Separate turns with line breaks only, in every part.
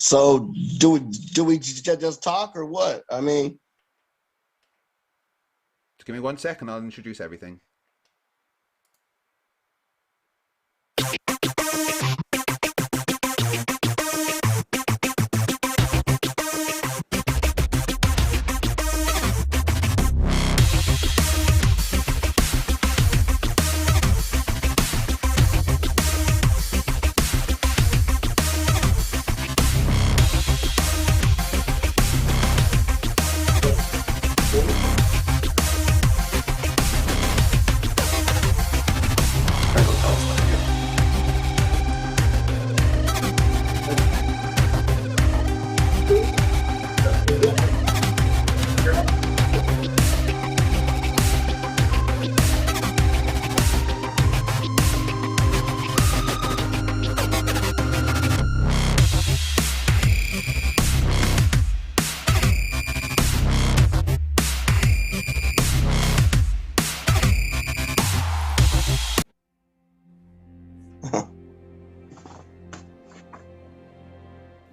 So do we just talk or what? I mean,
Just give me 1 second. I'll introduce everything.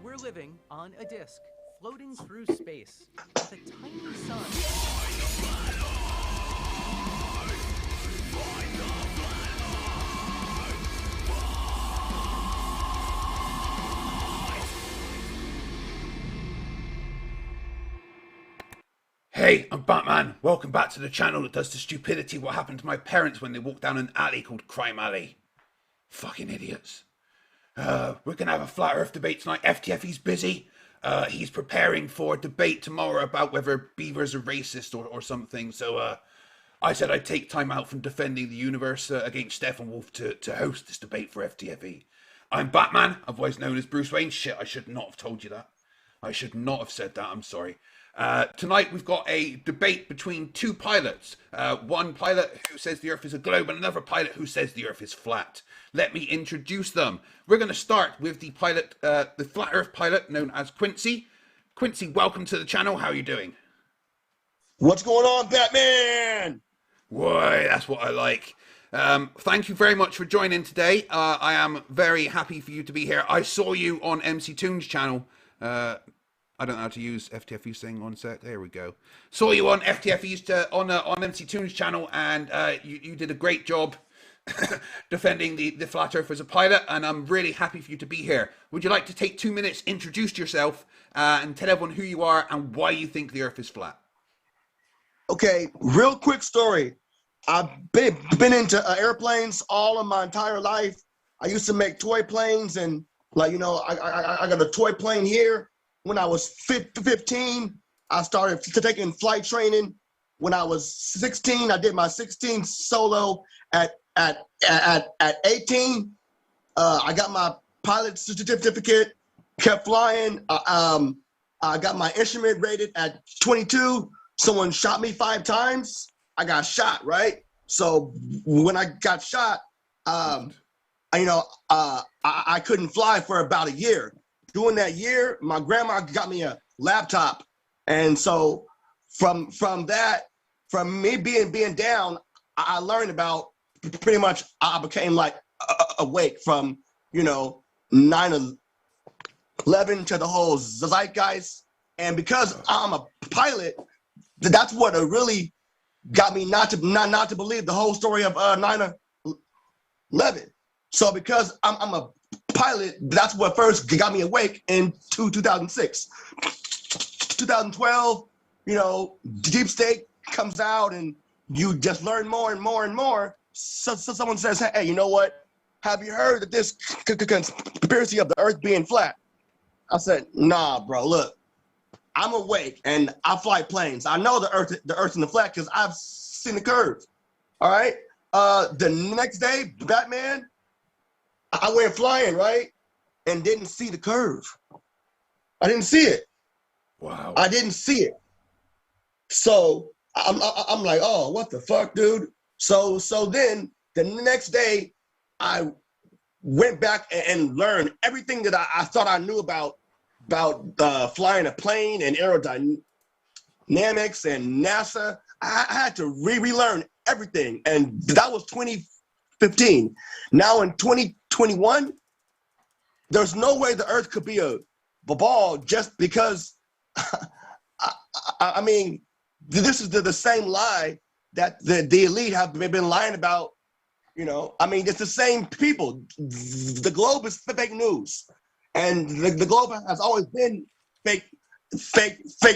We're living on a disk, floating through space, with a tiny sun.
Hey, I'm Batman. Welcome back to the channel that does the stupidity what happened to my parents when they walked down an alley called Crime Alley. Fucking idiots. We're gonna have a flat earth debate tonight. FTFE's busy. He's preparing for a debate tomorrow about whether beavers are racist or something. So I said I'd take time out from defending the universe against Stephen Wolf to host this debate for FTFE. I'm Batman, otherwise known as Bruce Wayne. Shit, I should not have told you that. I should not have said that, I'm sorry. Tonight we've got a debate between two pilots. One pilot who says the Earth is a globe and another pilot who says the Earth is flat. Let me introduce them. We're going to start with the pilot, the flat Earth pilot known as Quincy. Quincy, welcome to the channel. How are you doing?
what's going on, Batman?
Why, that's what I like. Thank you very much for joining today. I am very happy for you to be here. I saw you on MC Toon's channel. I don't know how to use FTFE's thing on set. There we go. Saw you on FTFE's on MC Toon's channel, and you did a great job defending the flat Earth as a pilot, and I'm really happy for you to be here. Would you like to take 2 minutes, introduce yourself, and tell everyone who you are and why you think the Earth is flat?
Okay, real quick story. I've been into airplanes all of my entire life. I used to make toy planes, and I got a toy plane here. When I was 15, I started taking flight training. When I was 16, I did my 16 solo. At 18, I got my pilot certificate, kept flying. I got my instrument rated at 22. Someone shot me 5 times. I got shot, right? So when I got shot, I couldn't fly for about a year. During that year, my grandma got me a laptop. And so from me being down, I learned about pretty much, I became like awake from, 9/11 to the whole zeitgeist. And because I'm a pilot, that's what really got me not to believe the whole story of 9/11. So because I'm a pilot, that's what first got me awake in 2006. 2012, Deep State comes out and you just learn more and more and more. So someone says, hey, you know what? Have you heard of this conspiracy of the Earth being flat? I said, nah, bro, look, I'm awake and I fly planes. I know the Earth's in the flat because I've seen the curve. All right. The next day, Batman, I went flying, right? And didn't see the curve. I didn't see it.
Wow.
I didn't see it. So I'm like, oh, what the fuck, dude? So then the next day, I went back and learned everything that I thought I knew about flying a plane and aerodynamics and NASA. I had to relearn everything, and that was 2015. Now in 2021, there's no way the Earth could be a ball just because. I mean, this is the same lie that the elite have been lying about. You know, I mean, it's the same people. The globe is fake news, and the globe has always been fake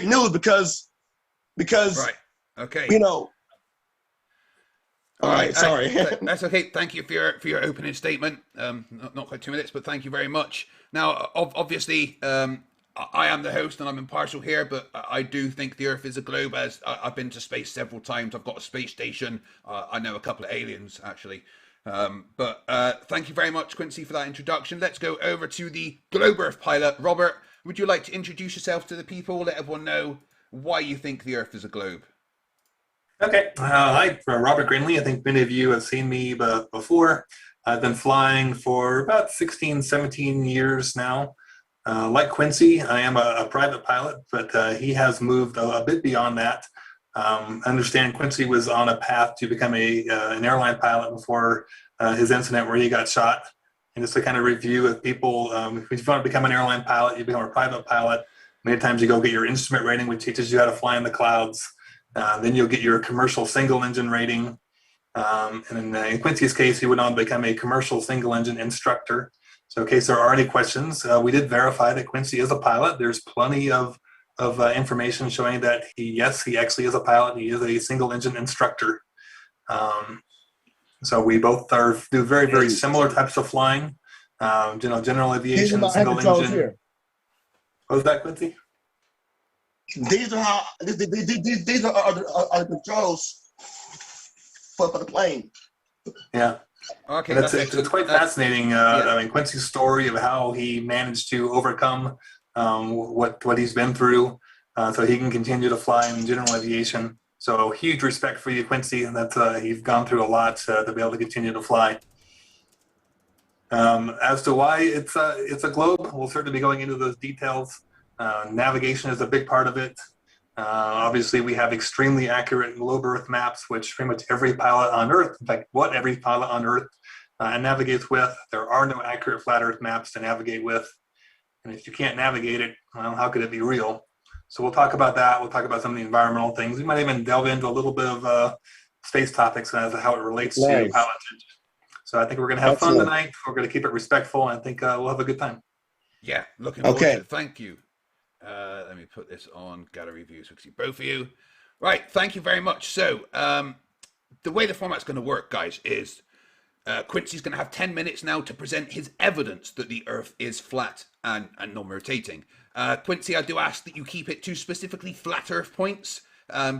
news because
Right. Okay.
you know. All right,
right.
sorry.
That's okay. Thank you for your opening statement. Not quite 2 minutes, but thank you very much. Now, obviously, I am the host and I'm impartial here, but I do think the Earth is a globe. As I've been to space several times, I've got a space station. I know a couple of aliens actually. But thank you very much, Quincy, for that introduction. Let's go over to the Globe Earth pilot. Robert, would you like to introduce yourself to the people? Let everyone know why you think the Earth is a globe.
Okay. Hi, Robert Grinley. I think many of you have seen me before. I've been flying for about 16, 17 years now. Like Quincy, I am a private pilot, but he has moved a bit beyond that. I understand Quincy was on a path to become an airline pilot before his incident where he got shot. And just to kind of review with people, if you want to become an airline pilot, you become a private pilot. Many times you go get your instrument rating, which teaches you how to fly in the clouds. Then you'll get your commercial single engine rating. And in Quincy's case, he went on to become a commercial single engine instructor. So in case there are any questions, we did verify that Quincy is a pilot. There's plenty of information showing that he actually is a pilot. He is a single engine instructor. So we both do very, very similar types of flying. General aviation, single engine. Here. What was that, Quincy?
These are the controls for the plane.
Yeah.
Okay,
it's quite fascinating. I mean, Quincy's story of how he managed to overcome what he's been through, so he can continue to fly in general aviation. So huge respect for you, Quincy, and that you've gone through a lot to be able to continue to fly. As to why it's a globe, we'll certainly be going into those details. Navigation is a big part of it. Obviously, we have extremely accurate globe Earth maps, which pretty much every pilot on Earth, in fact, what every pilot on Earth navigates with. There are no accurate flat Earth maps to navigate with. And if you can't navigate it, well, how could it be real? So we'll talk about that. We'll talk about some of the environmental things. We might even delve into a little bit of space topics as to how it relates to pilotage. So I think we're going to have fun tonight. We're going to keep it respectful, and I think we'll have a good time.
Yeah, looking forward to it. Thank you. Let me put this on gallery view so we can see both of you. Right, thank you very much. So the way the format's going to work, guys, is Quincy's going to have 10 minutes now to present his evidence that the Earth is flat and non-rotating. Quincy, I do ask that you keep it to specifically flat Earth points.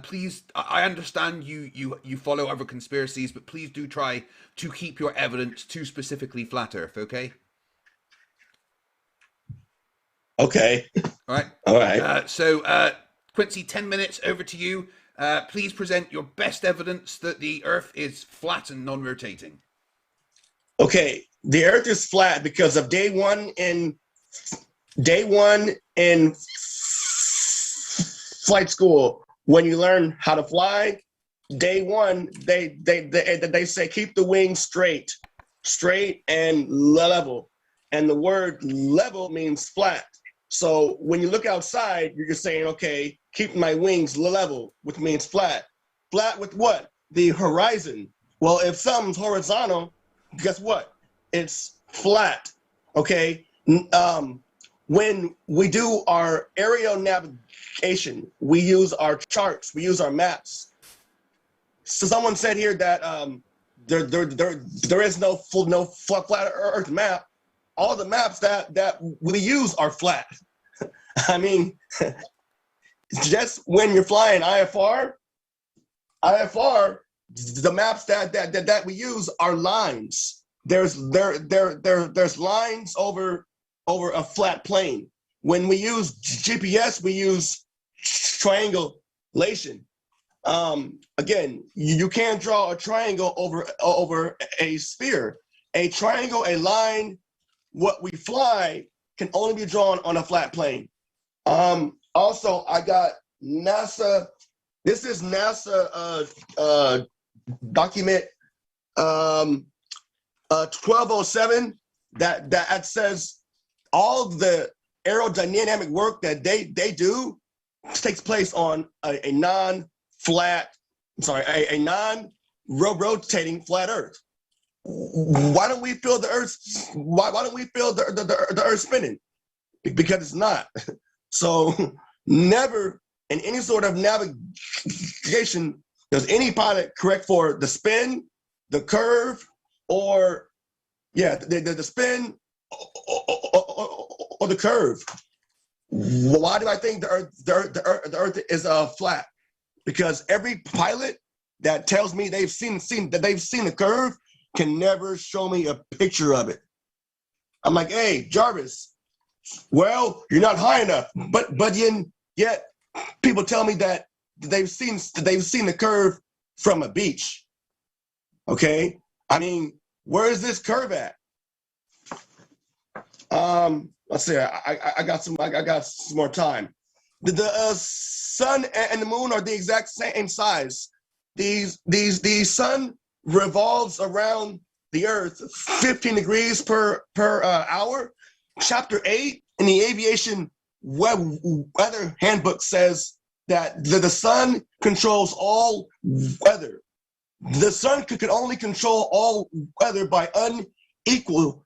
Please, I understand you follow other conspiracies, but please do try to keep your evidence to specifically flat Earth, okay?
Okay.
All right.
All right.
So, Quincy, 10 minutes, over to you. Please present your best evidence that the Earth is flat and non-rotating.
Okay. The Earth is flat because of day one in flight school. When you learn how to fly, day one, they say keep the wings straight and level. And the word level means flat. So when you look outside, you're just saying, okay, keep my wings level, which means flat. Flat with what? The horizon. Well, if something's horizontal, guess what? It's flat, okay? When we do our aerial navigation, we use our charts, we use our maps. So someone said here that there is no flat Earth map. All the maps that we use are flat. I mean, just when you're flying IFR, the maps that we use are lines. There's lines over a flat plane. When we use GPS, we use triangulation. Again, you can't draw a triangle over a sphere. A triangle, a line, what we fly can only be drawn on a flat plane. Also, I got NASA. This is NASA document 1207 that says all the aerodynamic work that they do takes place on a non-flat, a non-rotating flat Earth. Why don't we feel the Earth? Why don't we feel the Earth spinning? Because it's not. So never in any sort of navigation does any pilot correct for the spin, the curve, or the spin or the curve. Why do I think the Earth is flat? Because every pilot that tells me they've seen the curve can never show me a picture of it. I'm like, hey, Jarvis, well, you're not high enough, but yet people tell me that they've seen the curve from a beach. Okay, I mean, where is this curve at? Let's see. I got some more time. The sun and the moon are the exact same size. The sun revolves around the Earth 15 degrees per hour. Chapter 8 in the aviation weather handbook says that the sun controls all weather. The sun could only control all weather by unequal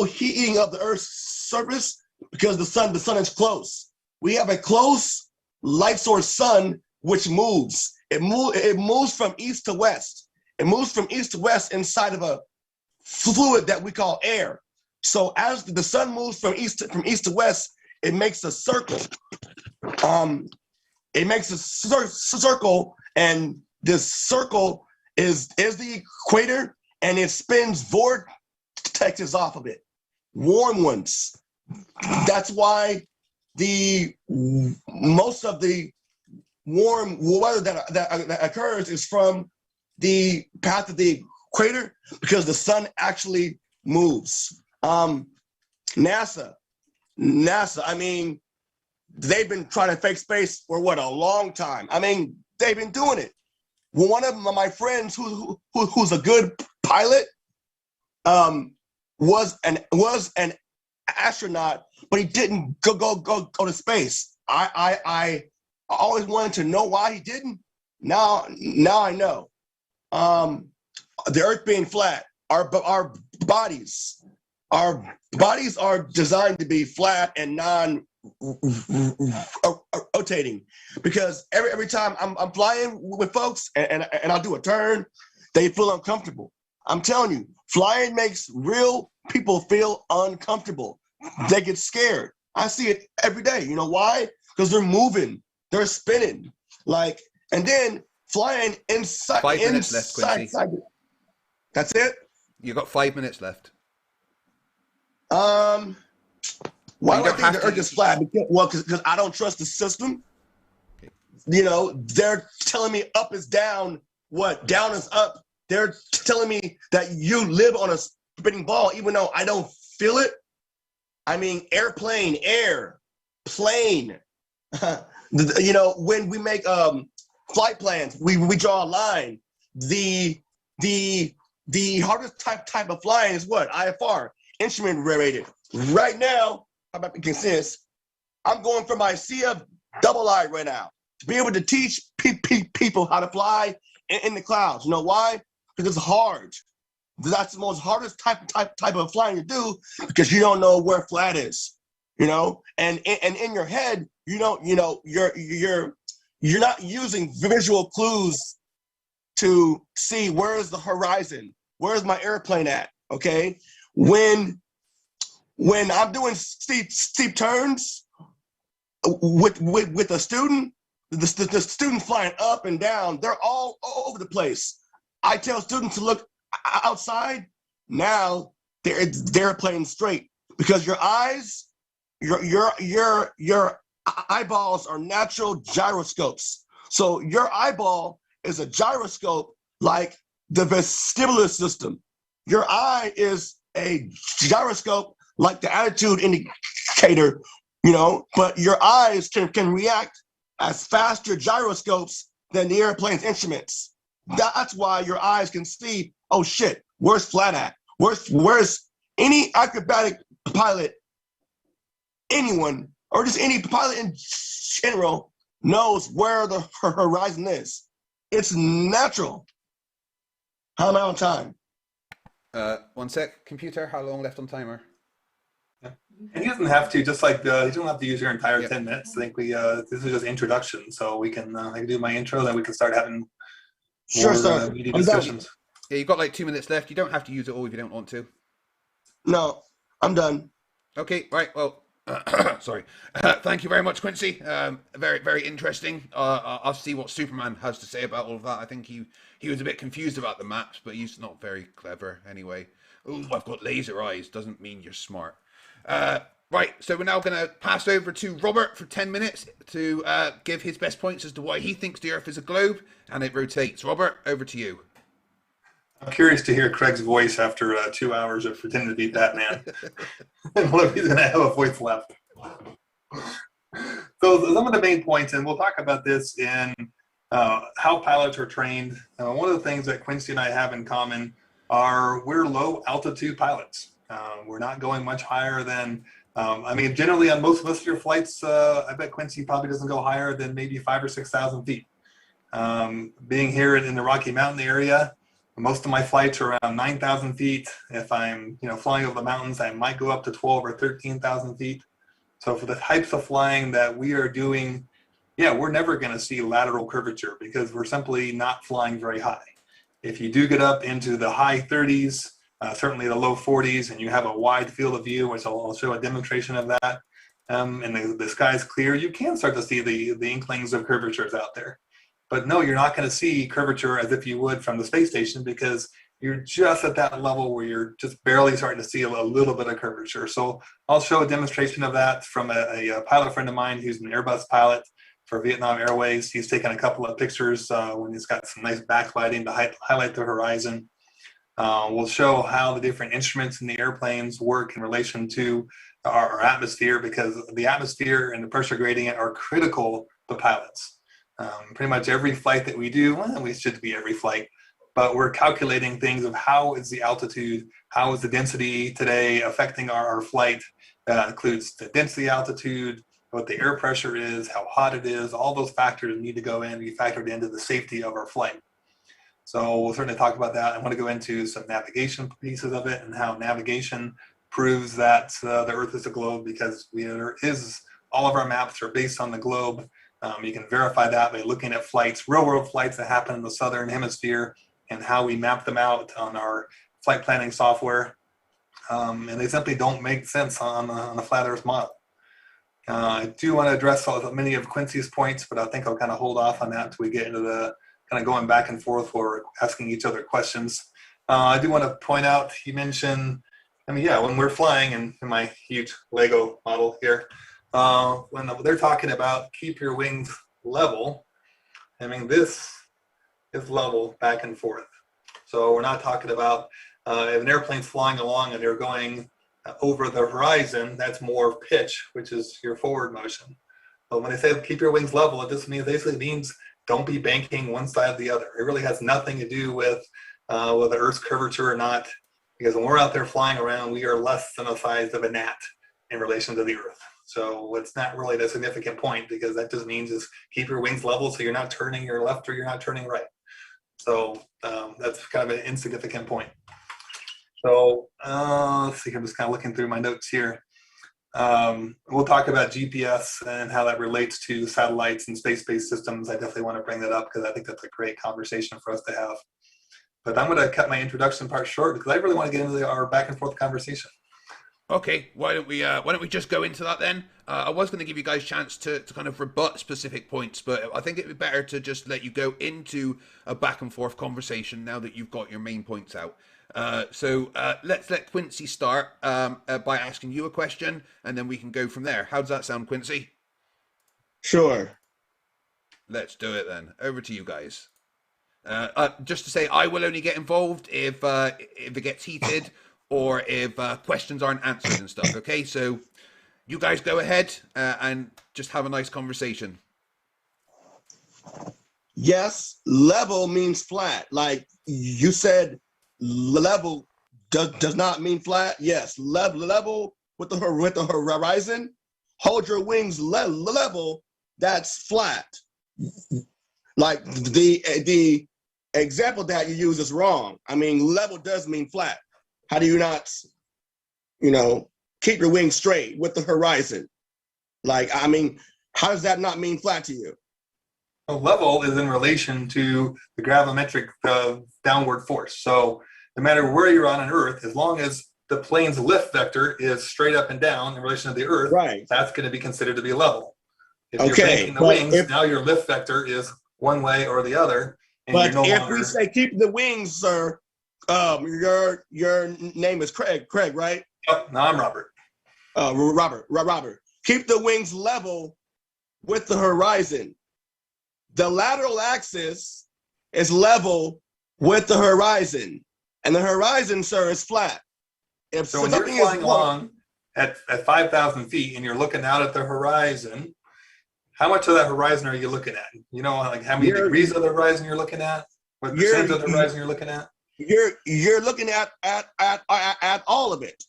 heating of the Earth's surface, because the sun is close. We have a close light source sun which moves. It moves from east to west. It moves from east to west inside of a fluid that we call air. So as the sun moves from east to west, it makes a circle. It makes a circle, and this circle is the equator, and it spins vortexes off of it, warm ones. That's why most of the warm weather that occurs is from the path of the equator, because the sun actually moves. NASA, I mean, they've been trying to fake space for a long time. I mean, they've been doing it. One of my friends who's a good pilot was an astronaut, but he didn't go to space. I always wanted to know why he didn't. Now I know. The Earth being flat, our bodies are designed to be flat and non-rotating, because every time I'm flying with folks and I'll do a turn, they feel uncomfortable. I'm telling you, flying makes real people feel uncomfortable. They get scared. I see it every day. You know why? Because they're moving, they're spinning, and then flying inside.
5 minutes left, Quincy.
That's it?
You got 5 minutes left.
Why do I think the Earth is flat? Because I don't trust the system. Okay. You know, they're telling me up is down, down is up. They're telling me that you live on a spinning ball, even though I don't feel it. I mean, airplane, air, plane. You know, when we make flight plans, we draw a line. The hardest type of flying is what? IFR, instrument rated. Right now, I'm about to consist. I'm going for my CF double I right now to be able to teach people how to fly in the clouds. You know why? Because it's hard. That's the most hardest type of flying to do, because you don't know where flat is. You know, and in your head, you're not using visual clues to see where is the horizon, where's my airplane at. Okay, when I'm doing steep turns with a student, the student flying up and down, they're all over the place. I tell students to look outside. Now they're playing straight, because your eyes, your eyeballs are natural gyroscopes. So your eyeball is a gyroscope, like the vestibular system. Your eye is a gyroscope, like the attitude indicator, you know, but your eyes can react as faster gyroscopes than the airplane's instruments. That's why your eyes can see, oh shit, where's flat at? Where's any acrobatic pilot anyone or just any pilot in general knows where the horizon is. It's natural. How am I on time?
1 sec, computer. How long left on timer?
And he doesn't have to, just like you don't have to use your entire
Yep.
10 minutes. I think this is just introduction, so we can I can do my intro, then we can start having
Sure,
more
sir.
meaty
I'm done.
discussions.
Yeah, you've got like 2 minutes left. You don't have to use it all if you don't want to.
No, I'm done.
Okay, right. Well, sorry. Thank you very much, Quincy. Very, very interesting. I'll see what Superman has to say about all of that. I think he was a bit confused about the maps, but he's not very clever anyway. Oh, I've got laser eyes. Doesn't mean you're smart. Right, so we're now going to pass over to Robert for 10 minutes to give his best points as to why he thinks the Earth is a globe and it rotates. Robert, over to you.
I'm curious to hear Craig's voice after 2 hours of pretending to be Batman. And what if he's going to have a voice left? So some of the main points, and we'll talk about this in how pilots are trained. One of the things that Quincy and I have in common are we're low altitude pilots. We're not going much higher than, generally on most of your flights, I bet Quincy probably doesn't go higher than maybe 5,000 or 6,000 feet. Being here in the Rocky Mountain area, most of my flights are around 9,000 feet. If I'm, flying over the mountains, I might go up to 12 or 13,000 feet. So for the types of flying that we are doing, we're never going to see lateral curvature because we're simply not flying very high. If you do get up into the high 30s, certainly the low 40s, and you have a wide field of view, which I'll show a demonstration of that, and the sky's clear, you can start to see the inklings of curvatures out there. But no, you're not going to see curvature as if you would from the space station because you're just at that level where you're just barely starting to see a little bit of curvature. So I'll show a demonstration of that from a pilot friend of mine who's an Airbus pilot for Vietnam Airways. He's taken a couple of pictures when he's got some nice backlighting to highlight the horizon. We'll show how the different instruments in the airplanes work in relation to our atmosphere because the atmosphere and the pressure gradient are critical to pilots. Pretty much every flight that we do, we should be every flight, but we're calculating things of how is the altitude, how is the density today affecting our flight. That includes the density, altitude, what the air pressure is, how hot it is. All those factors need to go in and be factored into the safety of our flight. So we'll certainly talk about that. I want to go into some navigation pieces of it and how navigation proves that the Earth is a globe because all of our maps are based on the globe. You can verify that by looking at flights, real-world flights that happen in the southern hemisphere and how we map them out on our flight planning software. And they simply don't make sense on a flat Earth model. I do want to address many of Quincy's points, but I think I'll kind of hold off on that until we get into the kind of going back and forth or asking each other questions. I do want to point out, he mentioned, when we're flying in my huge Lego model here, when they're talking about keep your wings level, this is level back and forth. So we're not talking about if an airplane's flying along and they're going over the horizon, that's more pitch, which is your forward motion. But when they say keep your wings level, it just basically means don't be banking one side or the other. It really has nothing to do with the Earth's curvature or not, because when we're out there flying around, we are less than the size of a gnat in relation to the Earth. So it's not really the significant point because that just means is keep your wings level so you're not turning your left or you're not turning right. So that's kind of an insignificant point. So let's see, I'm just kind of looking through my notes here. We'll talk about GPS and how that relates to satellites and space-based systems. I definitely want to bring that up because I think that's a great conversation for us to have. But I'm going to cut my introduction part short because I really want to get into our back and forth conversation.
Okay, why don't we just go into that then? I was going to give you guys a chance to kind of rebut specific points, but I think it'd be better to just let you go into a back and forth conversation now that you've got your main points out. So let's let Quincy start by asking you a question, and then we can go from there. How does that sound, Quincy?
Sure.
Let's do it then. Over to you guys. Just to say, I will only get involved if it gets heated or if questions aren't answered and stuff. Okay, so you guys go ahead and just have a nice conversation.
Yes, level means flat. Like you said, level does not mean flat. Yes, level with the horizon hold your wings level, that's flat. Like the example that you use is wrong. I mean, level does mean flat. How do you not, keep your wings straight with the horizon? Like, I mean, how does that not mean flat to you?
A level is in relation to the gravimetric downward force. So no matter where you're on Earth, as long as the plane's lift vector is straight up and down in relation to the Earth,
right,
that's going to be considered to be level. If you're
okay,
banking the wings, now your lift vector is one way or the other. And
but
you're no
if
longer...
we say keep the wings, sir, your name is Craig, right?
Oh, no, I'm Robert.
Robert. Keep the wings level with the horizon. The lateral axis is level with the horizon, and the horizon, sir, is flat. If
So when you're flying along at 5,000 feet and you're looking out at the horizon, how much of that horizon are you looking at? You know, like how many degrees of the horizon you're looking at? What percentage of the horizon you're looking at?
You're looking at all of it.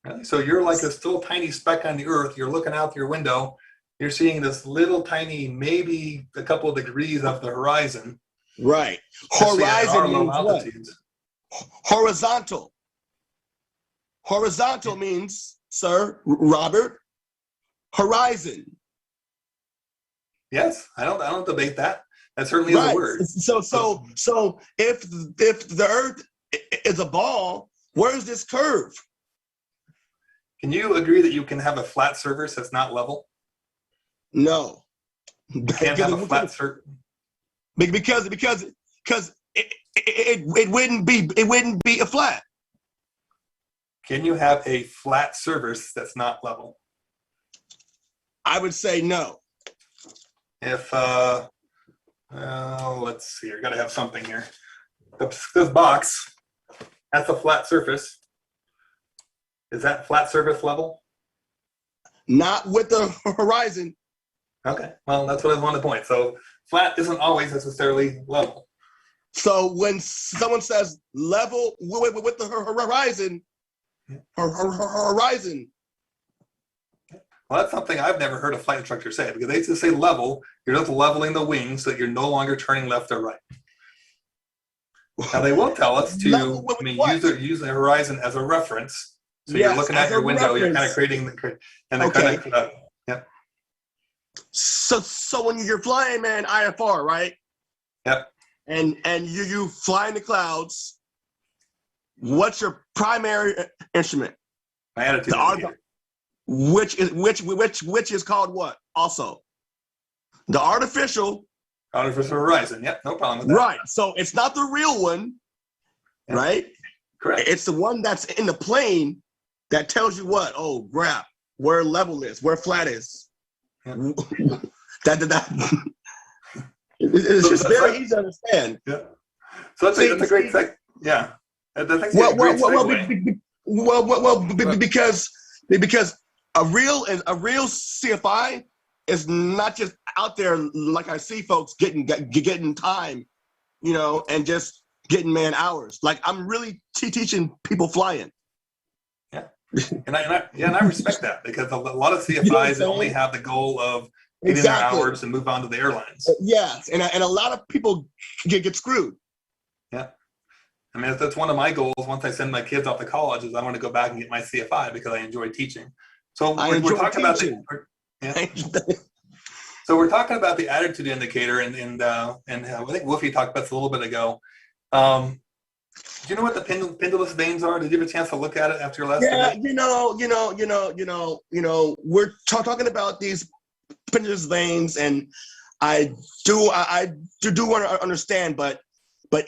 Really? So you're like a still tiny speck on the Earth. You're looking out your window. You're seeing this little tiny, maybe a couple of degrees off the horizon.
Right. Horizon means what? Horizontal. Horizontal means, sir, Robert, horizon.
Yes, I don't debate that. That certainly is a word.
So if the Earth is a ball, where's this curve?
Can you agree that you can have a flat surface that's not level?
No.
You can't have a flat surface
because it wouldn't be a flat.
Can you have a flat surface that's not level?
I would say no.
If let's see, I gotta have something here. This box, that's a flat surface. Is that flat surface level?
Not with the horizon.
Okay, well, that's what I wanted to point. So flat isn't always necessarily level.
So when someone says level with the horizon, horizon.
Well, that's something I've never heard a flight instructor say, because they just say level. You're just leveling the wings so that you're no longer turning left or right. Now they will tell us to use the horizon as a reference. So you're looking at your window. You're kind of creating the yep.
So when you're flying, man, IFR, right?
Yep.
And you fly in the clouds. What's your primary instrument?
My attitude indicator.
Which is called what? Also, the artificial
horizon. Yep, no problem with that.
Right. So it's not the real one, right?
Correct.
It's the one that's in the plane that tells you what? Oh, crap, where level is, where flat is.
Yep.
It's just very easy to understand.
Yeah. So that's a great thing. Yeah.
Because a real CFI is not just out there like I see folks getting time, and just getting man hours. Like I'm really teaching people flying.
Yeah, and I respect that, because a lot of CFIs only have the goal of getting their hours and move on to the airlines.
Yes, and a lot of people get screwed.
Yeah. I mean, that's one of my goals once I send my kids off to college, is I want to go back and get my CFI because I enjoy teaching. So we're talking about So we're talking about the attitude indicator, and I think Wolfie talked about this a little bit ago. Do you know what the pendulous veins are? Did you have a chance to look at it after your last debate?
We're talking about these pendulous veins, and I do want to understand, but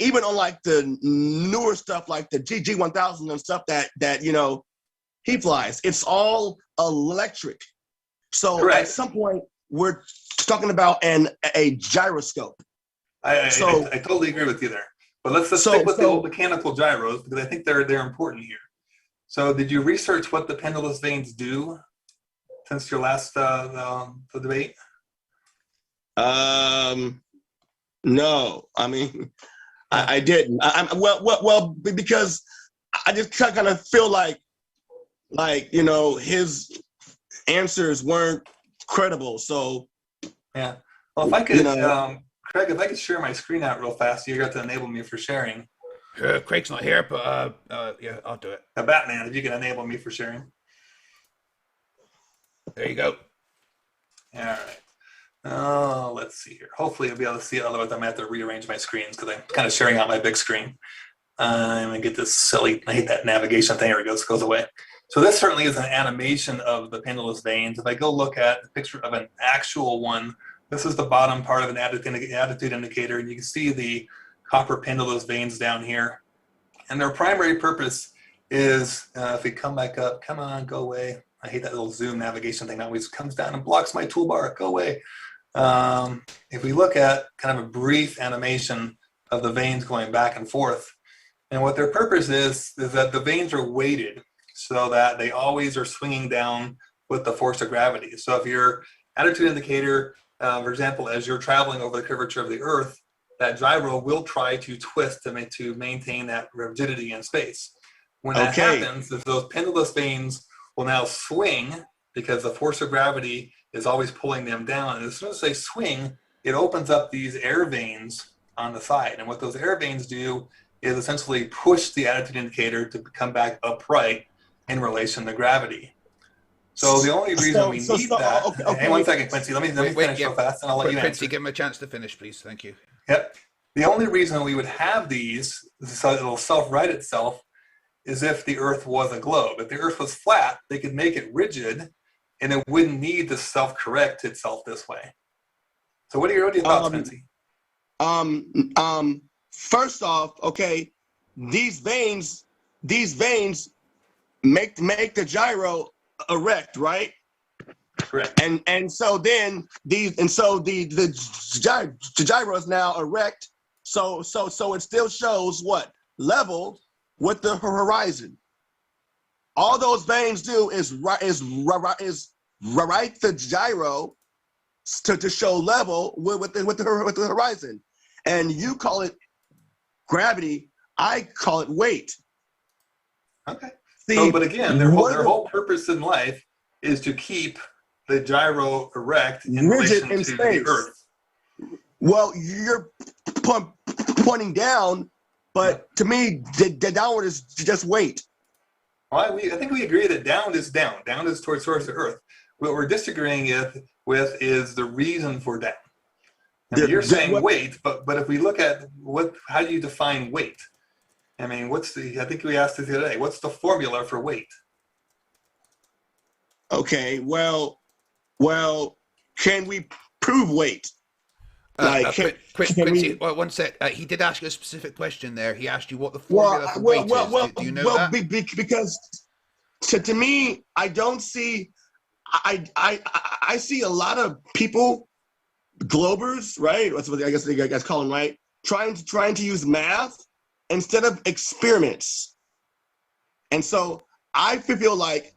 even on like the newer stuff, like the GG1000 and stuff that he flies, it's all electric. So
Correct.
At some point we're talking about a gyroscope.
I totally agree with you there. But let's stick with the old mechanical gyros, because I think they're important here. So did you research what the pendulous veins do since your last the debate?
No, I mean, I didn't. Well, because I just kind of feel like his answers weren't credible. So
Yeah. Well, if I could,
you know,
Craig, if I could share my screen out real fast, you got to enable me for sharing.
Craig's not here, but yeah, I'll do it.
Batman, if you can enable me for sharing.
There you go.
All right. Oh, let's see here. Hopefully I'll be able to see it. Otherwise, I'm going to have to rearrange my screens because I'm kind of sharing out my big screen. I'm going to get this silly, I hate that navigation thing. There it goes, it goes away. So this certainly is an animation of the pendulous veins. If I go look at the picture of an actual one, this is the bottom part of an attitude indicator, and you can see the copper pendulous veins down here. And their primary purpose is, if we come back up, come on, go away. I hate that little zoom navigation thing that always comes down and blocks my toolbar. Go away. If we look at kind of a brief animation of the veins going back and forth, and what their purpose is that the veins are weighted so that they always are swinging down with the force of gravity. So if your attitude indicator, for example, as you're traveling over the curvature of the Earth, that gyro will try to twist to maintain that rigidity in space. When that happens, if those pendulous veins will now swing because the force of gravity is always pulling them down. And as soon as they swing, it opens up these air veins on the side. And what those air veins do is essentially push the attitude indicator to come back upright in relation to gravity. So the only reason we need that. Okay. Hey, 1 second, Quincy. Let me finish real fast, and I'll let you answer.
Quincy, give him a chance to finish, please. Thank you.
Yep. The only reason we would have these, so it'll self-right itself, is if the Earth was a globe. If the Earth was flat, they could make it rigid, and it wouldn't need to self-correct itself this way. So what are your thoughts, Quincy?
First off, okay, these veins make the gyro erect, right?
Correct.
And so then the gyro is now erect. So it still shows what? Level with the horizon. All those veins do is right the gyro to show level with the horizon. And you call it gravity, I call it weight.
Okay. See, but again, their whole purpose in life is to keep the gyro erect in relation to the Earth.
Well, you're pointing down, but to me, the downward is just weight.
Well, I think we agree that down is down. Down is towards source of Earth. What we're disagreeing with is the reason for down. And you're saying weight, but if we look at how do you define weight? I mean, I think we asked it the other day, what's the formula for weight?
Okay, well, can we prove weight?
Quincy, 1 sec. He did ask you a specific question there. He asked you what the formula for weight is. Do you know that?
Because to me, I don't see. I see a lot of people, globers, right? That's what I guess call them, right? Trying to use math instead of experiments. And so I feel like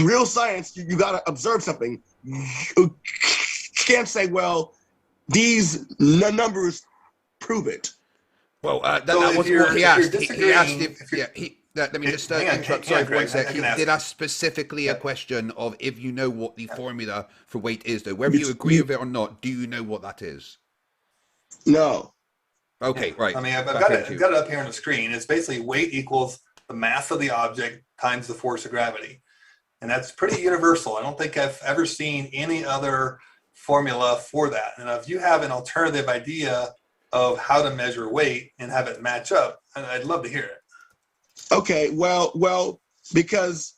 real science, you got to observe something. You can't say, well, these numbers prove it.
Well, that was what he asked. He asked let me just interrupt. Sorry for 1 sec. He did ask specifically a question of if you know what the formula for weight is, though. Whether you agree with it or not, do you know what that is?
No.
Okay, right.
I mean, I've got it up here on the screen. It's basically weight equals the mass of the object times the force of gravity. And that's pretty universal. I don't think I've ever seen any other formula for that. And if you have an alternative idea of how to measure weight and have it match up, I'd love to hear it.
Okay, well, because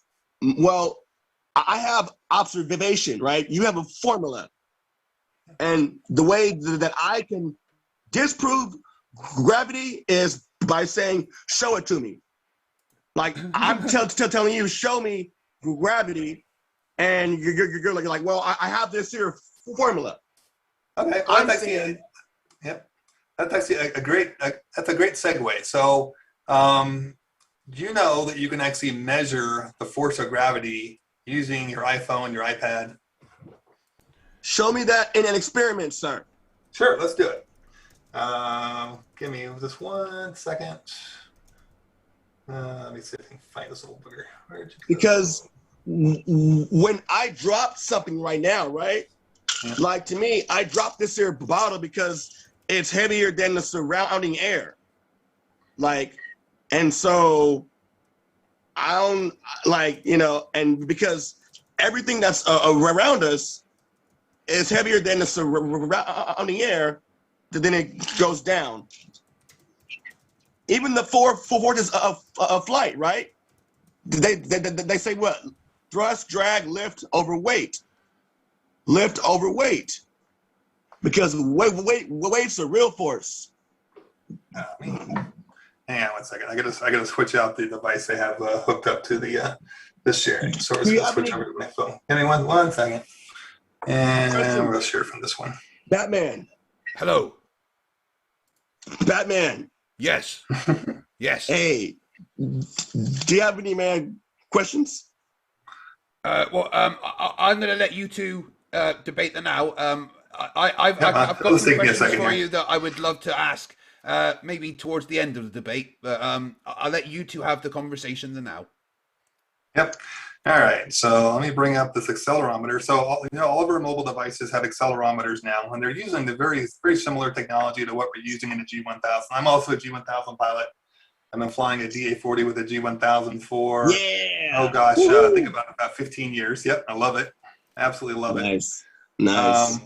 I have observation, right? You have a formula. And the way that I can disprove gravity is by saying, show it to me. Like, I'm telling you, show me gravity, and you're like, well, I have this here formula.
Okay, well, that's actually a great segue. So, you know that you can actually measure the force of gravity using your iPhone, your iPad.
Show me that in an experiment, sir.
Sure, let's do it. Give me just 1 second. Let me see if I can find this little booger.
Because when I drop something right now, right?
Yeah.
Like to me, I dropped this here bottle because it's heavier than the surrounding air. Like, and so I don't like, you know, and because everything that's around us is heavier than the surrounding air, then it goes down. Even the four forces of flight, right? They say what? Thrust, drag, lift, overweight. Lift, overweight. Because weight's a real force.
Hang on one second. I gotta switch out the device I have hooked up to the sharing. So we're gonna switch over to my phone. Give me one second. And we're gonna share from this one.
Batman.
Hello.
Batman.
Yes. Yes.
Hey, do you have any questions?
I'm going to let you two debate them now. I've got some questions for you that I would love to ask, maybe towards the end of the debate. But I'll let you two have the conversation now.
Yep. All right. So let me bring up this accelerometer. So all of our mobile devices have accelerometers now, and they're using the very similar technology to what we're using in the G1000. I'm also a G1000 pilot. I've been flying a DA-40 with a G1000 for, oh gosh, I think about 15 years. Yep, I love it. Absolutely love it.
Nice.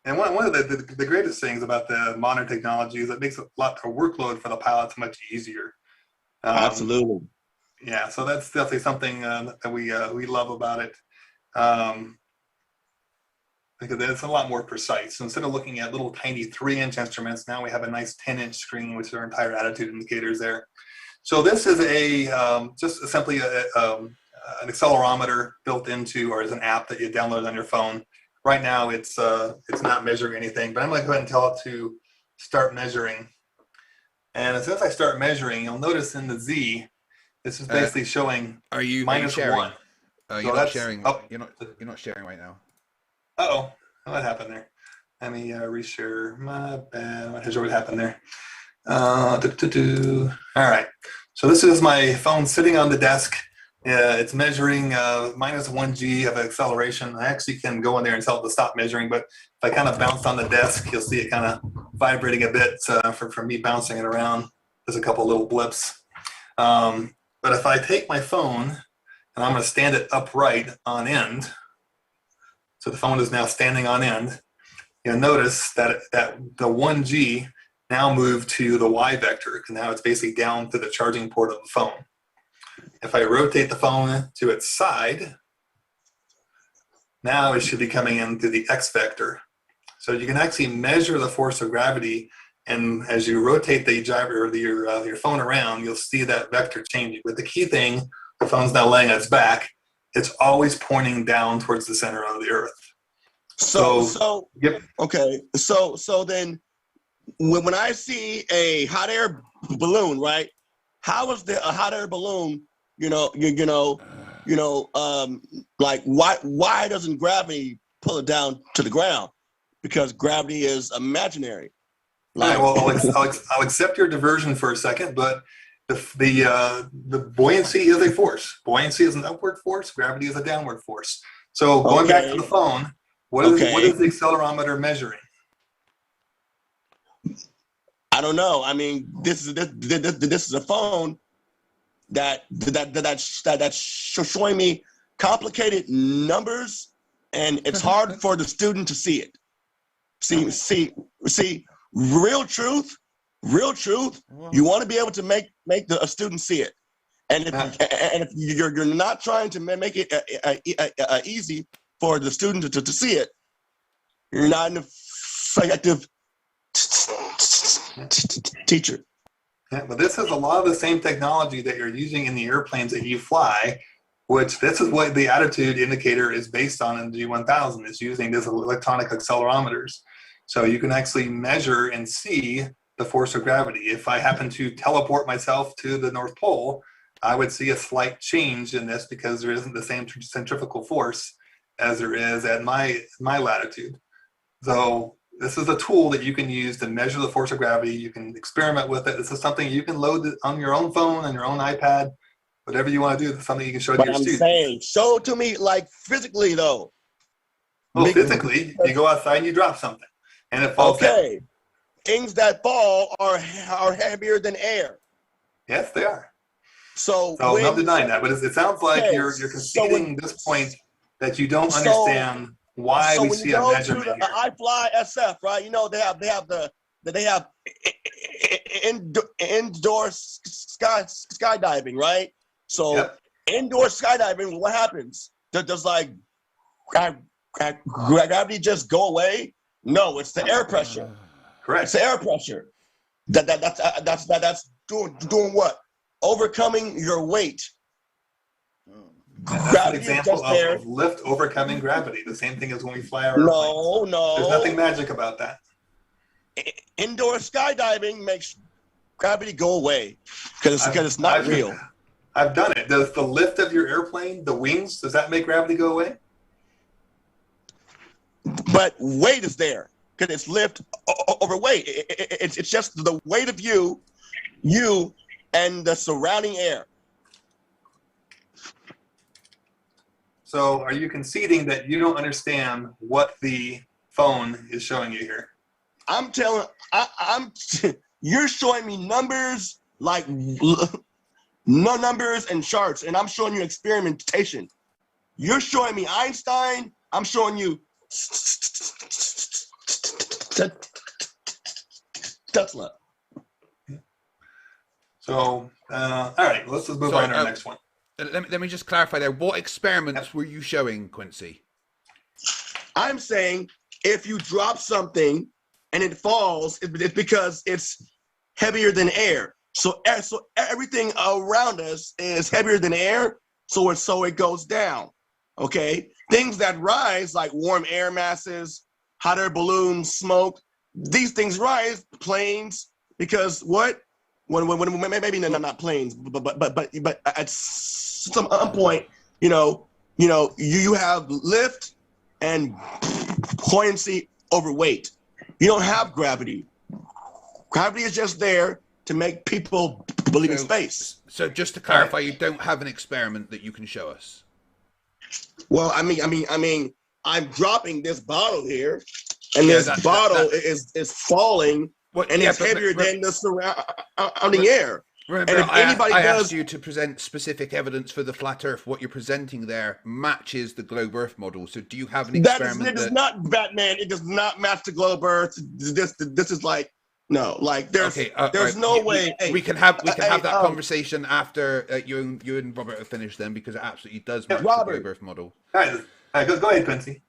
And one of the greatest things about the modern technology is it makes a workload for the pilots much easier.
Absolutely.
Yeah, so that's definitely something that we love about it. Because it's a lot more precise. So instead of looking at little tiny 3-inch instruments, now we have a nice 10-inch screen, which are entire attitude indicators there. So this is just simply an accelerometer built into, or is an app that you download on your phone. Right now, it's not measuring anything, but I'm going to go ahead and tell it to start measuring. And as soon as I start measuring, you'll notice in the Z, this is basically showing -1.
You're not sharing. Oh, you're not sharing right now.
Uh-oh, what happened there? Let me reshare. My bad. Here's what happened there. All right. So this is my phone sitting on the desk. It's measuring -1 G of acceleration. I actually can go in there and tell it to stop measuring, but if I kind of bounce on the desk, you'll see it kind of vibrating a bit from me bouncing it around. There's a couple little blips. But if I take my phone and I'm going to stand it upright on end, so the phone is now standing on end, you'll notice that the 1 G now moved to the Y vector, and now it's basically down to the charging port of the phone. If I rotate the phone to its side, now it should be coming in through the X vector. So you can actually measure the force of gravity, and as you rotate the gyro or your phone around, you'll see that vector changing. But the key thing, the phone's now laying on its back, it's always pointing down towards the center of the Earth.
Yep. Okay. So then, when I see a hot air balloon, right? How is a hot air balloon? Like why doesn't gravity pull it down to the ground? Because gravity is imaginary.
Like, all right, well, I'll accept your diversion for a second, but the buoyancy is a force. Buoyancy is an upward force. Gravity is a downward force. So going back to the phone, what is the accelerometer measuring?
I don't know. I mean, this is a phone that's showing me complicated numbers, and it's hard for the student to see it. See, real truth. You want to be able to make a student see it, and if you're not trying to make it easy for the student to see it, you're not an effective teacher.
Yeah, but this is a lot of the same technology that you're using in the airplanes that you fly, which this is what the attitude indicator is based on in the G1000. It's using these electronic accelerometers. So you can actually measure and see the force of gravity. If I happen to teleport myself to the North Pole, I would see a slight change in this because there isn't the same centrifugal force as there is at my latitude. So this is a tool that you can use to measure the force of gravity. You can experiment with it. This is something you can load on your own phone and your own iPad. whatever you want to do, that's something you can show to
But
your
I'm
students.
saying, show it to me like physically though.
Well, physically, you go outside and you drop something, and it falls down.
Okay. Things that fall are heavier than air.
Yes, they are.
So
So
when,
no denying that, but it sounds like
okay,
you're
so
conceding
when-
this point that you don't
so-
understand why
so
we
when
see
you
a
go to
measurement
the
here.
iFly SF, right? You know they have indoor skydiving, right? So
Yep.
indoor skydiving, what happens? Does like gravity just go away? No, it's the air pressure.
Correct.
It's the air pressure. That's doing what? Overcoming your weight.
And that's an
Gravity is
example
just there.
of lift overcoming gravity. The same thing as when we fly our airplanes.
No.
There's nothing magic about that.
Indoor skydiving makes gravity go away because it's not real.
I've done it. Does the lift of your airplane, the wings, does that make gravity go away?
But weight is there because it's lift over weight. It's just the weight of you and the surrounding air.
So are you conceding that you don't understand what the phone is showing you here?
I'm you're showing me numbers like no numbers and charts, and I'm showing you experimentation. You're showing me Einstein. I'm showing you Tesla.
So, all right, let's just move on to our next one.
Let me just clarify there. What experiments were you showing, Quincy?
I'm saying if you drop something and it falls, it's because it's heavier than air. So everything around us is heavier than air, so it goes down. Okay? Things that rise, like warm air masses, hot air balloons, smoke, these things rise, planes, because what? When maybe not planes, but at some point, you have lift and buoyancy over weight. You don't have gravity. Gravity is just there to make people believe in space.
So just to clarify, you don't have an experiment that you can show us.
Well, I mean, I'm dropping this bottle here, and this bottle is falling. And it's heavier than the surrounding air.
Remember,
and if anybody
I asked you to present specific evidence for the flat Earth. What you're presenting there matches the globe Earth model. So, do you have an experiment?
It is not Batman. It does not match the globe Earth. This is like no, like there's no way.
We can have that conversation after you and Robert have finished then, because it absolutely does match the globe Earth model.
All right, go ahead, Quincy.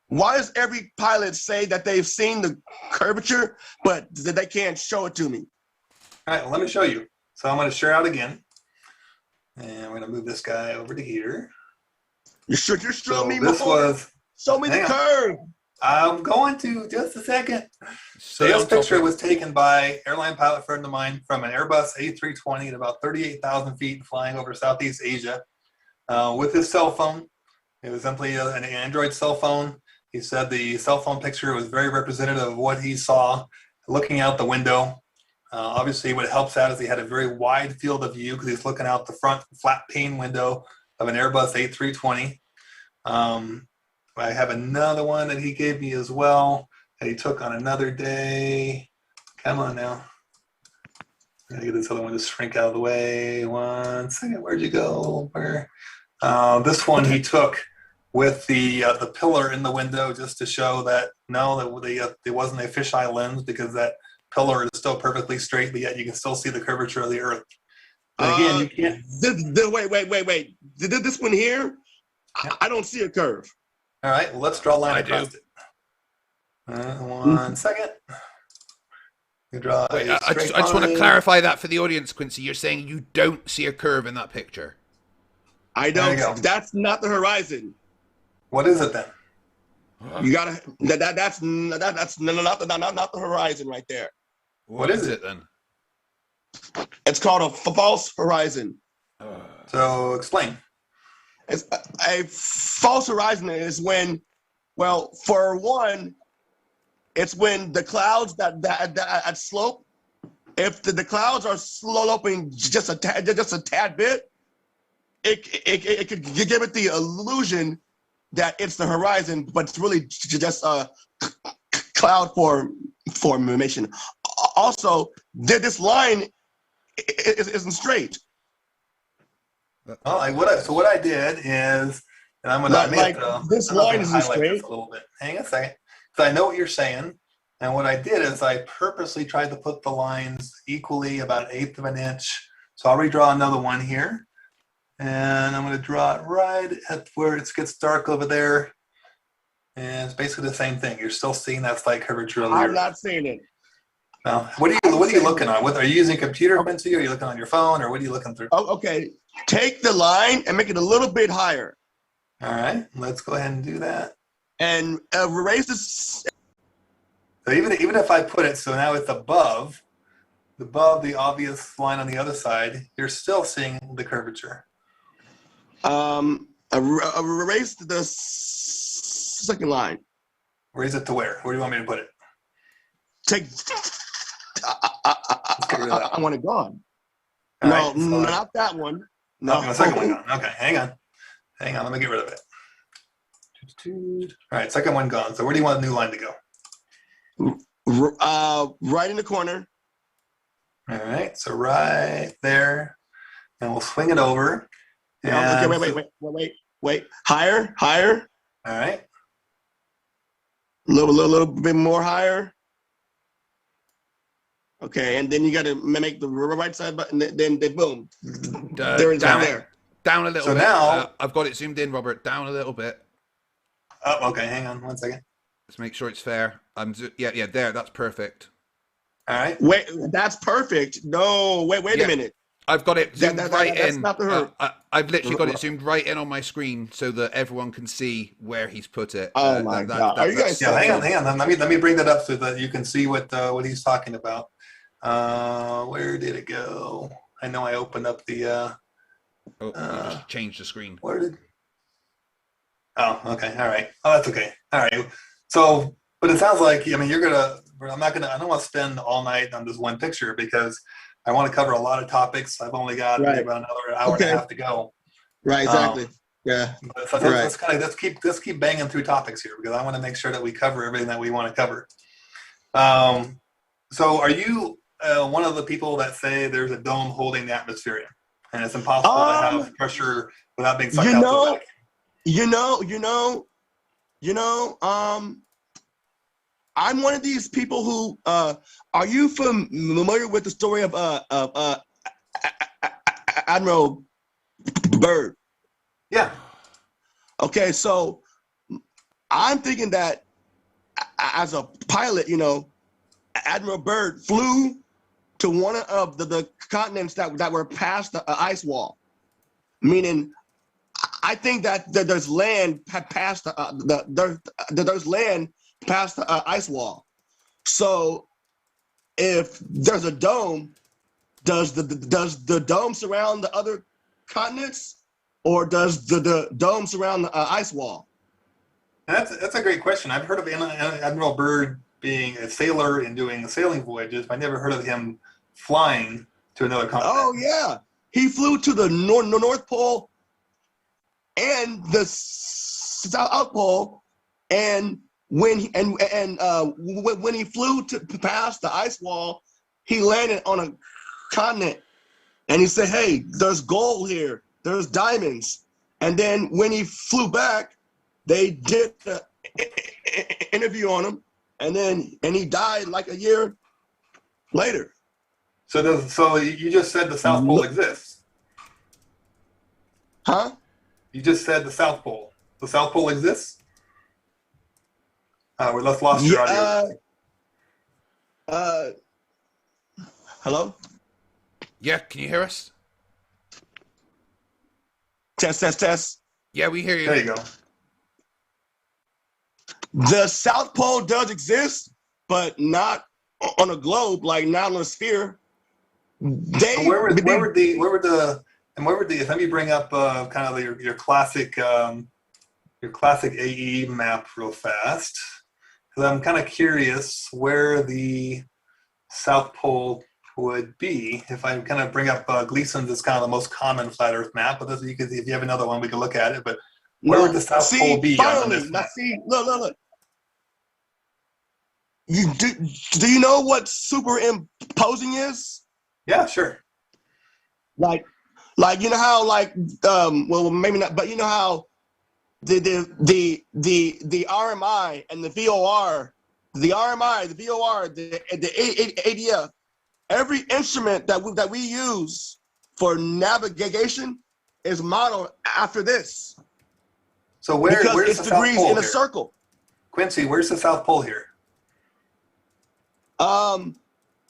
Why does every pilot say that they've seen the curvature, but that they can't show it to me?
All right, well, let me show you. So I'm going to share out again. And we're going to move this guy over to here.
You're showing me
this
more. Show me the curve.
I'm going to just a second. So this picture was taken by airline pilot friend of mine from an Airbus A320 at about 38,000 feet flying over Southeast Asia with his cell phone. It was simply an Android cell phone. He said the cell phone picture was very representative of what he saw looking out the window. Obviously, what helps out is he had a very wide field of view because he's looking out the front flat pane window of an Airbus A320. I have another one that he gave me as well that he took on another day. Come on now. I'm going to get this other one to shrink out of the way. 1 second. Where'd you go? Where? This one he took with the pillar in the window just to show that no, it wasn't a fisheye lens because that pillar is still perfectly straight, but yet you can still see the curvature of the Earth. And again, you can't.
Wait. This one here, I don't see a curve.
All right, well, let's draw a line across it. 1 second. You draw.
Wait, I just want to clarify that for the audience, Quincy. You're saying you don't see a curve in that picture.
I don't. That's not the horizon.
What is it then?
You gotta. That's not the horizon right there.
What is it then?
It's called a false horizon.
So explain.
It's a false horizon is when, well, for one, it's when the clouds that slope if the clouds are sloping just a tad bit, it could give it the illusion that it's the horizon, but it's really just a cloud formation. Also, this line isn't straight.
Well, so what I did is, and I'm gonna
this line isn't
highlight
straight.
this a little bit. Hang on a second, because I know what you're saying. And what I did is I purposely tried to put the lines equally, about 1/8 of an inch. So I'll redraw another one here, and I'm going to draw it right at where it gets dark over there. And it's basically the same thing. You're still seeing that slight curvature of the
I'm
earth.
not seeing it.
Now, what are you looking on? Are you using a computer, Quincy? Or are you looking on your phone, or what are you looking through?
Oh, okay. Take the line and make it a little bit higher.
All right, let's go ahead and do that.
And erase this.
So even if I put it so now it's above the obvious line on the other side, you're still seeing the curvature.
Erase the second line.
Raise it to where? Where do you want me to put it?
Take. I want it gone.
All
No,
right, so
not that one. No,
the second one gone. Okay, hang on. Let me get rid of it. All right, second one gone. So where do you want the new line to go?
Right in the corner.
All right, so right there, and we'll swing it over.
Okay, wait. Higher.
All right.
A little bit more higher. Okay, and then you got to make the right side button. Then boom, there it is right there.
Down a little bit.
Now
I've got it zoomed in, Robert. Down a little bit.
Oh, okay. Hang on 1 second.
Let's make sure it's fair. Yeah, there. That's perfect.
All right.
Wait, that's perfect. No, wait a minute.
I've got it zoomed right
that's
in.
not the
I've literally got it zoomed right in on my screen so that everyone can see where he's put it.
Oh my God! Are you guys?
Yeah, hang on. Let me bring that up so that you can see what he's talking about. Where did it go? I know I opened up the.
You just changed the screen.
Where did? Oh, okay. All right. Oh, that's okay. All right. So, but it sounds like, I mean, I don't want to spend all night on this one picture because I want to cover a lot of topics. I've only got maybe about another hour and a half to go.
Right, exactly. Yeah.
So let's keep banging through topics here because I want to make sure that we cover everything that we want to cover. So are you one of the people that say there's a dome holding the atmosphere in and it's impossible to have pressure without being sucked out to the vacuum?
I'm one of these people who are you familiar with the story of Admiral Byrd?
Yeah.
Okay, so I'm thinking that as a pilot, Admiral Byrd flew to one of the continents that were past the ice wall, meaning I think that there's land past there's land past the ice wall. So if there's a dome, does the dome surround the other continents, or does the dome surround the ice wall?
That's a great question. I've heard of Admiral Byrd being a sailor and doing sailing voyages, but I never heard of him flying to another continent.
Oh yeah, he flew to the North Pole and the South Pole, and when he flew to past the ice wall, he landed on a continent, and he said, "Hey, there's gold here. There's diamonds." And then when he flew back, they did an interview on him, and he died like a year later.
So you just said the South Pole exists?
Huh?
You just said the South Pole. The South Pole exists? We lost your audio.
Hello?
Yeah, can you hear us?
Test.
Yeah, we hear you.
There you go.
The South Pole does exist, but not on a globe, like not on a sphere.
Where would the let me bring up kind of your classic AE map real fast, because I'm kind of curious where the South Pole would be, if I kind of bring up Gleason's, is kind of the most common flat Earth map. But you could, if you have another one, we can look at it. But where would the South Pole be on this map?
See, look. Do you know what superimposing is?
Yeah, sure.
Like you know how well maybe not, but you know how the RMI and the VOR, the ADF, every instrument that we use for navigation is modeled after this.
So where's
it's
the South
degrees
Pole
in a
here?
circle.
Quincy, where's the South Pole here?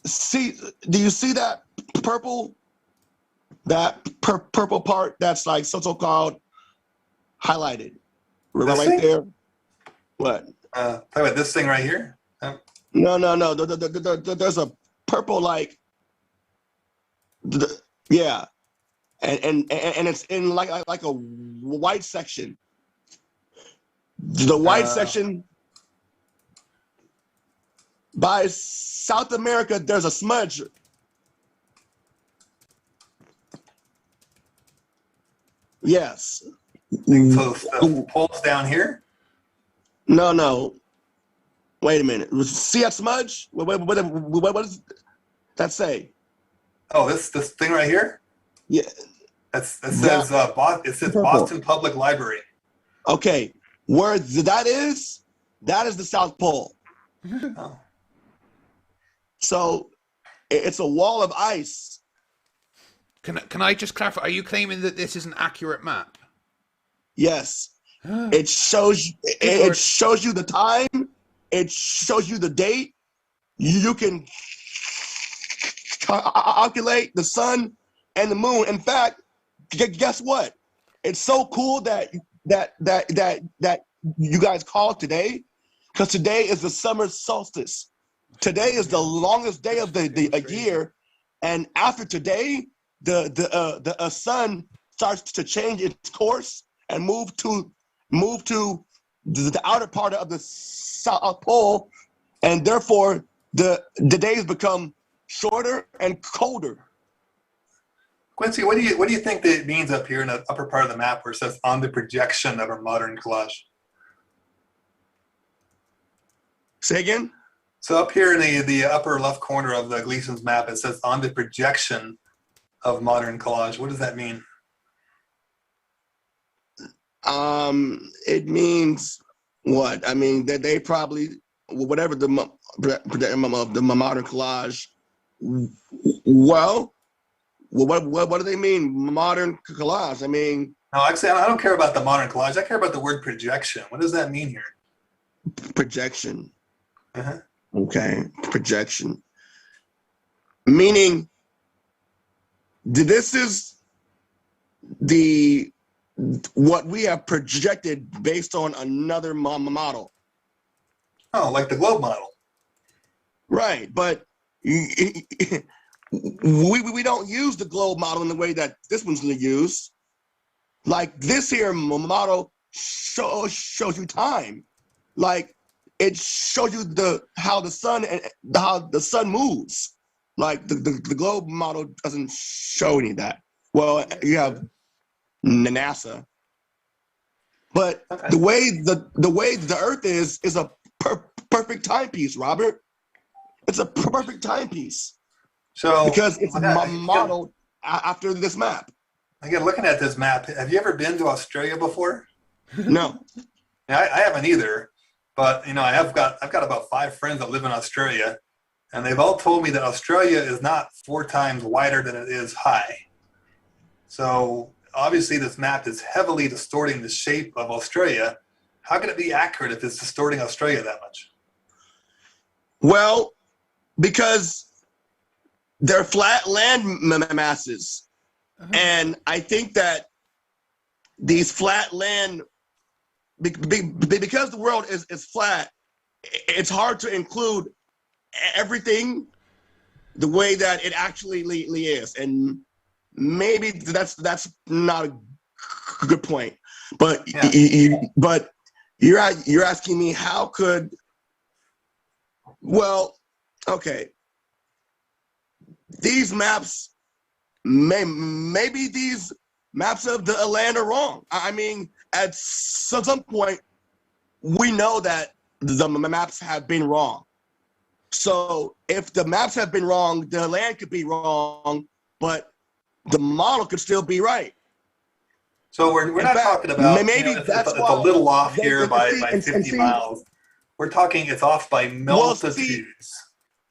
See, do you see that purple? That purple part that's like so-called highlighted, right there. What?
Talk about this thing right here.
No. There's a purple yeah, and it's in like a white section. The white section by South America. There's a smudge. Yes.
So the pole's down here?
No. Wait a minute. See that smudge? What does that say?
Oh, this thing right here?
Yeah.
It says Boston Public Library.
Okay. Where that is the South Pole.
Oh.
So it's a wall of ice.
Can I just clarify? Are you claiming that this is an accurate map?
Yes. It shows you the time. It shows you the date. You can calculate the sun and the moon. In fact, guess what? It's so cool that you guys called today, because today is the summer solstice. Today is the longest day of the year, and after today, the sun starts to change its course and move to the outer part of the South Pole, and therefore the days become shorter and colder.
Quincy, what do you think that it means up here in the upper part of the map where it says on the projection of a modern collage?
Say again?
So up here in the upper left corner of the Gleason's map, it says on the projection of modern collage. What does that mean?
It means what? I mean that they probably, whatever the modern collage. Well, what do they mean, modern collage? I mean,
no, actually, I don't care about the modern collage. I care about the word projection. What does that mean here?
Projection.
Uh-huh.
Okay, projection. Meaning, this is what we have projected based on another model.
Oh, like the globe model.
Right, but we don't use the globe model in the way that this one's going to use. Like this here model shows you time. Like it shows you how the sun moves. Like the globe model doesn't show any of that. Well, you have NASA, but
okay.
the way the Earth is a perfect timepiece, Robert. It's a perfect timepiece.
So
because it's modeled after this map.
Again, looking at this map, have you ever been to Australia before?
No.
Yeah, I haven't either. But I've got about 5 friends that live in Australia, and they've all told me that Australia is not 4 times wider than it is high. So obviously this map is heavily distorting the shape of Australia. How can it be accurate if it's distorting Australia that much?
Well, because they're flat land masses. Uh-huh. And I think that these flat land, because the world is flat, it's hard to include everything the way that it actually is. And maybe that's not a good point. But yeah. But you're asking me how could, well, okay. these maps, maybe these maps of the land are wrong. I mean, at some point, we know that the maps have been wrong. So if the maps have been wrong, the land could be wrong, but the model could still be right.
So we're not
fact,
talking about,
maybe
it's
that's
a
why
little off
they
here by
see,
50 miles. We're talking it's off by multitudes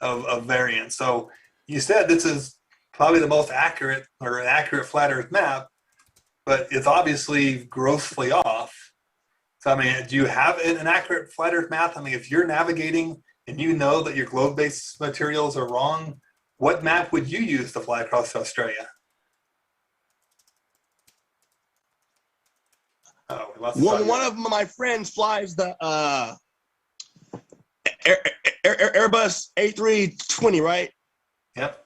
of variants. So you said this is probably the most accurate or an accurate flat Earth map, but it's obviously grossly off. So, I mean, do you have an accurate flat Earth map? I mean, if you're navigating and you know that your globe-based materials are wrong, what map would you use to fly across Australia? Oh,
one of my friends flies the Airbus A320, right?
Yep.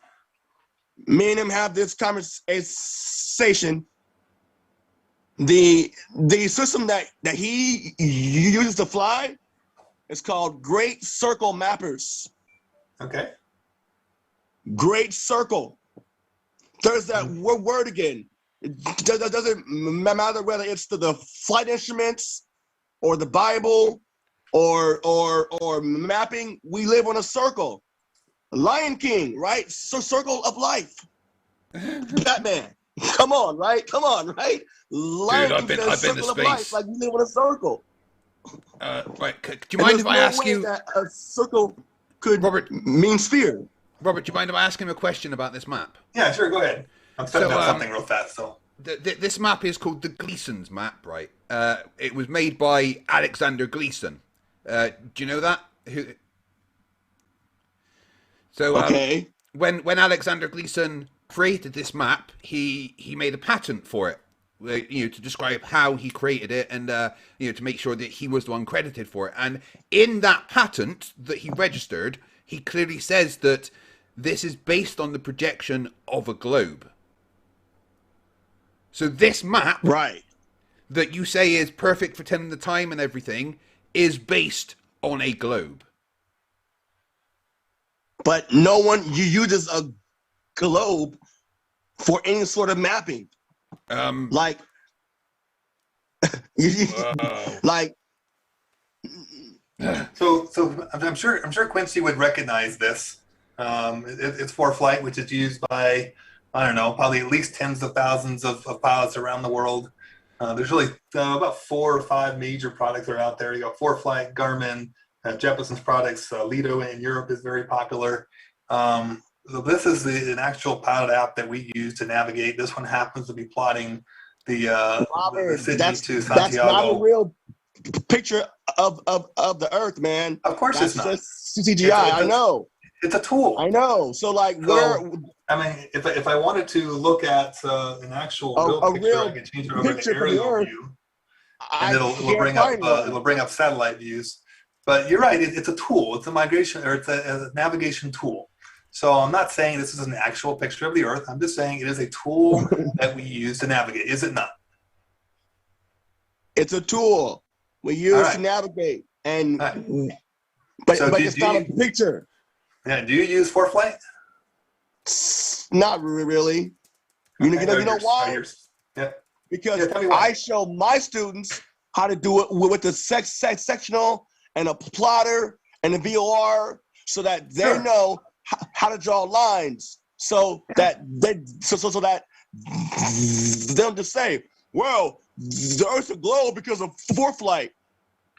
Me and him have this conversation. The system that he uses to fly is called Great Circle Mappers.
Okay.
Great Circle. There's that word again. It doesn't matter whether it's the flight instruments or the Bible or mapping. We live on a circle. Lion King, right? So circle of life. Batman. Come on, right? Come on, right? Lion
I've
King
been
says
to
circle of
space.
life, like we live on a circle.
Right. Do you mind if I ask you,
that a circle could
Robert?
mean sphere?
Robert, do you mind if I ask him a question about this map?
Yeah, sure. Go ahead. I'm setting up something real fast. So
this map is called the Gleason's map, right? It was made by Alexander Gleason. Do you know that? So
Okay.
when Alexander Gleason created this map, he made a patent for it, to describe how he created it, and to make sure that he was the one credited for it. And in that patent that he registered, he clearly says that this is based on the projection of a globe. So this map,
right,
that you say is perfect for telling the time and everything, is based on a globe.
But no one uses a globe for any sort of mapping. Like, like.
So I'm sure Quincy would recognize this. It's for flight, which is used by, I don't know, probably at least tens of thousands of pilots around the world. There's really about 4 or 5 major products that are out there. You got ForeFlight, Garmin, Jepeson's products. Lido in Europe is very popular. So this is an actual pilot app that we use to navigate. This one happens to be plotting the Sydney to Santiago.
That's not a real picture of the Earth, man.
Of course,
that's
it's not.
Just CGI. I know.
It's a tool.
I know. So, like,
I mean, if I wanted to look at an actual real picture, I could change it over to aerial view, and it'll bring up satellite views. But you're right. It's a tool. It's a migration, or it's a navigation tool. So I'm not saying this is an actual picture of the Earth. I'm just saying it is a tool that we use to navigate. Is it not?
It's a tool we use to navigate, and but it's not a picture.
Yeah. Do you use ForeFlight?
Not really. You know why?
Yeah.
Because I show my students how to do it with the sectional and a plotter and a VOR, so that they know how to draw lines, so that they don't just say, "Well, the Earth's a globe because of ForeFlight."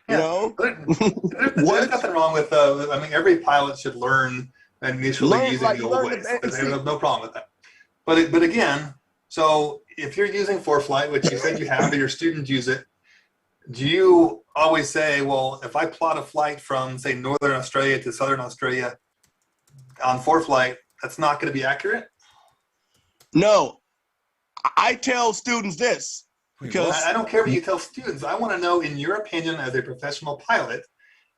You know,
there's nothing wrong with. I mean, every pilot should learn initially using the old ways. There's no problem with that. But again, so if you're using ForeFlight, which you said you have, or your students use it, do you always say, well, if I plot a flight from, say, Northern Australia to Southern Australia on ForeFlight, that's not going to be accurate?
No. I tell students this. Because
I don't care what you tell students. I want to know, in your opinion, as a professional pilot,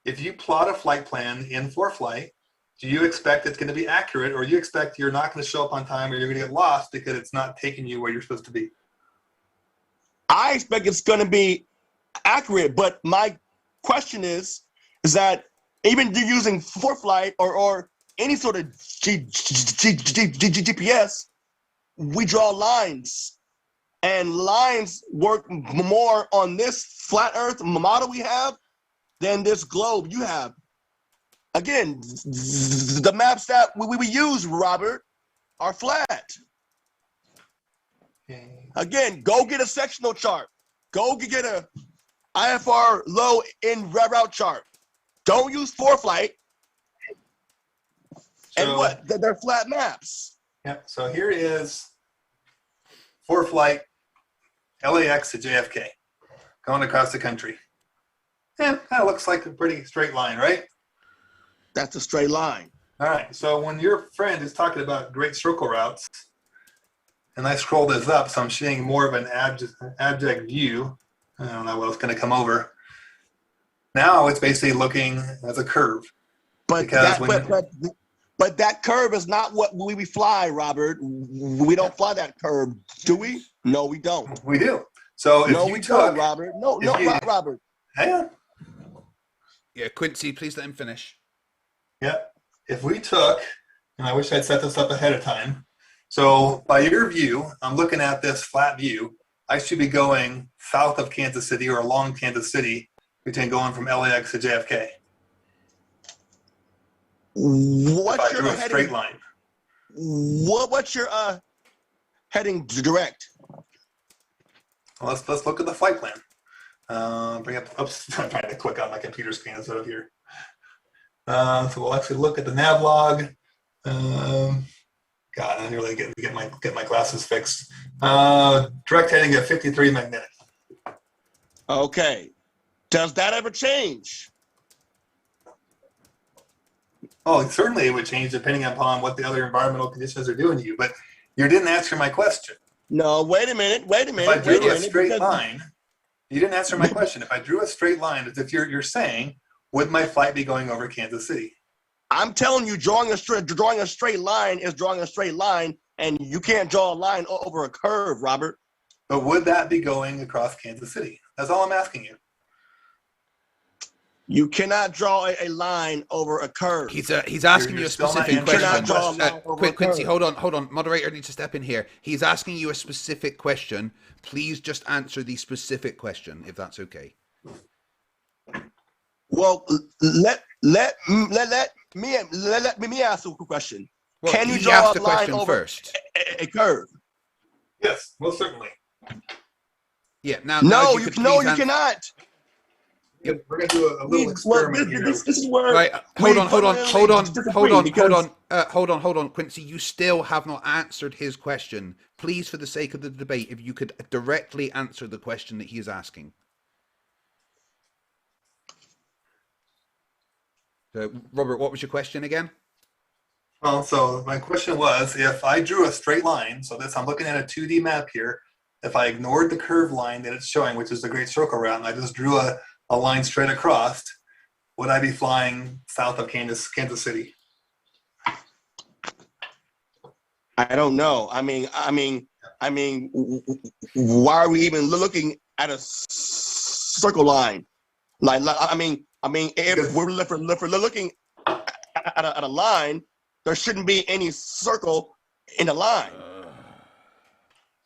if you plot a flight plan in ForeFlight, do you expect it's going to be accurate, or you expect you're not going to show up on time, or you're going to get lost because it's not taking you where you're supposed to be?
I expect it's going to be accurate, but my question is that even using ForeFlight or any sort of GPS, we draw lines. And lines work more on this flat Earth model we have than this globe you have. Again, the maps that we use, Robert, are flat.
Okay.
Again, go get a sectional chart. Go get a IFR low in route chart. Don't use ForeFlight. And
So-
what? They're flat maps.
Yeah, so here is ForeFlight LAX to JFK going across the country. Yeah, kind of looks like a pretty straight line, right?
That's a straight line.
All right, so when your friend is talking about great circle routes, and I scroll this up, so I'm seeing more of an abject view. I don't know what's going to come over. Now it's basically looking as a curve.
But
Because
but that curve is not what we fly, Robert. We don't fly that curve, do we? No, we don't.
We do. So if
No,
you
we
took,
don't, Robert. No,
if you-
Robert.
hang on.
Yeah, Quincy, please let him finish.
Yeah. If we took, and I wish I'd set this up ahead of time. So by your view, I'm looking at this flat view. I should be going south of Kansas City or along Kansas City between going from LAX to JFK.
What's
If I
your
drew a straight
heading?
line.
What's your heading direct?
Well, let's look at the flight plan. Bring up, oops, I'm trying to click on my computer screen instead of here. So we'll actually look at the nav log. God, I really get my glasses fixed. Direct heading at 53 magnetic.
Okay. Does that ever change?
Oh, certainly it would change depending upon what the other environmental conditions are doing to you. But you didn't answer my question.
No, wait a minute.
If I drew a straight line, you didn't answer my question. If I drew a straight line, as if you're saying, would my flight be going over Kansas City?
I'm telling you, drawing a straight line is drawing a straight line, and you can't draw a line over a curve, Robert.
But would that be going across Kansas City? That's all I'm asking you.
You cannot draw a line over a curve.
He's asking you
You're
a
still not
specific
answering
question.
my question. Draw a line over a
Quincy,
curve.
hold on. Moderator needs to step in here. He's asking you a specific question. Please just answer the specific question, if that's okay.
Well, let me ask you a question.
Well,
Can you
he
draw
asked
a
the
line
question
over
first.
a curve?
Yes, most certainly.
Yeah. Now,
No,
if
you
could
no,
please
you cannot.
We're going to do a little experiment here.
This is where
Right, hold on, Quincy. You still have not answered his question. Please, for the sake of the debate, if you could directly answer the question that he is asking. Robert, what was your question again?
Well, so my question was, if I drew a straight line, so this I'm looking at a 2D map here, if I ignored the curved line that it's showing, which is the Great Circle Route, and I just drew a line straight across, would I be flying south of Kansas City?
I don't know. I mean, why are we even looking at a circle line? If we're looking at a line, there shouldn't be any circle in the line.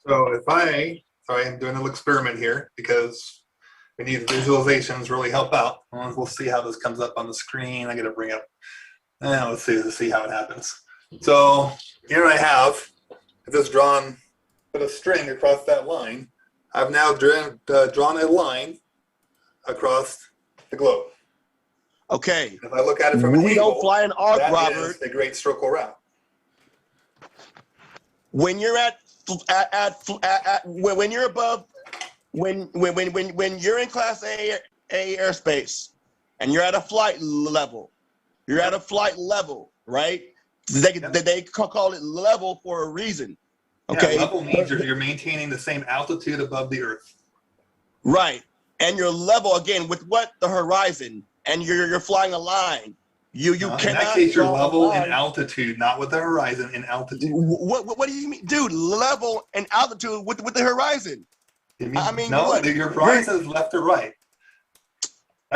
So if I'm doing a little experiment here because we need visualizations really help out. We'll see how this comes up on the screen. I got to bring up, let's see how it happens. So here I have just drawn, put a string across that line. I've now drawn a line across the globe.
Okay.
If I look at it from an
We
angle,
don't fly an arc,
that
Robert.
is the Great Circle Route.
When you're when you're above, when you're in Class A airspace, and you're at a flight level, right? They call it level for a reason. Okay.
Yeah, level means you're maintaining the same altitude above the Earth.
Right. And your level again with what? The horizon. And you're flying a line. You cannot.
In that case, you're
draw a
level in
line.
altitude, not with the horizon, in altitude.
What do you mean, dude? Level and altitude with the horizon.
No,
what?
your horizon is left or right.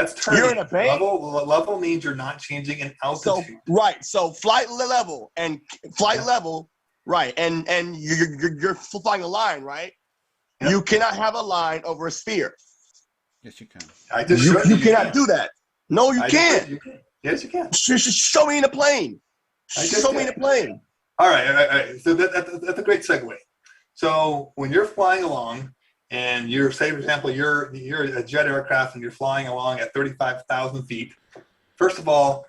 That's turning.
You're in a bank.
Level means you're not changing in altitude.
So right. So flight level and flight level, right? And you're flying a line, right?
Yep.
You cannot have a line over a sphere.
Yes, you can.
I just
You,
showed
you
you
cannot do that. No, you
I just
can't.
showed you can. Yes, you can.
Show me in a plane. Show me in a plane.
All right. So that's a great segue. So when you're flying along, and you're, say, for example, you're a jet aircraft and you're flying along at 35,000 feet. First of all,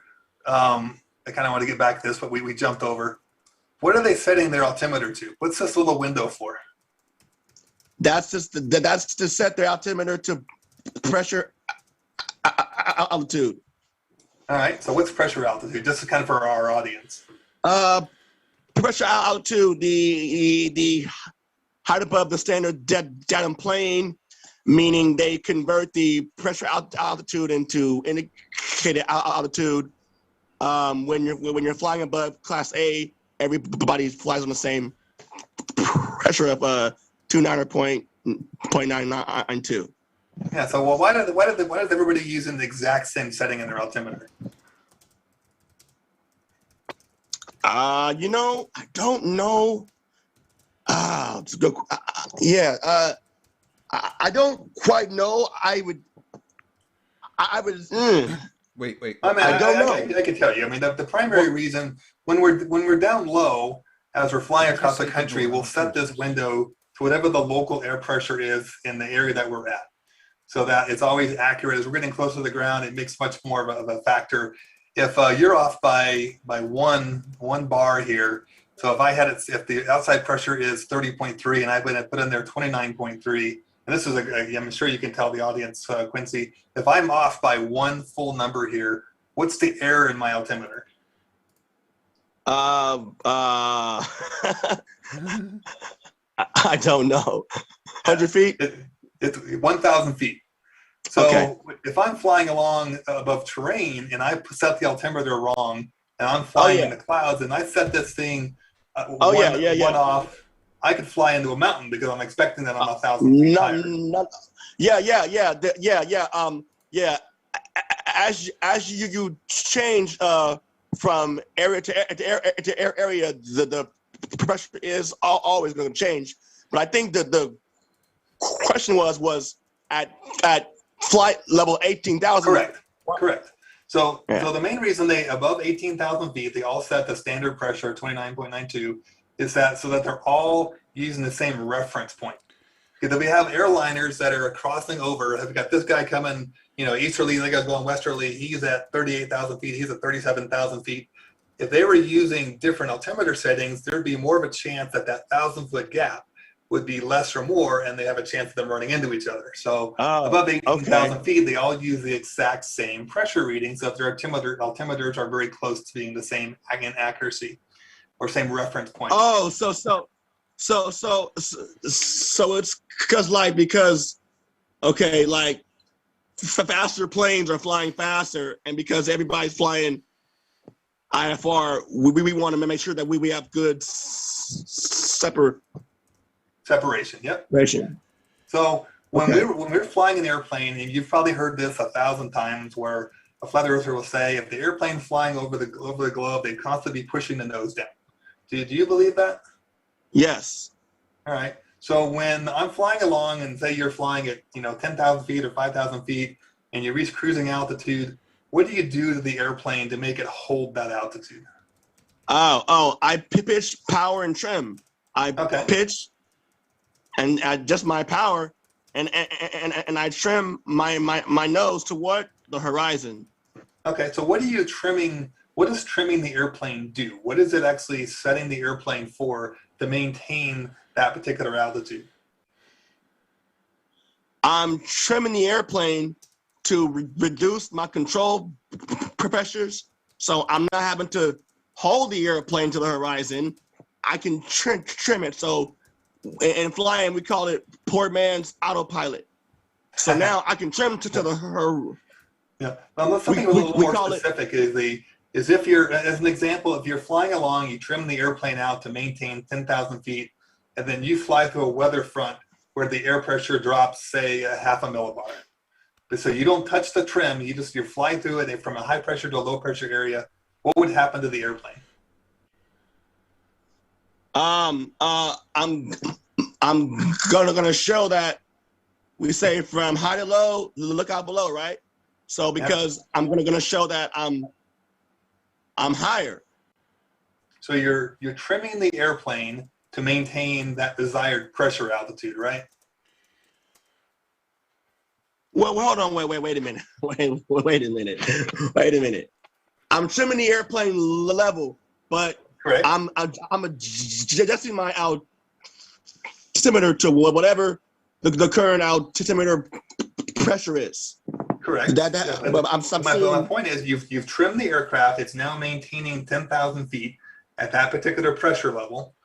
I kind of want to get back to this, but we jumped over. What are they setting their altimeter to? What's this little window for?
That's to set their altimeter to pressure altitude.
All right. So what's pressure altitude? Just kind of for our audience.
Pressure altitude, the height above the standard datum plane, meaning they convert the pressure altitude into indicated altitude. When you're flying above Class A, everybody flies on the same pressure of 290.992.
Yeah. So well, why does everybody using the exact same setting in their altimeter?
I don't know. It's a good. I don't quite know. I would.
Wait.
I mean,
I don't know.
I can tell you. I mean, the primary reason when we're down low as we're flying across the country, we'll set this window to whatever the local air pressure is in the area that we're at, so that it's always accurate. As we're getting closer to the ground, it makes much more of a factor. If you're off by one bar here. So if the outside pressure is 30.3 and I've been put in there 29.3, and this is I'm sure you can tell the audience, Quincy, if I'm off by one full number here, what's the error in my altimeter?
I don't know. 100 feet?
It's 1,000 feet. So if I'm flying along above terrain and I set the altimeter wrong and I'm flying in the clouds and I set this thing one off, I could fly into a mountain because I'm expecting that I'm 1,000 feet higher.
As you change from area to area, the pressure is always going to change. But I think that the question was at flight level 18,000.
Correct. So the main reason they above 18,000 feet, they all set the standard pressure 29.92 is that so that they're all using the same reference point. Because if we have airliners that are crossing over, have got this guy coming, easterly, the guy's going westerly, he's at 38,000 feet, he's at 37,000 feet. If they were using different altimeter settings, there'd be more of a chance that 1,000-foot gap would be less or more, and they have a chance of them running into each other. So above 18,000 feet, they all use the exact same pressure reading. So if their altimeters are very close to being the same in accuracy or same reference point.
Oh, so it's because faster planes are flying faster, and because everybody's flying IFR, we want to make sure that we have good separation.
Yep.
Separation.
So when we're flying an airplane, and you've probably heard this 1,000 times, where a flat earther will say, if the airplane's flying over the globe, they constantly be pushing the nose down. Do you believe that?
Yes.
All right. So when I'm flying along, and say you're flying at 10,000 feet or 5,000 feet, and you reach cruising altitude, what do you do to the airplane to make it hold that altitude?
I pitch, power, and trim. I pitch and adjust my power, and I trim my nose to what? The horizon.
Okay, so what are you trimming? What does trimming the airplane do? What is it actually setting the airplane for to maintain that particular altitude?
I'm trimming the airplane to reduce my control pressures, so I'm not having to hold the airplane to the horizon. I can trim it. So in flying, we call it poor man's autopilot. So now I can trim to the
yeah. Well, something a little more specific is if you're, as an example, if you're flying along, you trim the airplane out to maintain 10,000 feet, and then you fly through a weather front where the air pressure drops, say, a half a millibar. So you don't touch the trim, you're flying through it from a high pressure to a low pressure area. What would happen to the airplane?
I'm gonna show that we say from high to low, look out below, right? So because I'm gonna show that I'm higher.
So you're trimming the airplane to maintain that desired pressure altitude, right?
Well, hold on, wait a minute. Wait a minute. I'm trimming the airplane level, but
Correct.
I'm adjusting my altimeter to whatever the current altimeter pressure is.
Correct.
My
point is you've trimmed the aircraft. It's now maintaining 10,000 feet at that particular pressure level.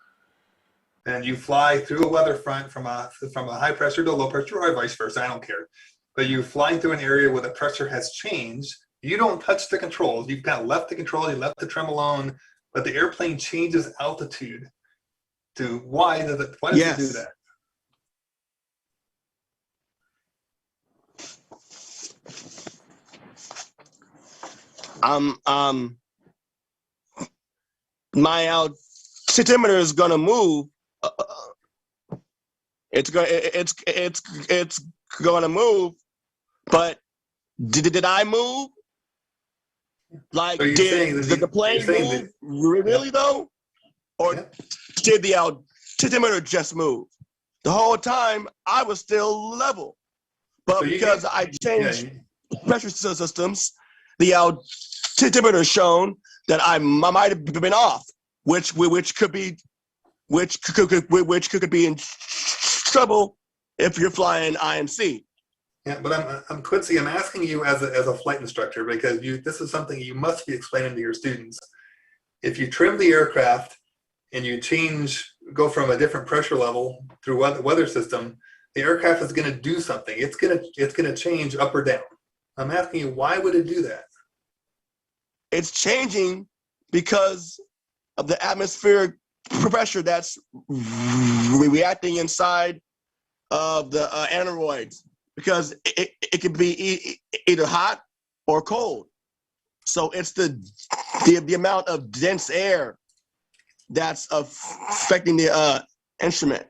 And you fly through a weather front from a high pressure to low pressure, or vice versa. I don't care. But you flying through an area where the pressure has changed. You don't touch the controls. You've kind of left the controls. You left the trim alone. But the airplane changes altitude. Why does it do that?
My altimeter is gonna move. It's gonna move, but did I move? Like,
so
did the plane move really though, or did the altimeter just move? The whole time I was still level, but because I changed pressure systems, the altimeter shown that I might have been off, which could be in trouble if you're flying IMC.
Yeah, but I'm Quincy. I'm asking you as a flight instructor because this is something you must be explaining to your students. If you trim the aircraft and you go from a different pressure level through weather system, the aircraft is going to do something. It's going to change up or down. I'm asking you, why would it do that?
It's changing because of the atmospheric pressure that's reacting inside of the aneroids, because it can be either hot or cold. So it's the amount of dense air that's affecting the instrument.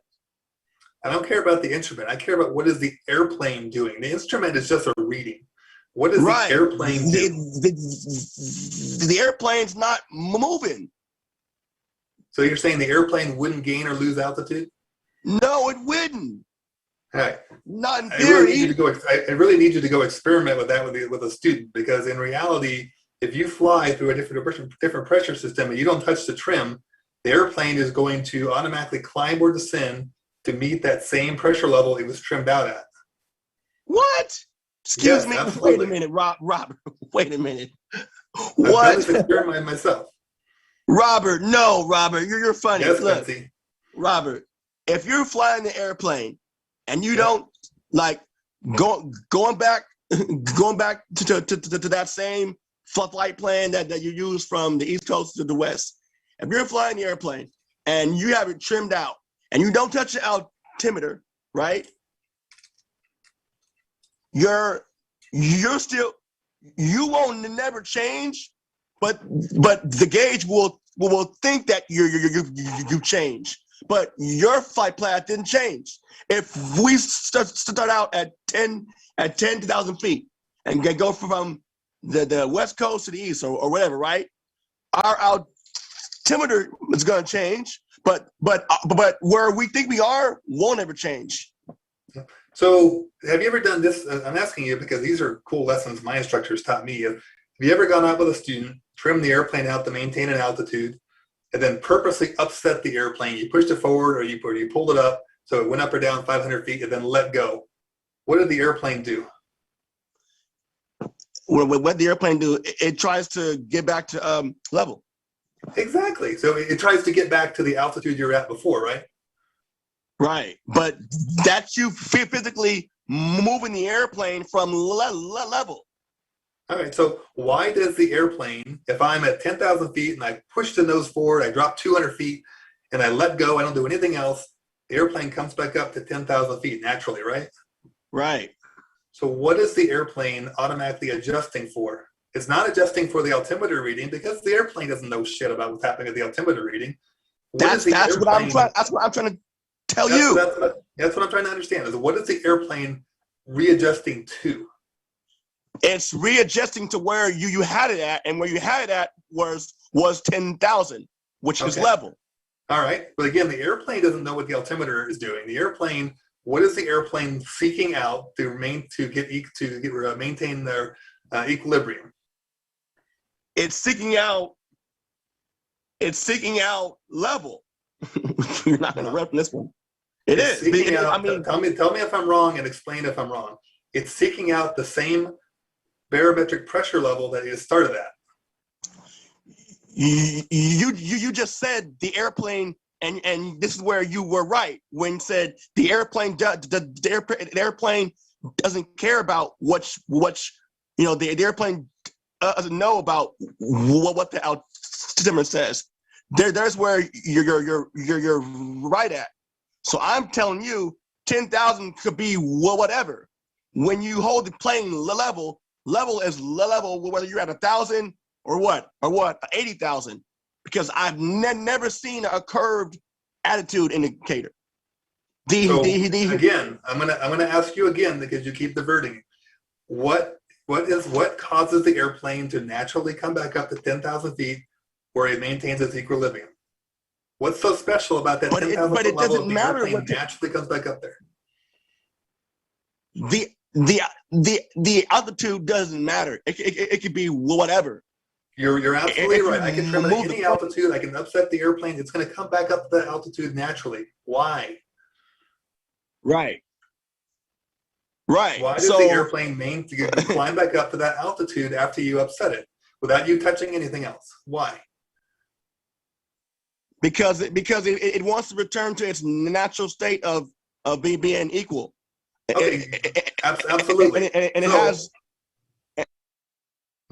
I don't care about the instrument. I care about what is the airplane doing. The instrument is just a reading. What does the airplane do?
The airplane's not moving.
So you're saying the airplane wouldn't gain or lose altitude?
No, it wouldn't.
All right.
Not in
I
theory.
really need you to go experiment with that with a student, because in reality, if you fly through a different pressure system and you don't touch the trim, the airplane is going to automatically climb or descend to meet that same pressure level it was trimmed out at.
What? Excuse me.
Absolutely.
Wait a minute, Robert. Wait a minute.
What? I've done this experiment myself.
Robert, no, Robert, you're funny.
Yes,
look,
Quincy.
Robert, if you're flying the airplane and you don't like going back to that same flight plan that you use from the East Coast to the West, if you're flying the airplane and you have it trimmed out and you don't touch the altimeter, right? You won't never change, but the gauge will think that you change. But your flight path didn't change. If we start out at 10,000 feet and go from the West Coast to the East or whatever, right? Our altimeter is going to change, but where we think we are won't ever change.
So have you ever done this? I'm asking you because these are cool lessons my instructors taught me. Have you ever gone out with a student, trimmed the airplane out to maintain an altitude, and then purposely upset the airplane? You pushed it forward or you pulled it up so it went up or down 500 feet and then let go. What did the airplane do?
What the airplane do? It tries to get back to level.
Exactly. So it tries to get back to the altitude you were at before, right?
Right. But that's you physically moving the airplane from level.
All right. So why does the airplane, if I'm at 10,000 feet and I push the nose forward, I drop 200 feet and I let go, I don't do anything else, the airplane comes back up to 10,000 feet naturally, right?
Right.
So what is the airplane automatically adjusting for? It's not adjusting for the altimeter reading because the airplane doesn't know shit about what's happening at the altimeter reading.
That's what I'm trying to tell you.
That's what I'm trying to understand. Is what is the airplane readjusting to?
It's readjusting to where you had it at, and where you had it at was 10,000, which is level.
All right, but again, the airplane doesn't know what the altimeter is doing. The airplane, what is the airplane seeking out to maintain their equilibrium?
It's seeking out level. You're not going to rep this one. It is.
I mean, tell me if I'm wrong and explain if I'm wrong. It's seeking out the same barometric pressure level that it started at.
You just said the airplane, and this is where you were right when you said the airplane the airplane doesn't care about what the airplane doesn't know about what the altimeter says. There's where you're right at. So I'm telling you, 10,000 could be whatever. When you hold the plane level is level whether you're at 1,000 or 80,000, because I've never seen a curved attitude indicator.
Again, I'm gonna ask you again because you keep diverting. What causes the airplane to naturally come back up to 10,000 feet where it maintains its equilibrium? What's so special about that 10,000 foot level? But it doesn't matter. The airplane naturally comes back up there.
The altitude doesn't matter. It could be whatever.
You're absolutely right. I can trim at any altitude. I can upset the airplane. It's going to come back up to that altitude naturally. Why?
Right.
Why does the airplane climb back up to that altitude after you upset it without you touching anything else? Why?
Because it wants to return to its natural state of being equal.
Okay, absolutely.
And it has.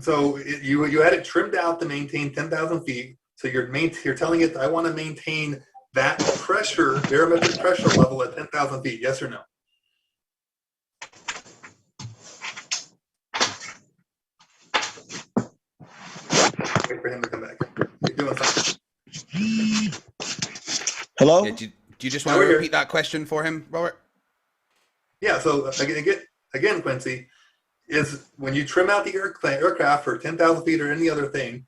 So you had it trimmed out to maintain 10,000 feet. So you're telling it, I want to maintain that pressure, barometric pressure level at 10,000 feet. Yes or no? Wait for him to come back. You're doing something.
Hello?
Yeah, do you just want to repeat that question for him, Robert?
Yeah, so again, Quincy, is when you trim out the aircraft for 10,000 feet or any other thing,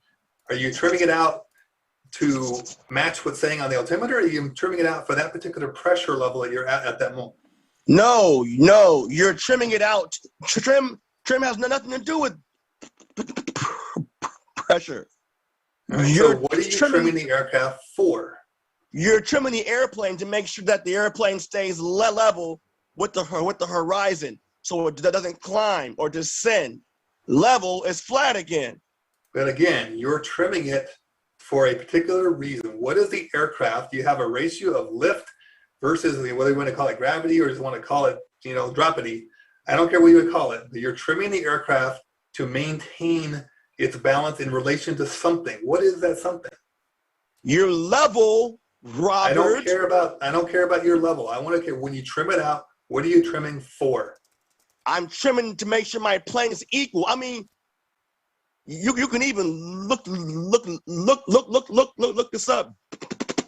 are you trimming it out to match what's saying on the altimeter, or are you trimming it out for that particular pressure level that you're at that moment?
No, you're trimming it out. Trim has nothing to do with pressure.
Right, so what are you trimming the aircraft for?
You're trimming the airplane to make sure that the airplane stays level with the horizon, so it doesn't climb or descend. Level is flat again.
But again, you're trimming it for a particular reason. What is the aircraft? You have a ratio of lift versus whether you want to call it gravity or just want to call it, dropity. I don't care what you would call it, but you're trimming the aircraft to maintain its balance in relation to something. What is that something?
Your level, Robert.
I don't care about your level. I want to care when you trim it out. What are you trimming for? I'm
trimming to make sure my plane is equal. I mean, you can even look this up,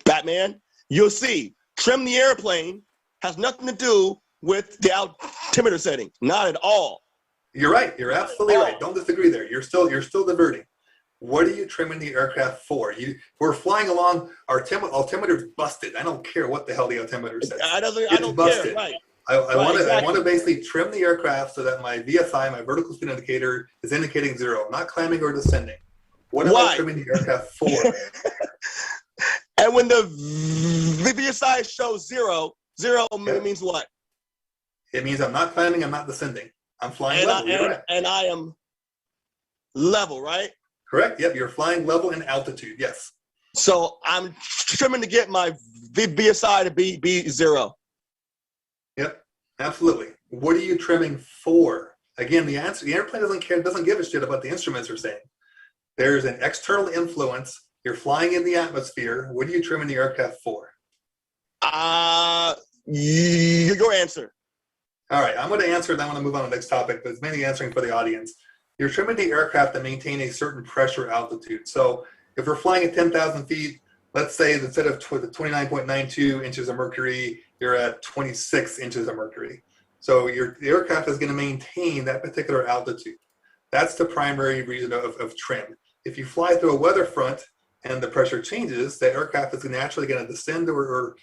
Batman. You'll see. Trim the airplane has nothing to do with the altimeter setting. Not at all.
You're right. You're absolutely right. Don't disagree there. You're still diverting. What are you trimming the aircraft for? We're flying along. Our altimeter's busted. I don't care what the hell the altimeter says. I don't busted. Care. Right. I want to basically trim the aircraft so that my VSI, my vertical speed indicator, is indicating 0. I'm not climbing or descending. What am I trimming the aircraft for?
And when the VSI shows 0 means what?
It means I'm not climbing, I'm not descending. I'm flying level.
And I am level, right?
Correct. Yep, you're flying level in altitude. Yes.
So I'm trimming to get my VSI to be 0.
Yep, absolutely. What are you trimming for? Again, the airplane doesn't give a shit about the instruments are saying. There's an external influence. You're flying in the atmosphere. What are you trimming the aircraft for?
Your answer.
All right, I'm going to answer, and then I'm going to move on to the next topic, but it's mainly answering for the audience. You're trimming the aircraft to maintain a certain pressure altitude. So if we're flying at 10,000 feet, let's say that instead of 29.92 inches of mercury, you're at 26 inches of mercury. So the aircraft is going to maintain that particular altitude. That's the primary reason of trim. If you fly through a weather front and the pressure changes, the aircraft is naturally going to descend or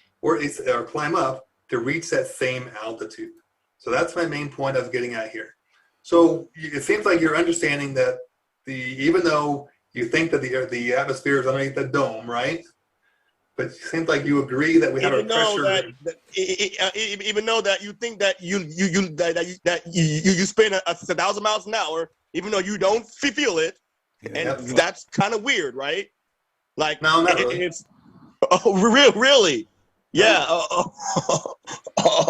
climb up to reach that same altitude. So that's my main point I was getting at here. So it seems like you're understanding that even though you think that the atmosphere is underneath the dome, right? But it seems like you agree that we have a pressure.
Even though that you think that you spin 1,000 miles an hour, even though you don't feel it, and that's kind of weird, right? Like,
no, not really.
It's really. Yeah.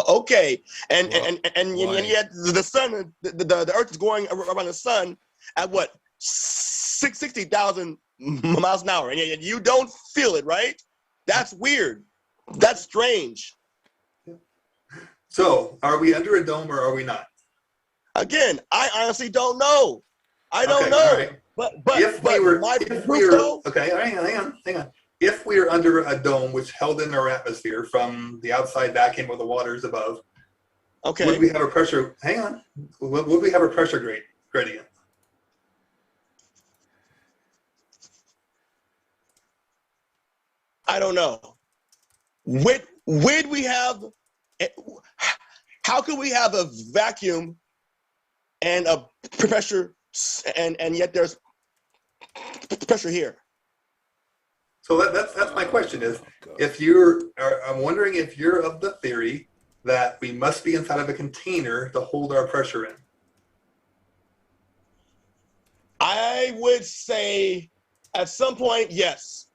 Okay. And yet the sun, the Earth is going around the sun at what, 60,000 miles an hour, and you don't feel it, right? That's weird. That's strange.
So, are we under a dome or are we not?
Again, I honestly don't know. I don't know.
All right.
But
if we were, okay, hang on. If we are under a dome which held in our atmosphere from the outside vacuum of the waters above,
okay,
would we have a pressure? Hang on. Would we have a pressure gradient?
I don't know. Would we have? How could we have a vacuum and a pressure, and yet there's pressure here?
So that's my question is, I'm wondering if you're of the theory that we must be inside of a container to hold our pressure in.
I would say at some point, yes.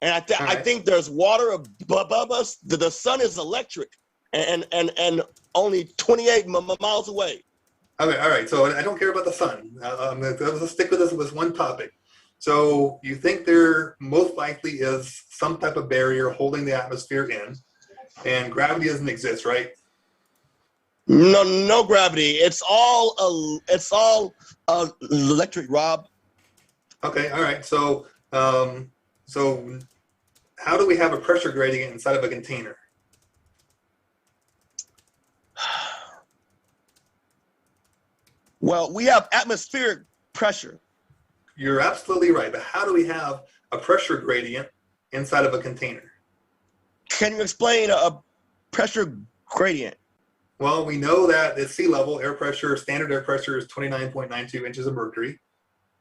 And I think there's water above us. The sun is electric and only 28 miles away.
Okay, all right. So I don't care about the sun. Let's stick with this one topic. So you think there most likely is some type of barrier holding the atmosphere in, and gravity doesn't exist, right?
No gravity. It's all electric, Rob.
Okay, all right. So how do we have a pressure gradient inside of a container?
Well, we have atmospheric pressure.
You're absolutely right, but how do we have a pressure gradient inside of a container?
Can you explain a pressure gradient?
Well, we know that at sea level, standard air pressure is 29.92 inches of mercury.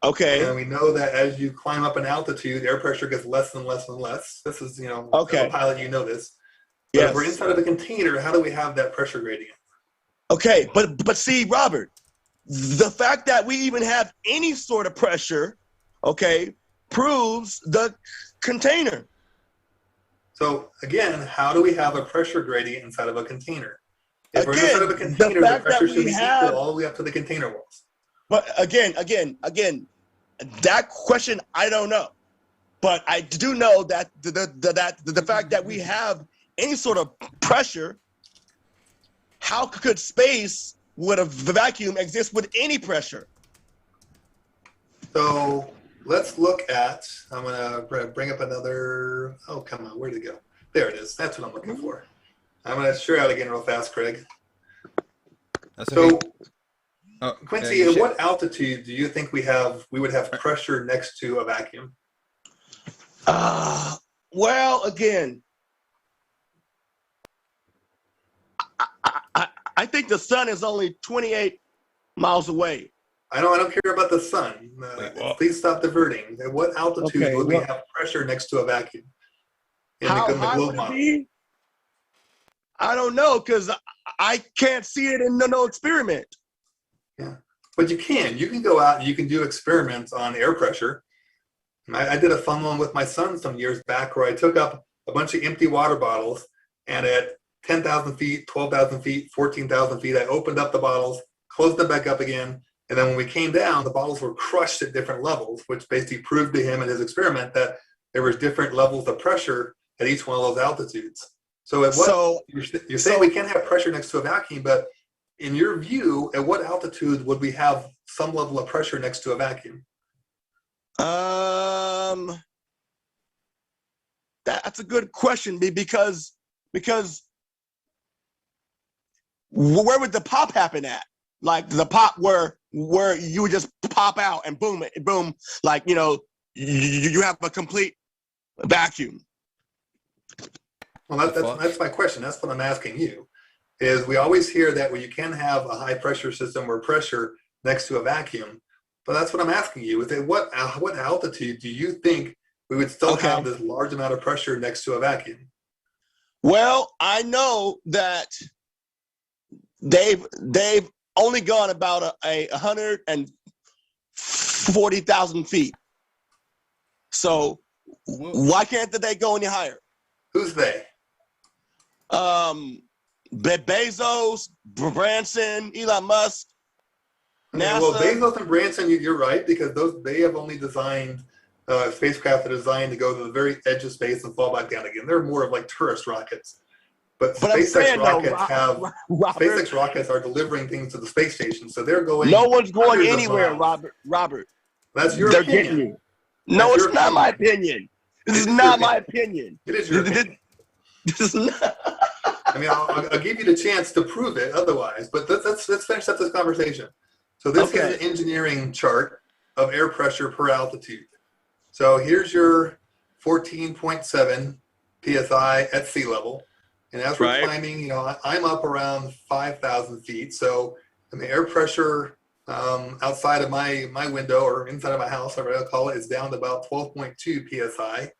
Okay.
And we know that as you climb up in altitude, air pressure gets less and less and less. This is,
okay.
As a pilot, you know this. But
yes.
If we're inside of a container, how do we have that pressure gradient?
Okay, but see, Robert, the fact that we even have any sort of pressure, okay, proves the container.
So again, how do we have a pressure gradient inside of a container? If we're
Again,
inside of a container, the pressure should be
have,
equal all the way up to the container walls.
But again, that question I don't know. But I do know that the fact that we have any sort of pressure, how could space with a vacuum exist with any pressure?
So let's look at, I'm going to bring up another, oh, come on, where'd it go? There it is. That's what I'm looking for. I'm going to share out again real fast, Craig.
That's
so,
oh,
Quincy, at what altitude do you think we would have pressure next to a vacuum?
Well, again, I think the sun is only 28 miles away.
I don't care about the sun. Please stop diverting. At what altitude would we have pressure next to a vacuum?
How high would it be? I don't know, because I can't see it in no experiment.
Yeah, but you can. You can go out and you can do experiments on air pressure. I did a fun one with my son some years back where I took up a bunch of empty water bottles, and at 10,000 feet, 12,000 feet, 14,000 feet, I opened up the bottles, closed them back up again, and then when we came down, the bottles were crushed at different levels, which basically proved to him in his experiment that there was different levels of pressure at each one of those altitudes. So you're saying we can't have pressure next to a vacuum, but in your view, at what altitude would we have some level of pressure next to a vacuum?
That's a good question because where would the pop happen at? Like the pop where you would just pop out and boom, boom, like, you know, you have a complete vacuum.
Well, that's my question. That's what I'm asking you. Is we always hear that you can have a high pressure system or pressure next to a vacuum, but that's what I'm asking you. Is at what altitude do you think we would still have this large amount of pressure next to a vacuum?
Well, I know that they've only gone about 140,000 feet. So why can't they go any higher?
Who's they?
Bezos, Branson, Elon Musk, NASA.
Well, Bezos and Branson, you're right, because they have only designed spacecraft that are designed to go to the very edge of space and fall back down again. They're more of like tourist rockets. But SpaceX rockets are delivering things to the space station, so they're going.
No one's going anywhere, Robert.
That's your opinion.
Getting you. No, it's not my opinion. This is not my opinion.
It is your opinion.
This is not.
I mean, I'll give you the chance to prove it otherwise, but let's finish up this conversation. So this is an engineering chart of air pressure per altitude. So here's your 14.7 psi at sea level. And as we're climbing, you know, I'm up around 5,000 feet. So the air pressure outside of my window or inside of my house, whatever I'll call it, is down to about 12.2 psi.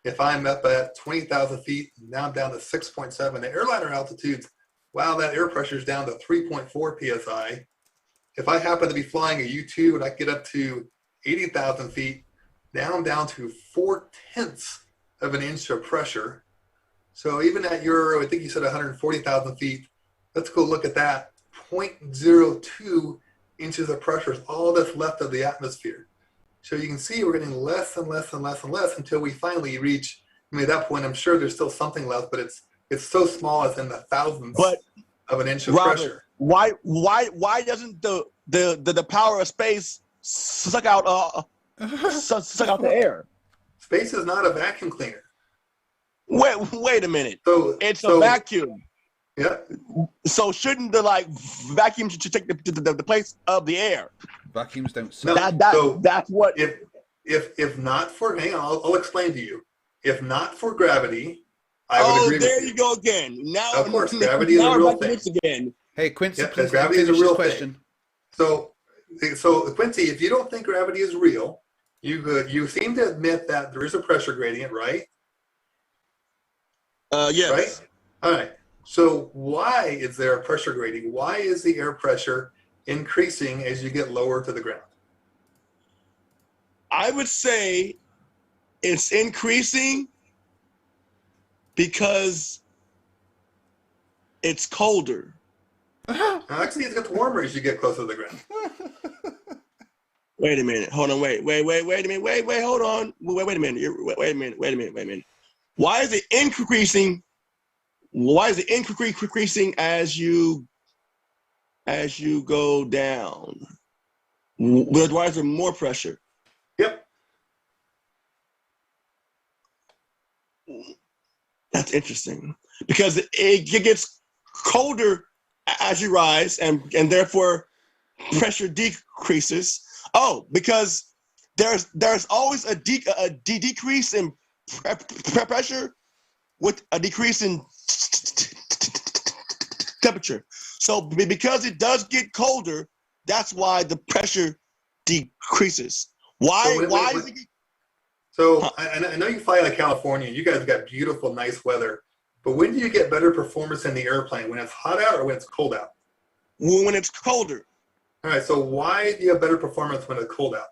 If I'm up at 20,000 feet, now I'm down to 6.7. The airliner altitudes, wow, that air pressure is down to 3.4 psi. If I happen to be flying a U-2 and I get up to 80,000 feet, now I'm down to 0.4 of an inch of pressure. So even at your, I think you said 140,000 feet, let's go look at that. 0.02 inches of pressure is all that's left of the atmosphere. So you can see we're getting less and less and less and less until we finally reach, I mean, at that point, I'm sure there's still something left, but it's so small as in the thousandths of an inch of pressure.
Why doesn't the power of space suck out the air?
Space is not a vacuum cleaner.
Wait a minute.
So
it's a vacuum.
Yeah.
So shouldn't the vacuum should take the place of the air?
Vacuums don't.
No,
that's what.
If not for, hang on, I'll explain to you. If not for gravity, I would agree with you.
There you go again. Now,
of course, gravity is a real thing.
Again.
Hey, Quincy,
please gravity is a real thing. So Quincy, if you don't think gravity is real, you seem to admit that there is a pressure gradient, right?
Yes.
Right. All right. So why is there a pressure gradient? Why is the air pressure increasing as you get lower to the ground?
I would say it's increasing because it's colder.
Actually, it gets warmer as you get closer to the ground.
Wait a minute. Hold on. Wait a minute. Wait, hold on. Wait a minute. Wait a minute. Why is it increasing? Why is it increasing as you go down? Why is there more pressure?
Yep.
That's interesting because it gets colder as you rise, and therefore pressure decreases. Oh, because there's always a decrease in pressure with a decrease in temperature. So because it does get colder, that's why the pressure decreases. Why? Is it?
So I know you fly out of California. You guys got beautiful, nice weather. But when do you get better performance in the airplane? When it's hot out or when it's cold out?
When it's colder.
All right. So why do you have better performance when it's cold out?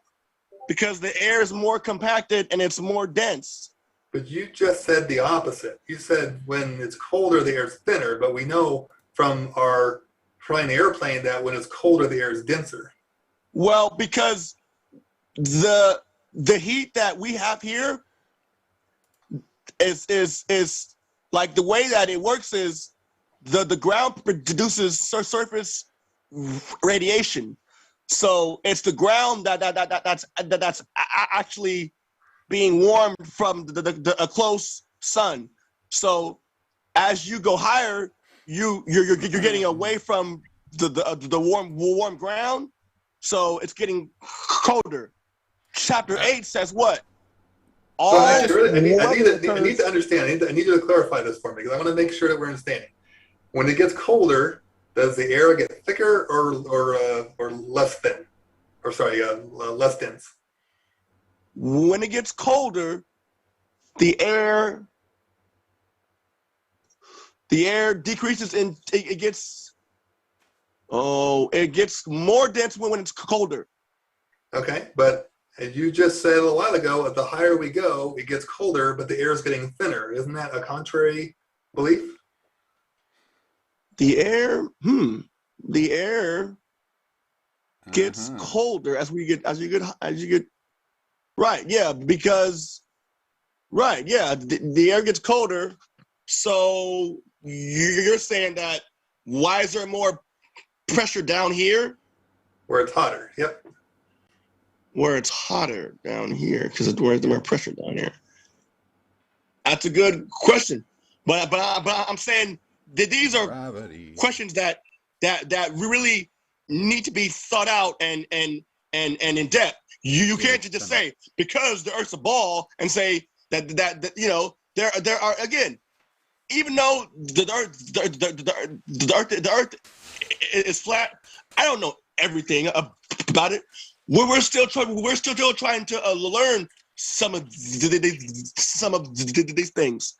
Because the air is more compacted and it's more dense.
But you just said the opposite. You said when it's colder, the air is thinner. But we know from our flying the airplane that when it's colder, the air is denser.
Well, because the heat that we have here is like the way that it works is the ground produces surface radiation. So it's the ground that's actually being warmed from a close sun. So as you go higher, you're getting away from the warm ground. So it's getting colder. Chapter 8 says what?
So I need to understand. I need you to clarify this for me because I want to make sure that we're understanding. When it gets colder, does the air get thicker or less thin? Or sorry, less dense?
When it gets colder, the air decreases and it gets more dense when it's colder.
Okay, but as you just said a while ago, the higher we go, it gets colder, but the air is getting thinner. Isn't that a contrary belief?
The air gets colder as you get right. Yeah, because right. Yeah, the air gets colder. So you're saying that why is there more pressure down here?
Where it's hotter. Yep.
Where it's hotter down here because where's the more pressure down here? That's a good question, but I'm saying that these are questions that really need to be thought out and in depth. You can't just say because the Earth's a ball and say that there are again, even though the Earth is flat. I don't know everything about it. We're still trying to learn some of these things.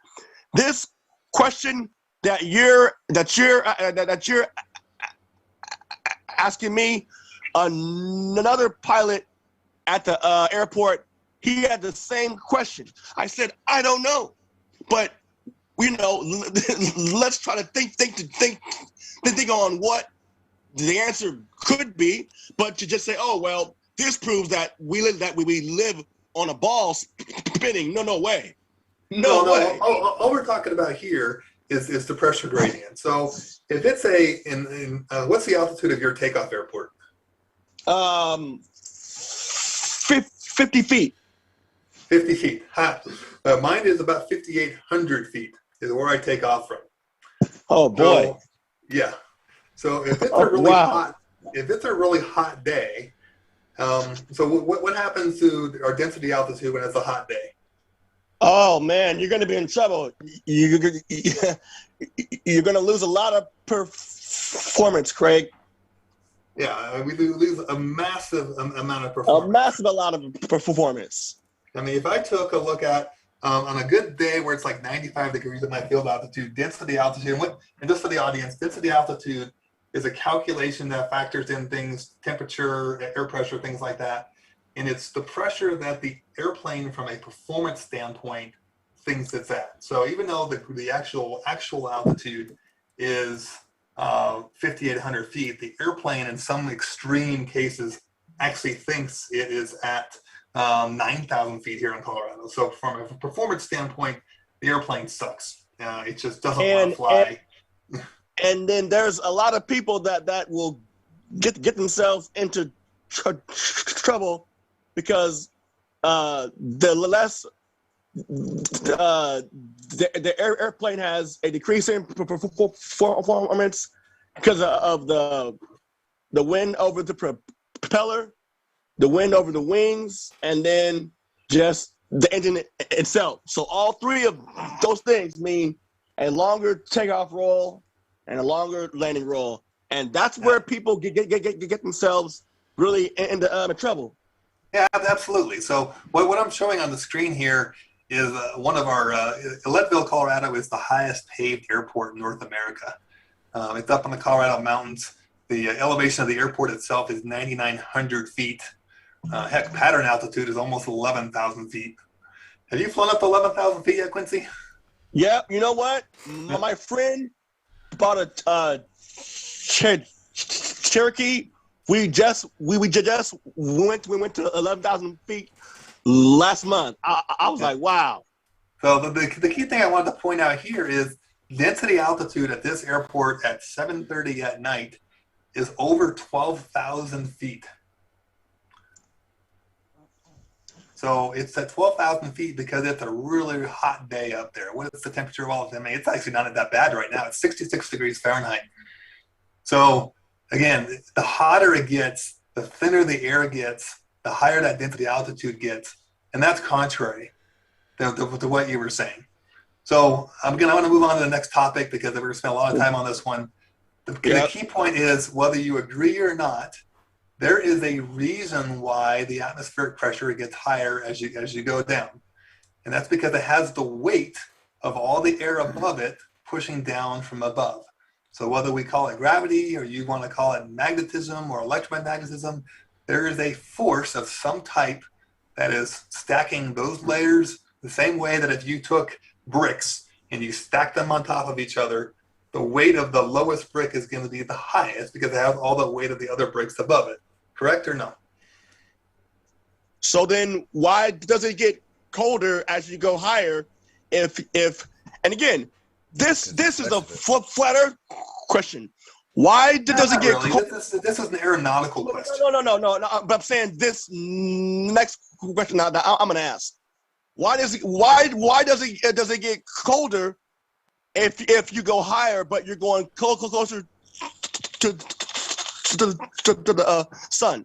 This question that you're asking me, another pilot at the airport, he had the same question. I said, I don't know, but let's try to think on what the answer could be. But to just say, oh well, this proves that we live on a ball spinning. No way. No way.
All we're talking about here is the pressure gradient. So if it's what's the altitude of your takeoff airport?
50 feet.
50 feet. Mine is about 5,800 feet is where I take off from.
Oh boy.
So, yeah. So if it's a really hot day, so what happens to our density altitude when it's a hot day?
Oh man, you're going to be in trouble. You're going to lose a lot of performance, Craig.
Yeah, we lose a massive amount of performance.
Performance.
I mean, if I took a look at on a good day where it's like 95 degrees at my field altitude, density altitude, and just for the audience, density altitude is a calculation that factors in things, temperature, air pressure, things like that. And it's the pressure that the airplane from a performance standpoint thinks it's at. So even though the actual altitude is 5,800 feet, the airplane in some extreme cases actually thinks it is at 9,000 feet here in Colorado. So from a performance standpoint, the airplane sucks. It just doesn't want to fly.
And then there's a lot of people that will get themselves into trouble because the airplane has a decrease in performance because of the wind over the propeller, the wind over the wings, and then just the engine itself. So all three of those things mean a longer takeoff roll and a longer landing roll, and that's where people get themselves really into trouble.
Yeah, absolutely. So what I'm showing on the screen here is one of our Leadville, Colorado is the highest paved airport in North America. It's up on the Colorado mountains. The elevation of the airport itself is 9,900 feet. Heck, pattern altitude is almost 11,000 feet. Have you flown up to 11,000 feet yet, Quincy?
Yeah, you know what? My friend bought a Cherokee. We went to 11,000 feet last month. I was like, wow.
So the key thing I wanted to point out here is density altitude at this airport at 7:30 at night is over 12,000 feet. So it's at 12,000 feet because it's a really hot day up there. What is the temperature of all of them? I mean, it's actually not that bad right now. It's 66 degrees Fahrenheit. So again, the hotter it gets, the thinner the air gets, the higher that density altitude gets. And that's contrary to what you were saying. So I want to move on to the next topic because we're going to spend a lot of time on this one. The key point is, whether you agree or not, there is a reason why the atmospheric pressure gets higher as you go down. And that's because it has the weight of all the air above it pushing down from above. So whether we call it gravity or you want to call it magnetism or electromagnetism, there is a force of some type that is stacking those layers the same way that if you took bricks and you stack them on top of each other, the weight of the lowest brick is going to be the highest because it has all the weight of the other bricks above it. Correct or no?
So then why does it get colder as you go higher? If and again, this is a flat earth question. Why does it get
really.
colder?
This is an aeronautical question.
No. But I'm saying this next question that I'm gonna ask. Why does it get colder if you go higher, but you're going closer to the sun?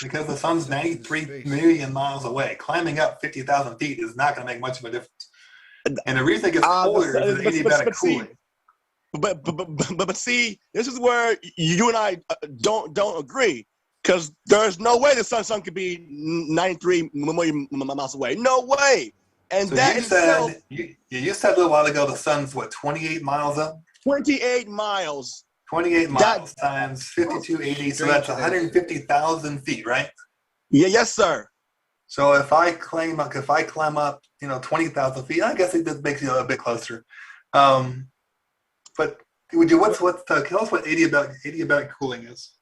Because the sun's 93 million miles away. Climbing up 50,000 feet is not going to make much of a difference. And the reason it gets colder is the adiabatic cooling.
But see, this is where you and I don't agree, because there's no way the sun could be 93 million miles away. No way. And
so
that
you said you said a little while ago the sun's what, 28 miles up?
28 miles.
28 miles times 5280, so that's 150,000 feet, right?
Yeah, yes, sir.
So if I climb up, 20,000 feet, I guess it just makes you a bit closer. But would you tell us what adiabatic cooling is?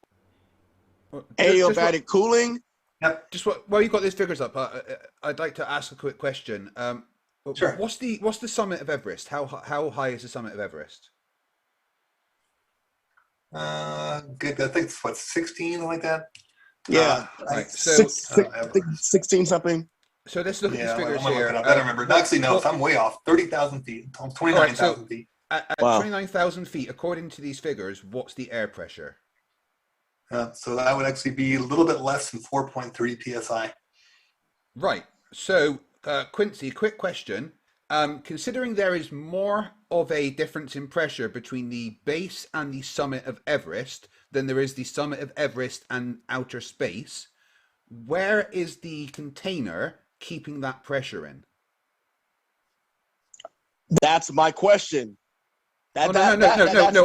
Adiabatic cooling.
Yep.
Just while you've got these figures up, I'd like to ask a quick question.
Sure.
What's the summit of Everest? How high is the summit of Everest?
Good. I think it's what, 16 like that.
Yeah,
right. So
16 something.
So let's look at these figures here.
I don't remember. Actually, no, I'm way off. 30,000 feet. 29,000 feet.
At 29,000 feet, according to these figures, what's the air pressure?
So that would actually be a little bit less than 4.3 psi.
Right. So, Quincy, quick question. Considering there is more of a difference in pressure between the base and the summit of Everest than there is the summit of Everest and outer space, where is the container keeping that pressure in?
That's my question.
No.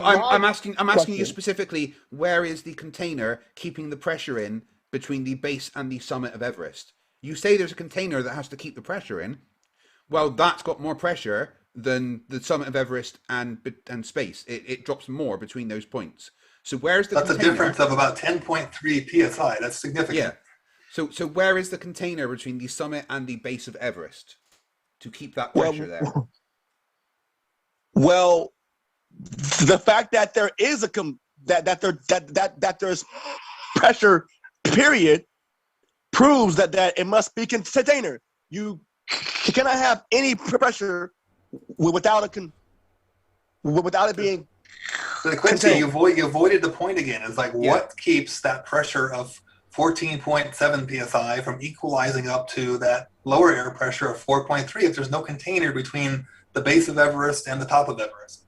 I'm asking you specifically, where is the container keeping the pressure in between the base and the summit of Everest? You say there's a container that has to keep the pressure in. Well, that's got more pressure than the summit of Everest and space. It drops more between those points. So where's the container?
That's a difference of about 10.3 psi. That's significant.
Yeah. So where is the container between the summit and the base of Everest to keep that pressure there?
Well, the fact that there is that there's pressure, period, proves that it must be container. You cannot have any pressure without it being.
So Quincy, you avoided the point again. It's like, what keeps that pressure of 14.7 psi from equalizing up to that lower air pressure of 4.3 if there's no container between the base of Everest and the top of Everest?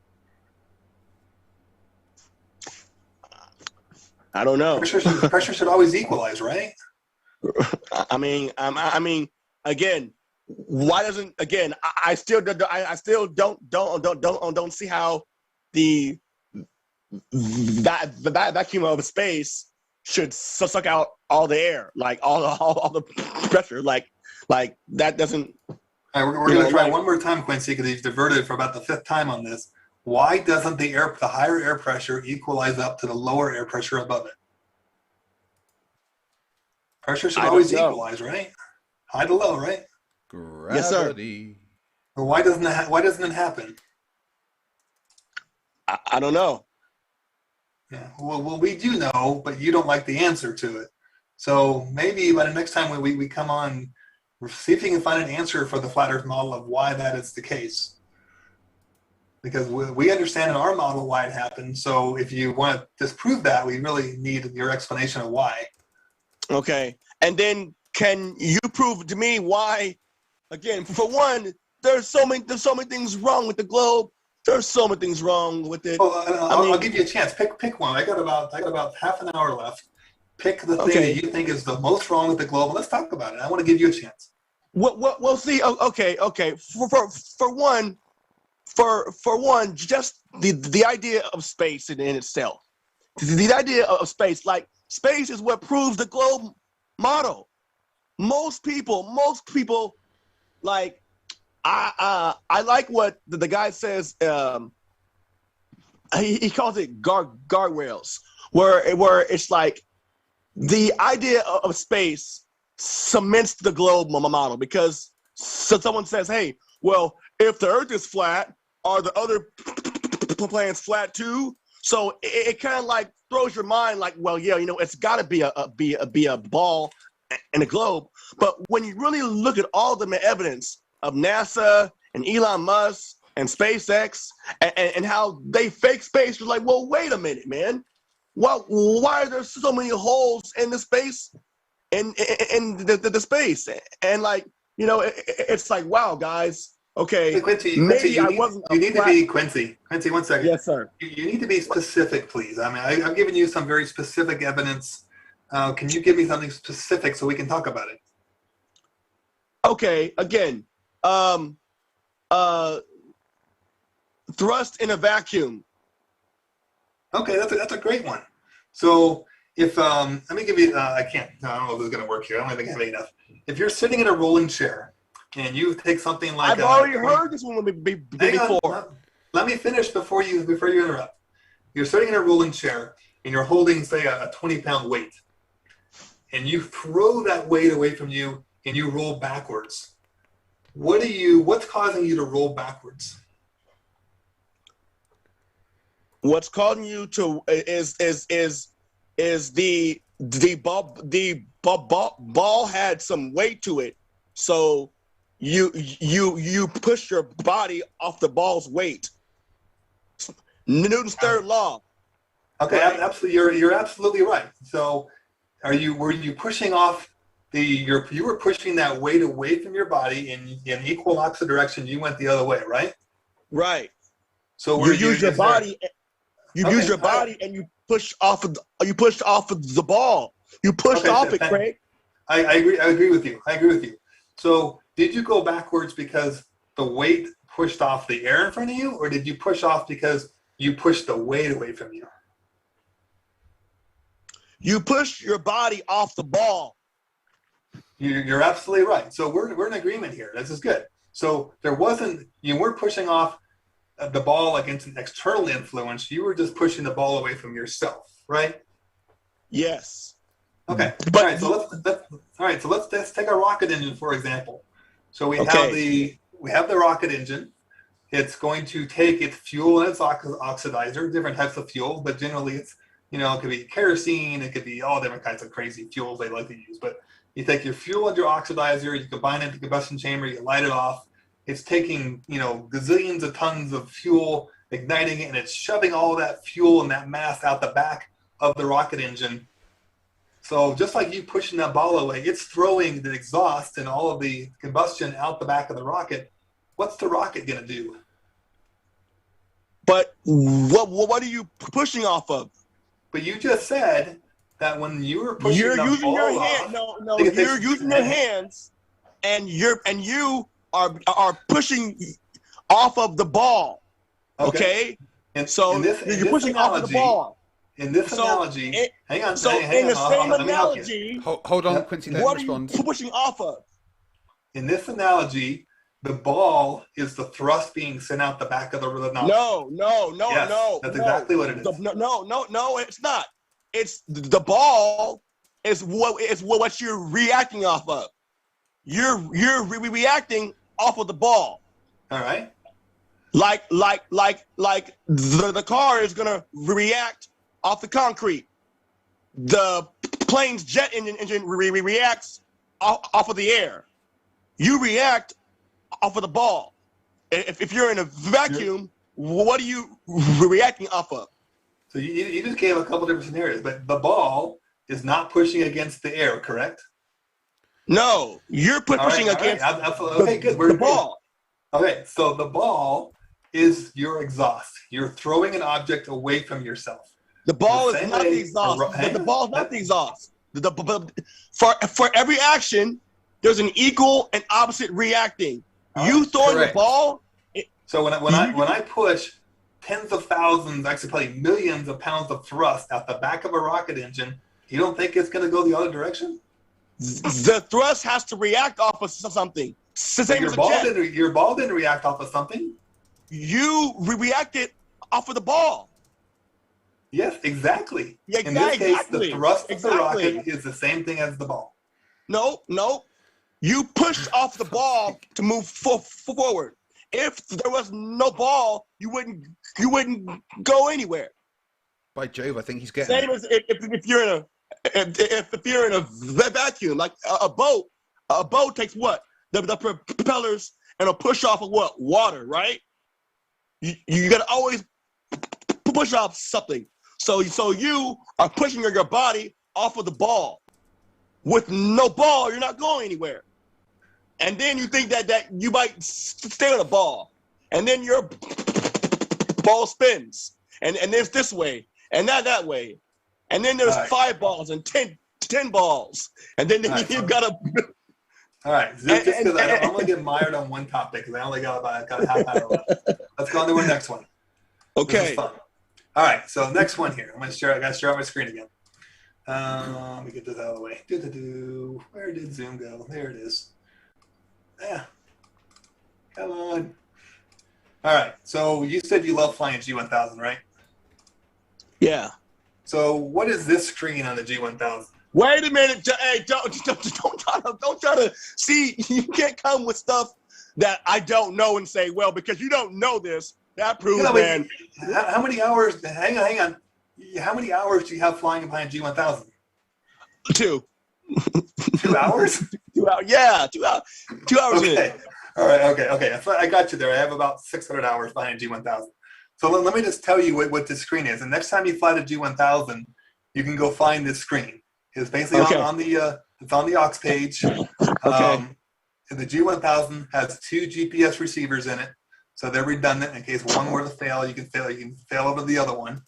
I don't know.
Pressure should always equalize, right?
I mean, again, why doesn't I still don't see how that vacuum of space should suck out all the air, like all the pressure, like that doesn't.
All right, we're going to try one more time, Quincy, because you've diverted for about the 5th time on this. Why doesn't the higher air pressure equalize up to the lower air pressure above it? Pressure should always equalize, right? High to low, right?
Gravity.
Yes, sir.
But why doesn't it happen?
I don't know.
Yeah. Well, we do know, but you don't like the answer to it. So maybe by the next time we come on, see if you can find an answer for the flat Earth model of why that is the case. Because we understand in our model why it happened. So if you want to disprove that, we really need your explanation of why.
Okay. And then can you prove to me why, again, for one, there's so many things wrong with the globe. There's so many things wrong with it.
I'll give you a chance. Pick one. I got about half an hour left. Pick the thing that you think is the most wrong with the globe, and let's talk about it. I want to give you a chance.
Well, see, okay. For one, just the idea of space in itself. The idea of space, like space is what proves the globe model. Most people, like I like what the guy says. He calls it guardrails, where it's like the idea of space cements the globe model, because someone says, hey, well, if the Earth is flat, are the other planets flat too? So it kind of like throws your mind like, well, yeah, it's got to be a ball and a globe. But when you really look at all the evidence of NASA and Elon Musk and SpaceX and how they fake space, you're like, well, wait a minute, man. Why are there so many holes in the space, in the space? And like, it's like, wow, guys. Okay,
hey, Quincy, you need to be Quincy. Quincy, 1 second.
Yes, sir.
You need to be specific, please. I mean, I've given you some very specific evidence. Can you give me something specific so we can talk about it?
Okay, again, thrust in a vacuum.
Okay, that's a great one. So if let me give you, I don't know if this is going to work here. I don't think I have enough. If you're sitting in a rolling chair and you take something like
I've already heard this one before.
Let me finish before you interrupt. You're sitting in a rolling chair and you're holding, say, a 20-pound weight, and you throw that weight away from you and you roll backwards. What's causing you to roll backwards?
What's causing you to is the ball had some weight to it, so you push your body off the ball's weight. Newton's third law.
Okay,
right?
Absolutely, you're absolutely right. So, were you pushing off you were pushing that weight away from your body in equal opposite direction? You went the other way, right?
Right.
So
you use your body. You use your body and you push off of the ball. You pushed off it, Craig.
I agree with you. So did you go backwards because the weight pushed off the air in front of you, or did you push off because you pushed the weight away from you?
You push your body off the ball.
You're absolutely right. So we're in agreement here. This is good. So you weren't pushing off the ball against an external influence. You were just pushing the ball away from yourself, right?
Yes.
Okay. All right. So let's take a rocket engine for example. So we have the rocket engine. It's going to take its fuel and its oxidizer, different types of fuel, but generally it's it could be kerosene, it could be all different kinds of crazy fuels they like to use. But you take your fuel and your oxidizer, you combine it in the combustion chamber, you light it off. It's taking, gazillions of tons of fuel, igniting it, and it's shoving all that fuel and that mass out the back of the rocket engine. So just like you pushing that ball away, it's throwing the exhaust and all of the combustion out the back of the rocket. What's the rocket going to do?
But what are you pushing off of?
But you just said that when you were pushing
you're
the
using
ball
your hand.
off,
No, you're using your hands, and you are pushing off of the ball. Okay?
And
so you're pushing off of the ball.
In this analogy, hang on.
In the same analogy,
hold on, Quincy, let me respond.
What are you pushing off of?
In this analogy, the ball is the thrust being sent out the back of the nozzle.
No.
That's exactly what it is.
No, it's not. It's the ball is what you're reacting off of. You're reacting off of the ball.
All right.
Like the car is gonna react off the concrete. The plane's jet engine reacts off of the air. You react off of the ball. If you're in a vacuum, what are you reacting off of?
So you just gave a couple different scenarios, but the ball is not pushing against the air, correct?
No, you're pushing against
okay, good.
the ball.
Okay, so the ball is your exhaust. You're throwing an object away from yourself.
The ball is not the exhaust. The ball is not the exhaust. For every action, there's an equal and opposite reacting. You throwing the ball.
So when I push tens of thousands, actually probably millions of pounds of thrust out the back of a rocket engine, you don't think it's going to go the other direction?
The thrust has to react off of something.
Your ball didn't react off of something.
You reacted off of the ball.
Yes, exactly.
Yeah,
in this case, the thrust of the rocket is the same thing as the ball.
No. You pushed off the ball to move forward. If there was no ball, you wouldn't go anywhere.
By Jove, I think he's getting
Same as if you're in a vacuum, like a boat. A boat takes what? The propellers and a push off of what? Water, right? You gotta always push off something. So you are pushing your body off of the ball. With no ball, you're not going anywhere. And then you think that you might stay on the ball. And then your ball spins. And there's this way. And that way. And then there's 5 balls and 10 balls. And then you've got to...
All right. Just because I don't want to get mired on one topic, because I only got a half hour left. Let's go on to our next one.
Okay.
This is fun. All right. So next one here. I got to share out my screen again. Let me get this out of the way. Where did Zoom go? There it is. Yeah. Come on. All right. So you said you love flying a G1000, right?
Yeah.
So what is this screen on the G1000?
Wait a minute. Hey, don't try to see. You can't come with stuff that I don't know and say, well, because you don't know this. That proves, man.
How many hours? Hang on. How many hours do you have flying behind G1000?
2.
2 hours?
2 hours. Yeah, 2 hours. 2 hours.
Okay. All right. Okay. I got you there. I have about 600 hours behind G1000. So let me just tell you what this screen is. And next time you fly to G1000, you can go find this screen. It's basically on the aux page.
Okay.
The G1000 has 2 GPS receivers in it, so they're redundant in case one were to fail. You can fail over the other one.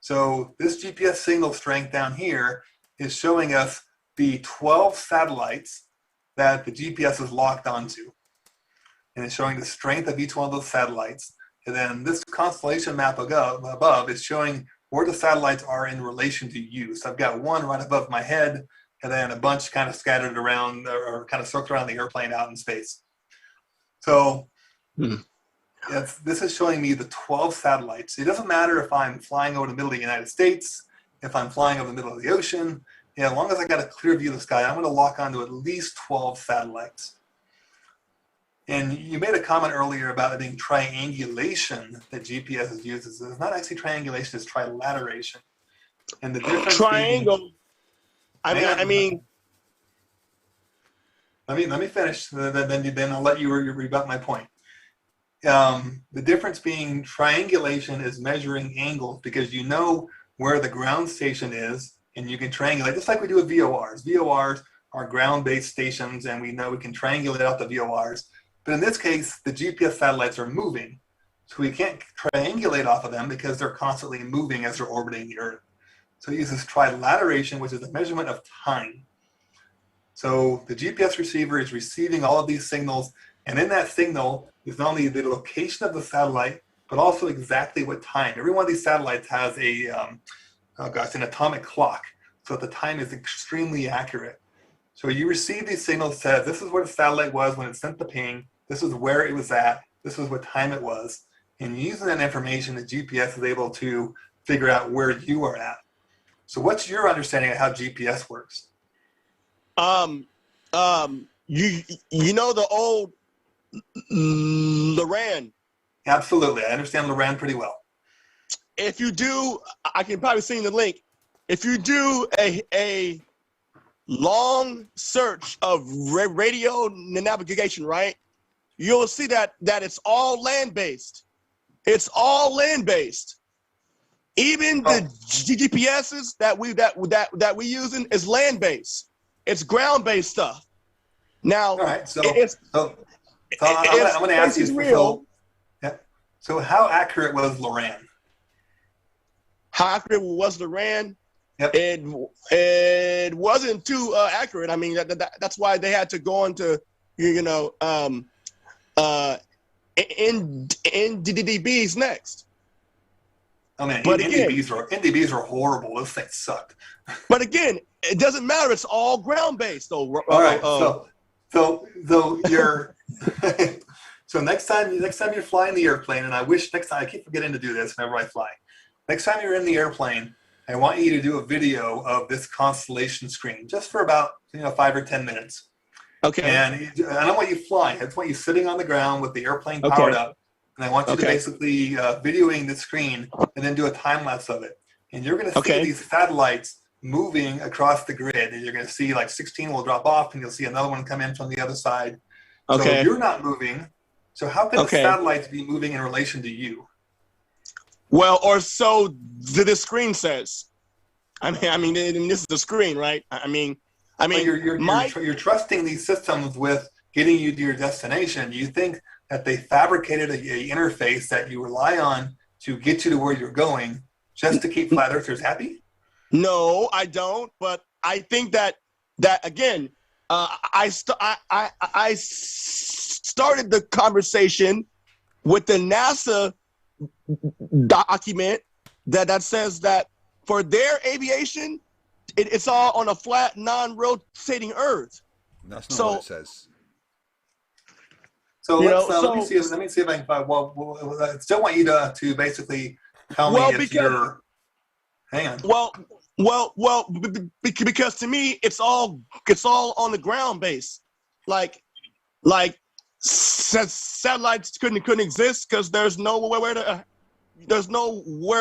So this GPS signal strength down here is showing us the 12 satellites that the GPS is locked onto, and it's showing the strength of each one of those satellites. And then this constellation map above is showing where the satellites are in relation to you. So I've got one right above my head, and then a bunch kind of scattered around or kind of circled around the airplane out in space. So this is showing me the 12 satellites. It doesn't matter if I'm flying over the middle of the United States, if I'm flying over the middle of the ocean. As long as I got a clear view of the sky, I'm going to lock onto at least 12 satellites. And you made a comment earlier about it being triangulation that GPS uses. It's not actually triangulation; it's trilateration. And the difference
triangle.
Let me finish. Then I'll let you rebut my point. The difference being triangulation is measuring angles because you know where the ground station is, and you can triangulate just like we do with VORs. VORs are ground-based stations, and we know we can triangulate out the VORs. But in this case, the GPS satellites are moving, so we can't triangulate off of them because they're constantly moving as they're orbiting the Earth. So it uses trilateration, which is the measurement of time. So the GPS receiver is receiving all of these signals, and in that signal is not only the location of the satellite, but also exactly what time. Every one of these satellites has an atomic clock, so that the time is extremely accurate. So you receive these signals that says, this is where the satellite was when it sent the ping, this is where it was at, this is what time it was. And using that information, the GPS is able to figure out where you are at. So what's your understanding of how GPS works?
You know the old Loran?
Absolutely. I understand Loran pretty well.
if you do, I can probably send you the link. If you do a long search of radio navigation, right, you'll see that it's all land-based. It's all land-based. Even the GPSs that we using is land-based. It's ground-based stuff. Now,
All right, so
it's,
I'm going to ask you.
real.
So how accurate was Loran?
How accurate was Loran?
Yep.
It wasn't too accurate. I mean, that's why they had to go into NDDBs next.
Oh man,
But
NDBs are horrible. Those things sucked.
But again, it doesn't matter. It's all ground-based, though.
All right. So you're so next time you're flying the airplane, and I wish next time I keep forgetting to do this whenever I fly. Next time you're in the airplane, I want you to do a video of this constellation screen just for about 5 or 10 minutes.
Okay.
And I don't want you flying. I just want you sitting on the ground with the airplane powered up. And I want you to basically videoing the screen and then do a time lapse of it. And you're going to see these satellites moving across the grid. And you're going to see like 16 will drop off and you'll see another one come in from the other side. So you're not moving. So how can the satellites be moving in relation to you?
Well, or so the screen says. I mean, this is the screen, right? I mean,
you're trusting these systems with getting you to your destination. You think that they fabricated a interface that you rely on to get you to where you're going just to keep flat earthers happy?
No, I don't. But I think that again, I started the conversation with the NASA document that says that for their aviation, it's all on a flat, non-rotating Earth.
That's not what it says.
So let me see if I can find. Well, I still want you to basically tell me if you're. Hang on.
Well, because to me, it's all on the ground base. Like satellites couldn't exist because there's nowhere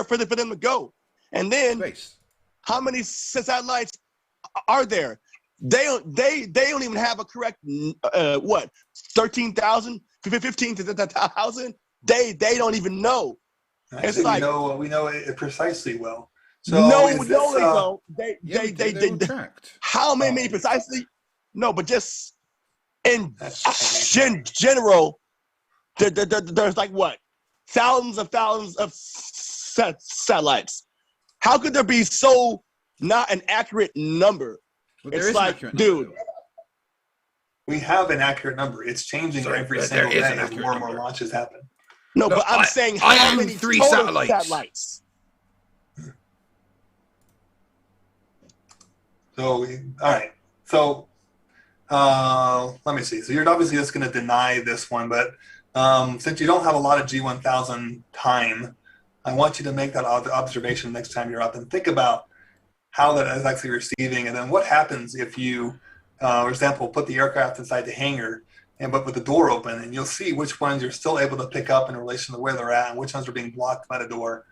for them to go. And then
Space.
How many satellites are there? They don't even have a correct 13,000, 15,000. They don't even know. It's like
we know it precisely well. So
they don't. They how many precisely? No, but just in general, there's like what, thousands of satellites. How could there be so not an accurate number?
Well,
it's like, dude.
We have an accurate number. It's changing every single day as more and more launches happen.
No, but I'm saying how many
3
total satellites?
So, all right. So, let me see. So you're obviously just going to deny this one, but since you don't have a lot of G1000 time, I want you to make that observation next time you're up and think about how that is actually receiving, and then what happens if you, for example, put the aircraft inside the hangar but with the door open, and you'll see which ones you're still able to pick up in relation to where they're at and which ones are being blocked by the door.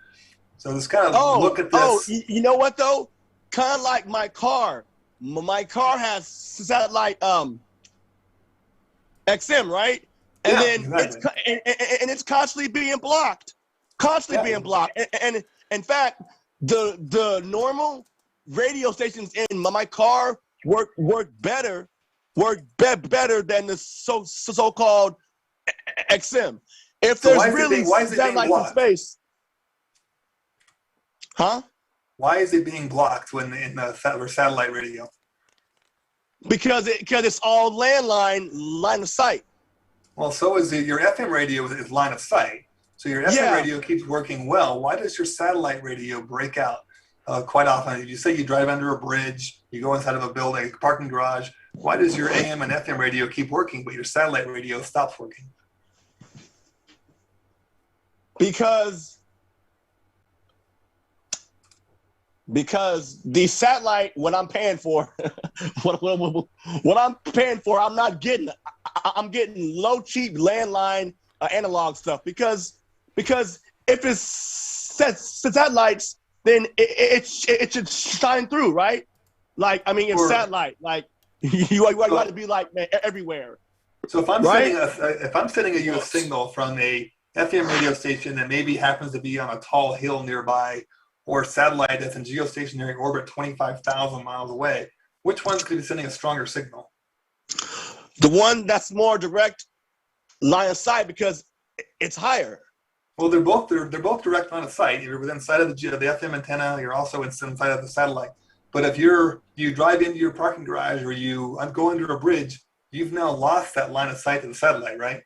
So just kind of look at this.
Oh, you know what though? Kind of like my car. My car has satellite XM, right? And then it's constantly being blocked. Being blocked. And in fact, the normal radio stations in my car work better than the so-called XM. If there's really satellites in space, huh?
Why is it being blocked when in the satellite radio?
Because it's all line of sight.
Well, so is your FM radio is line of sight. So your FM radio keeps working well. Why does your satellite radio break out quite often? You say you drive under a bridge, you go inside of a building, a parking garage. Why does your AM and FM radio keep working, but your satellite radio stops working?
Because the satellite, what I'm paying for, what I'm paying for, I'm not getting. I'm getting low, cheap landline analog stuff because if it's satellites, then it should shine through, right? Like, I mean, it's satellite. Like, you want to be like, man, everywhere.
So if I'm
right?
sending you a signal from a FM radio station that maybe happens to be on a tall hill nearby, or satellite that's in geostationary orbit 25,000 miles away, which one's going to be sending a stronger signal?
The one that's more direct line of sight because it's higher.
Well, they're both direct line of sight. You're within sight of the FM antenna. You're also inside of the satellite. But if you drive into your parking garage or you go under a bridge, you've now lost that line of sight to the satellite, right?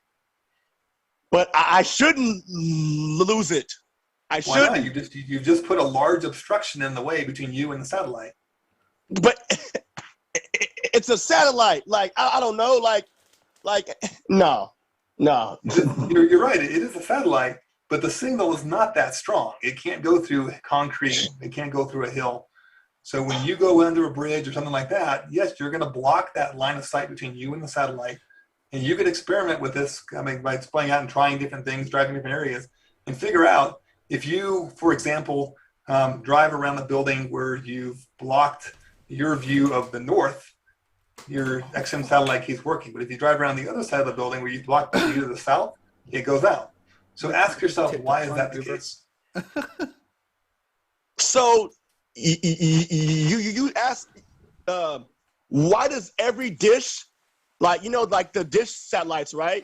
But I shouldn't lose it. I
Why
shouldn't.
not? You've just put a large obstruction in the way between you and the satellite.
But it's a satellite. Like, I don't know. Like, no.
You're right. It is a satellite, but the signal is not that strong. It can't go through concrete. It can't go through a hill. So when you go under a bridge or something like that, yes, you're going to block that line of sight between you and the satellite. And you could experiment with this, by playing out and trying different things, driving different areas, and figure out if you, for example, drive around a building where you've blocked your view of the north, your XM satellite keeps working. But if you drive around the other side of the building where you block the view to the south, it goes out. So ask yourself, why is that the case?
So you ask, why does every dish, like the dish satellites, right?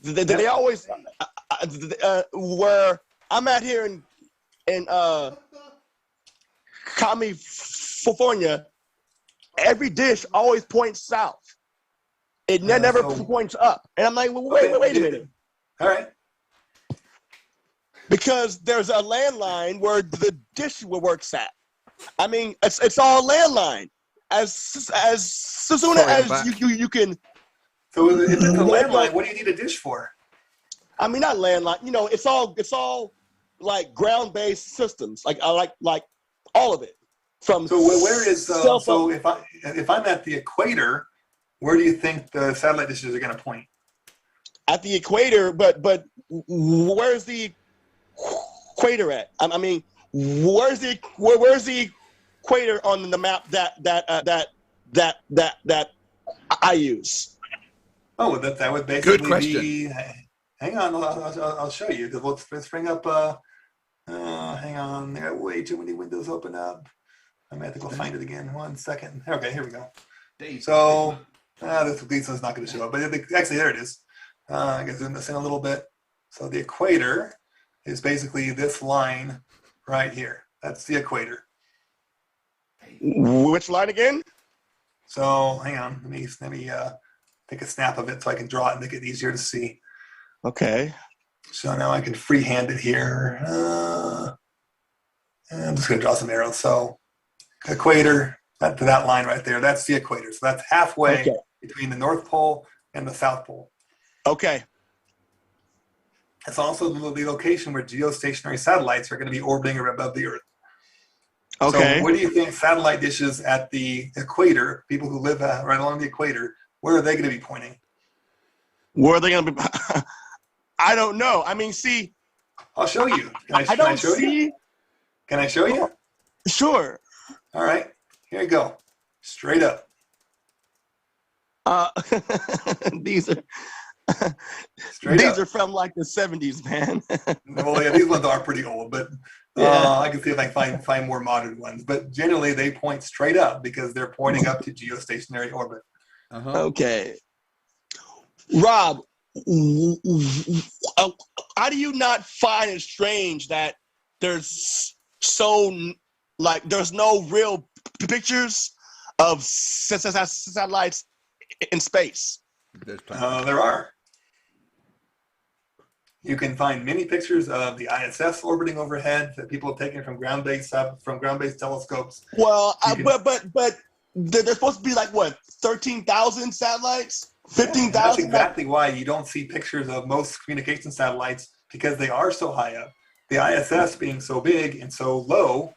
They always where I'm at here in California, every dish always points south. It never points up, and I'm like, well, wait a minute.
All right.
Because there's a landline where the dish works at. I mean, it's all landline. As soon as you can.
So if it's a landline, what do you need a dish for?
I mean, not landline. It's all like ground-based systems. Like all of it. From
so where is so if I'm at the equator, where do you think the satellite dishes are going to point?
At the equator, but where's the equator at? I mean, where's the equator on the map that I use?
Oh, that would basically
Good question.
be. Hang on, I'll show you. Let's bring up. Hang on, there are way too many windows open up. I may have to go find it again. 1 second. Okay, here we go. So this one's not going to show up, but actually there it is. I can zoom this in a little bit. So the equator is basically this line right here. That's the equator.
Which line again?
So hang on, let me take a snap of it so I can draw it and make it easier to see.
Okay.
So now I can freehand it here. I'm just going to draw some arrows. So equator, to that line right there, that's the equator. So that's halfway between the North Pole and the South Pole.
Okay.
It's also the location where geostationary satellites are going to be orbiting above the Earth.
Okay.
So where do you think satellite dishes at the equator, people who live right along the equator, where are they going to be pointing?
Where are they going to be? I don't know. I mean, see.
I'll show you. Can I show you? Can I show you?
Sure.
All right. Here you go. Straight up.
These are from like the 70s, man.
Well, yeah, these ones are pretty old, but I can see if I can find more modern ones. But generally, they point straight up because they're pointing up to geostationary orbit.
Okay. Rob, how do you not find it strange that there's no real pictures of satellites in space?
There are. You can find many pictures of the ISS orbiting overhead that people have taken from ground-based telescopes.
Well, but they're supposed to be like what, 13,000 satellites, 15,000.
That's exactly why you don't see pictures of most communication satellites, because they are so high up. The ISS being so big and so low,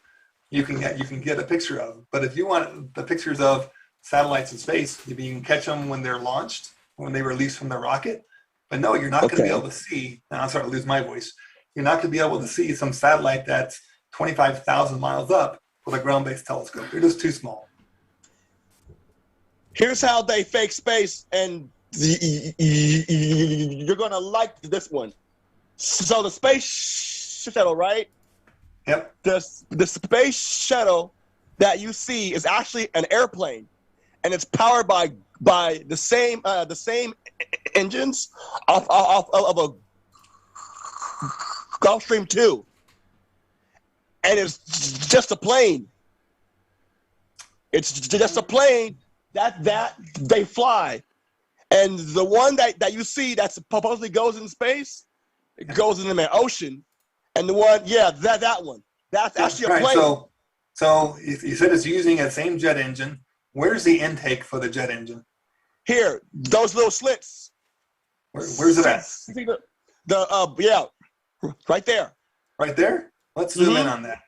you can get a picture of. But if you want the pictures of satellites in space, you can catch them when they're launched, when they release from the rocket. But no, you're not going to be able to see. Now I'm starting to lose my voice. you're not going to be able to see some satellite that's 25,000 miles up with a ground-based telescope. They're just too small.
Here's how they fake space, and you're gonna like this one. So the space shuttle, right?
Yep.
The space shuttle that you see is actually an airplane, and it's powered by the same engines of a Gulfstream 2, and it's just a plane. It's just a plane that they fly, and the one that you see that supposedly goes in space, it goes in the ocean, and the one, that one, that's actually a plane.
Right. So you said it's using the same jet engine. Where's the intake for the jet engine?
Here, those little slits.
Where's it at?
See right there.
Right there? Let's zoom in on that.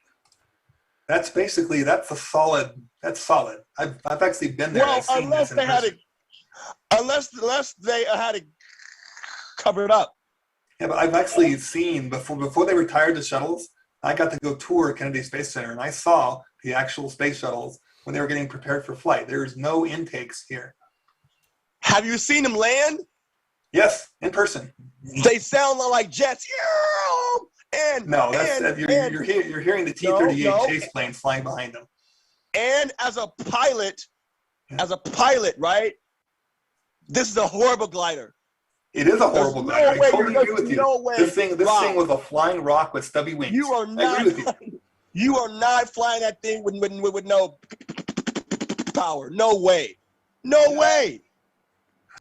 That's basically, that's solid. I've actually been there.
Well, unless they had it covered up.
Yeah, but I've actually seen, before they retired the shuttles, I got to go tour Kennedy Space Center, and I saw the actual space shuttles when they were getting prepared for flight. There's no intakes here.
Have you seen them land?
Yes, in person.
They sound like jets. And
no, you're hearing the T-38 chase planes flying behind them.
And as a pilot, right? This is a horrible glider.
It is a horrible glider. I totally agree with you.
No way,
this thing was a flying rock with stubby wings.
You are not. You are not flying that thing with no power. No way. No way.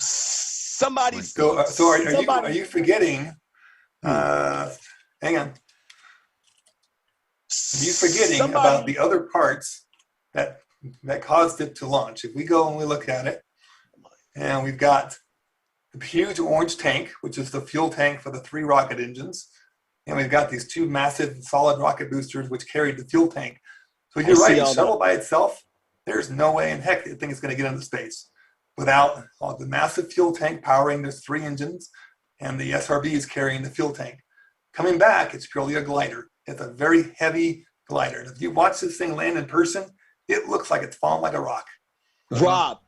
Somebody.
So are you forgetting? Hang on. Are you forgetting about the other parts that caused it to launch? If we go and we look at it, and we've got the huge orange tank, which is the fuel tank for the 3 rocket engines, and we've got these 2 massive solid rocket boosters which carried the fuel tank. So you're right, the shuttle by itself, there's no way in heck the thing is going to get into space without the massive fuel tank powering those 3 engines and the SRBs carrying the fuel tank. Coming back, it's purely a glider. It's a very heavy glider. And if you watch this thing land in person, it looks like it's falling like a rock.
Rob,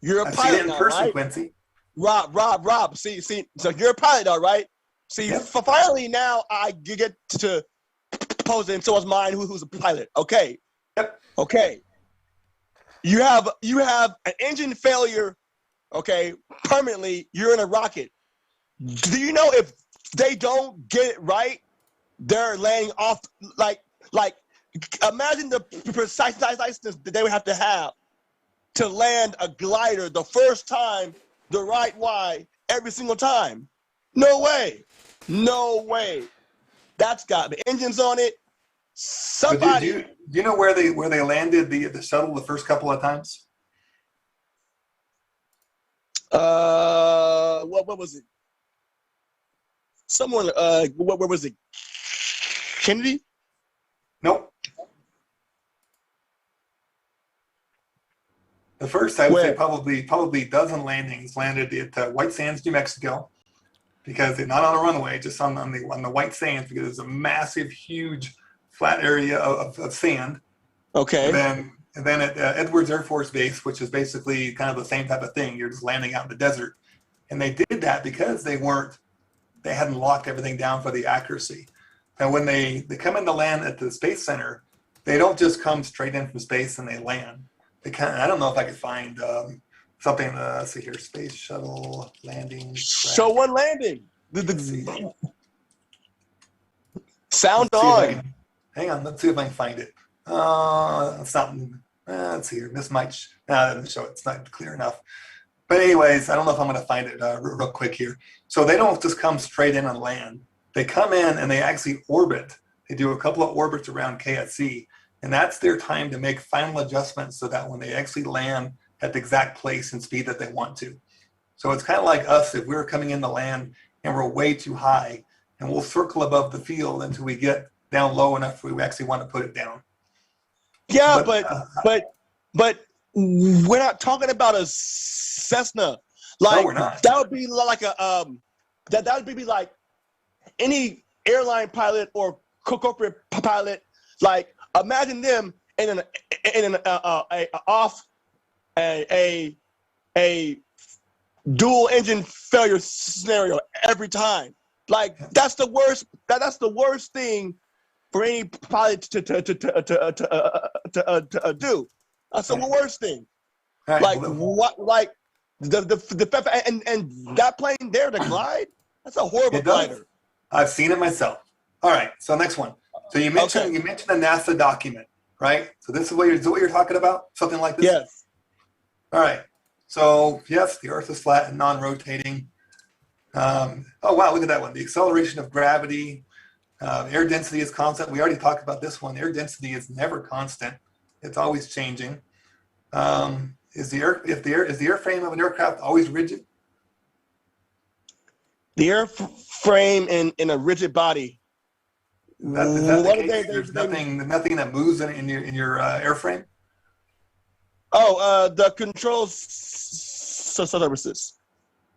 you're a pilot
seen it in person,
right?
Quincy.
Rob. See. So you're a pilot, all right? See,
Yep.
Finally now I get to pose it, and so is mine, who's a pilot. Okay.
Yep.
Okay. You have an engine failure. Okay, permanently. You're in a rocket. Do you know if they don't get it right, they're laying off like imagine the preciseness that they would have to land a glider the first time the right way every single time. No way. That's got the engines on it. Somebody.
Do you know where they landed the shuttle the first couple of times?
What was it? Someone. Where was it? Kennedy?
Nope. The first, I would say, probably dozen landings landed at White Sands, New Mexico, because they're not on a runway, just on the White Sands, because it's a massive, huge, flat area of sand.
Okay.
And then at Edwards Air Force Base, which is basically kind of the same type of thing. You're just landing out in the desert, and they did that because they hadn't locked everything down for the accuracy. And when they come in to land at the Space Center, they don't just come straight in from space and they land. I don't know if I could find something. Let's see here, Space Shuttle landing.
Show one landing. Sound on.
Hang on, let's see if I can find it. It's not. Let's see here. This might. That doesn't show it. It's not clear enough. But anyways, I don't know if I'm going to find it real quick here. So they don't just come straight in and land. They come in and they actually orbit. They do a couple of orbits around KSC. And that's their time to make final adjustments so that when they actually land at the exact place and speed that they want to. So it's kind of like us if we were coming in to land and we're way too high, and we'll circle above the field until we get down low enough we actually want to put it down.
Yeah, but we're not talking about a Cessna. Like,
no, we're not.
That would be like a that would be like any airline pilot or corporate pilot, like imagine them in an off a dual engine failure scenario every time. Like that's the worst. That's the worst thing for any pilot to do. That's the worst thing.
Right.
Like what? Like the and that plane there, the glide. That's a horrible glider.
I've seen it myself. All right. So next one. So you mentioned a NASA document, right? So this is what you're talking about. Something like this.
Yes.
All right. So yes, the Earth is flat and non-rotating. Oh wow, look at that one. The acceleration of gravity, air density is constant. We already talked about this one. Air density is never constant. It's always changing. Is the airframe of an aircraft always rigid? The
airframe in a rigid body.
Is that the case? There's nothing that moves in your airframe.
Oh, the control surfaces.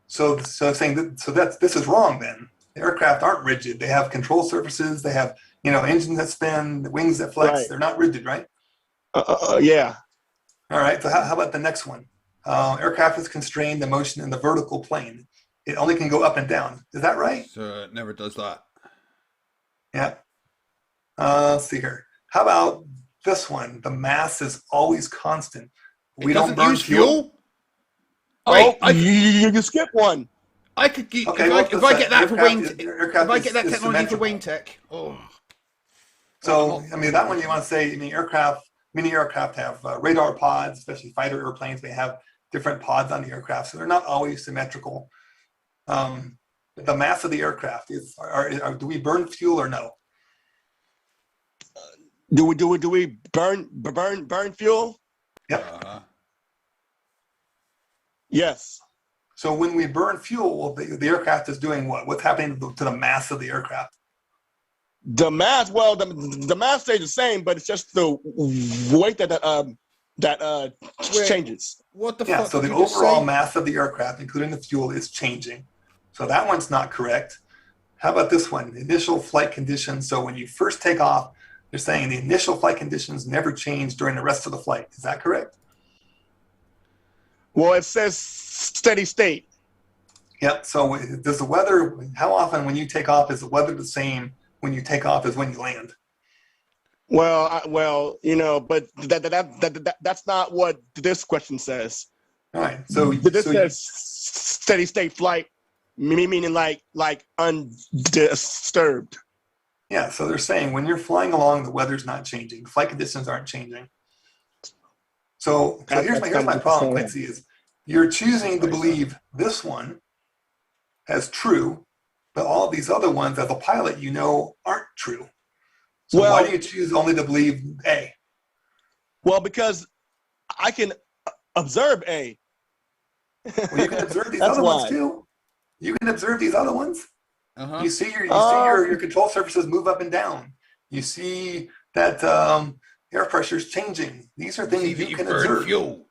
So saying that this is wrong then. The aircraft aren't rigid. They have control surfaces. They have engines that spin, wings that flex. Right. They're not rigid, right?
Yeah.
All right. So how about the next one? Aircraft is constrained to motion in the vertical plane. It only can go up and down. Is that right?
So it never does that.
Yeah. Let's see here. How about this one? The mass is always constant.
We don't burn fuel?
Wait, you skip one.
I could get if I get that for Wayne. If I get that technology for Wayne Tech. Oh.
So I mean that one you want to say? I mean many aircraft have radar pods, especially fighter airplanes. They have different pods on the aircraft, so they're not always symmetrical. The mass of the aircraft is. Do we burn fuel or no?
Do we burn fuel?
Yep.
Yes.
So when we burn fuel, the aircraft is doing what? What's happening to the mass of the aircraft?
The mass, well, the mass stays the same, but it's just the weight that changes.
What the fuck?
So the overall mass of the aircraft, including the fuel, is changing. So that one's not correct. How about this one? Initial flight conditions. So when you first take off, they're saying the initial flight conditions never change during the rest of the flight. Is that correct?
Well, it says steady state.
Yep. So does the weather, how often when you take off is the weather the same when you take off as when you land?
Well, but that's not what this question says.
All right. So
this says steady state flight, meaning like undisturbed.
Yeah. So they're saying when you're flying along, the weather's not changing. Flight conditions aren't changing. So here's my problem, Quincy, is you're choosing to believe this one as true, but all these other ones as a pilot aren't true. So why do you choose only to believe A?
Well, because I can observe A.
Well, you can observe these other ones too. You can observe these other ones. Uh-huh. You see your control surfaces move up and down. You see that air pressure is changing. These are things you can observe.
Fuel.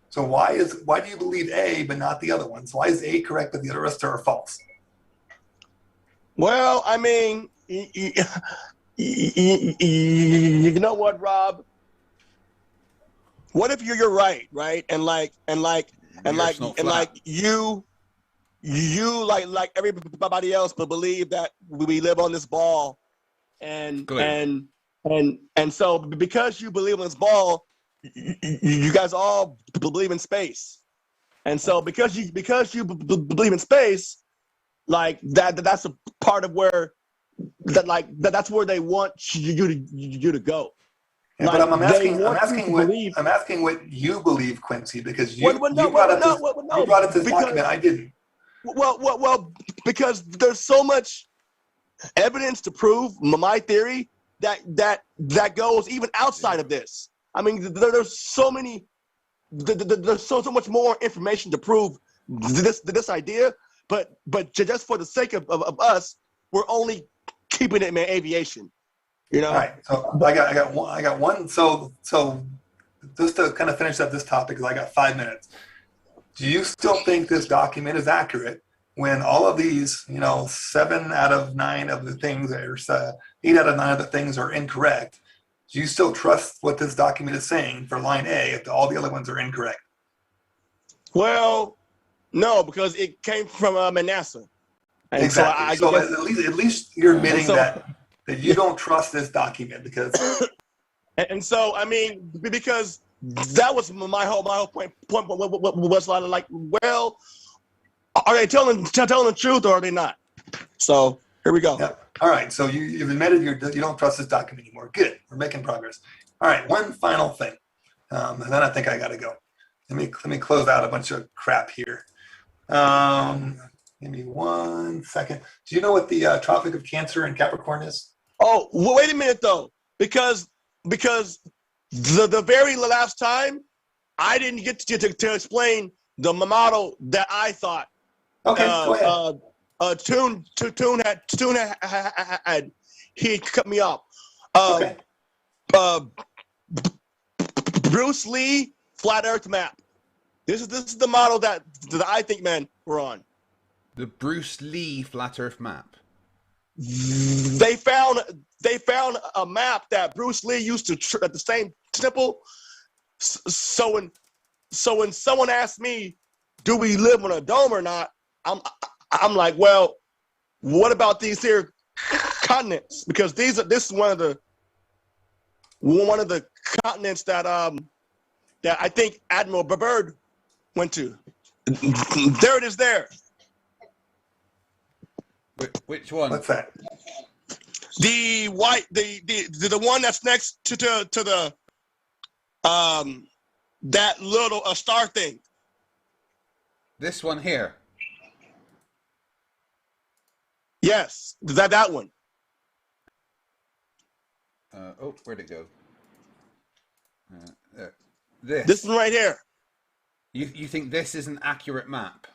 So why do you believe A but not the other ones? Why is A correct but the other rest are false?
Well, I mean, you know what, Rob? What if you're right, and you like everybody else, but believe that we live on this ball, and so because you believe in this ball, you guys all believe in space, and so because you believe in space, like that's a part of where that's where they want you to go.
Yeah, but I'm asking what you believe, Quincy, because you brought up this document. I didn't.
Well, because there's so much evidence to prove my theory that goes even outside of this. I mean, there's so many, there's so much more information to prove this idea. But just for the sake of us, we're only keeping it in aviation.
All right. So I got one. So just to kind of finish up this topic, because I got 5 minutes. Do you still think this document is accurate? when all of these, 7 out of 9 of the things, or 8 out of 9 of the things are incorrect, do you still trust what this document is saying for line A if all the other ones are incorrect?
Well, no, because it came from Manasseh. And
exactly. So,
guess,
at least you're admitting
so,
that you don't trust this document because.
And so, I mean, because that was my whole point was like, well, are they telling the truth or are they not? So here we go.
Yeah. All right. So you've admitted you don't trust this document anymore. Good. We're making progress. All right. One final thing, and then I think I got to go. Let me close out a bunch of crap here. Give me 1 second. Do you know what the Tropic of Cancer in Capricorn is?
Oh, wait a minute though, because the very last time I didn't get to explain the model that I thought.
Okay, go ahead.
Tune had he cut me off.
Okay.
Bruce Lee flat Earth map. This is the model that I think, man, we're on.
The Bruce Lee flat Earth map.
They found a map that Bruce Lee used to at the same temple. So when someone asked me, "Do we live on a dome or not?" I'm like, well, what about these here continents? Because this is one of the continents that I think Admiral Byrd went to. There it is. There.
Which one?
What's that?
The white, the one that's next to the that little star thing.
This one here.
Yes, that one.
Where'd it go? There.
This one right here.
You think this is an accurate map?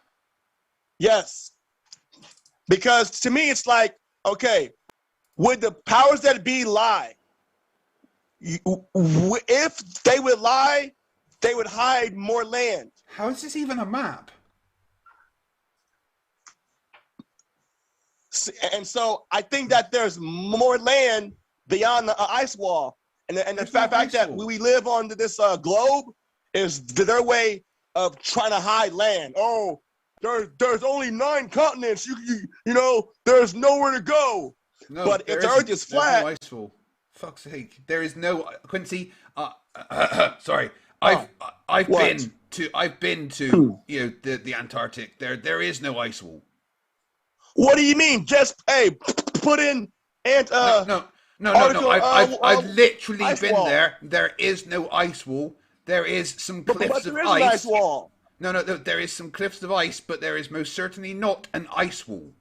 Yes. Because to me, it's like, okay, would the powers that be lie? If they would lie, they would hide more land.
How is this even a map?
And so I think that there's more land beyond the ice wall. And the fact that we live on this globe is their way of trying to hide land. Oh, there's only 9 continents. You know, there's nowhere to go.
No,
but if the Earth is flat,
no ice wall. Fuck's sake, there is no Quincy. Sorry, I've been to the Antarctic. There is no ice wall.
What do you mean? Just put in
No. I've literally been wall. There. There is no ice wall. There is some cliffs of ice.
An ice wall.
No, there is some cliffs of ice, but there is most certainly not an ice wall.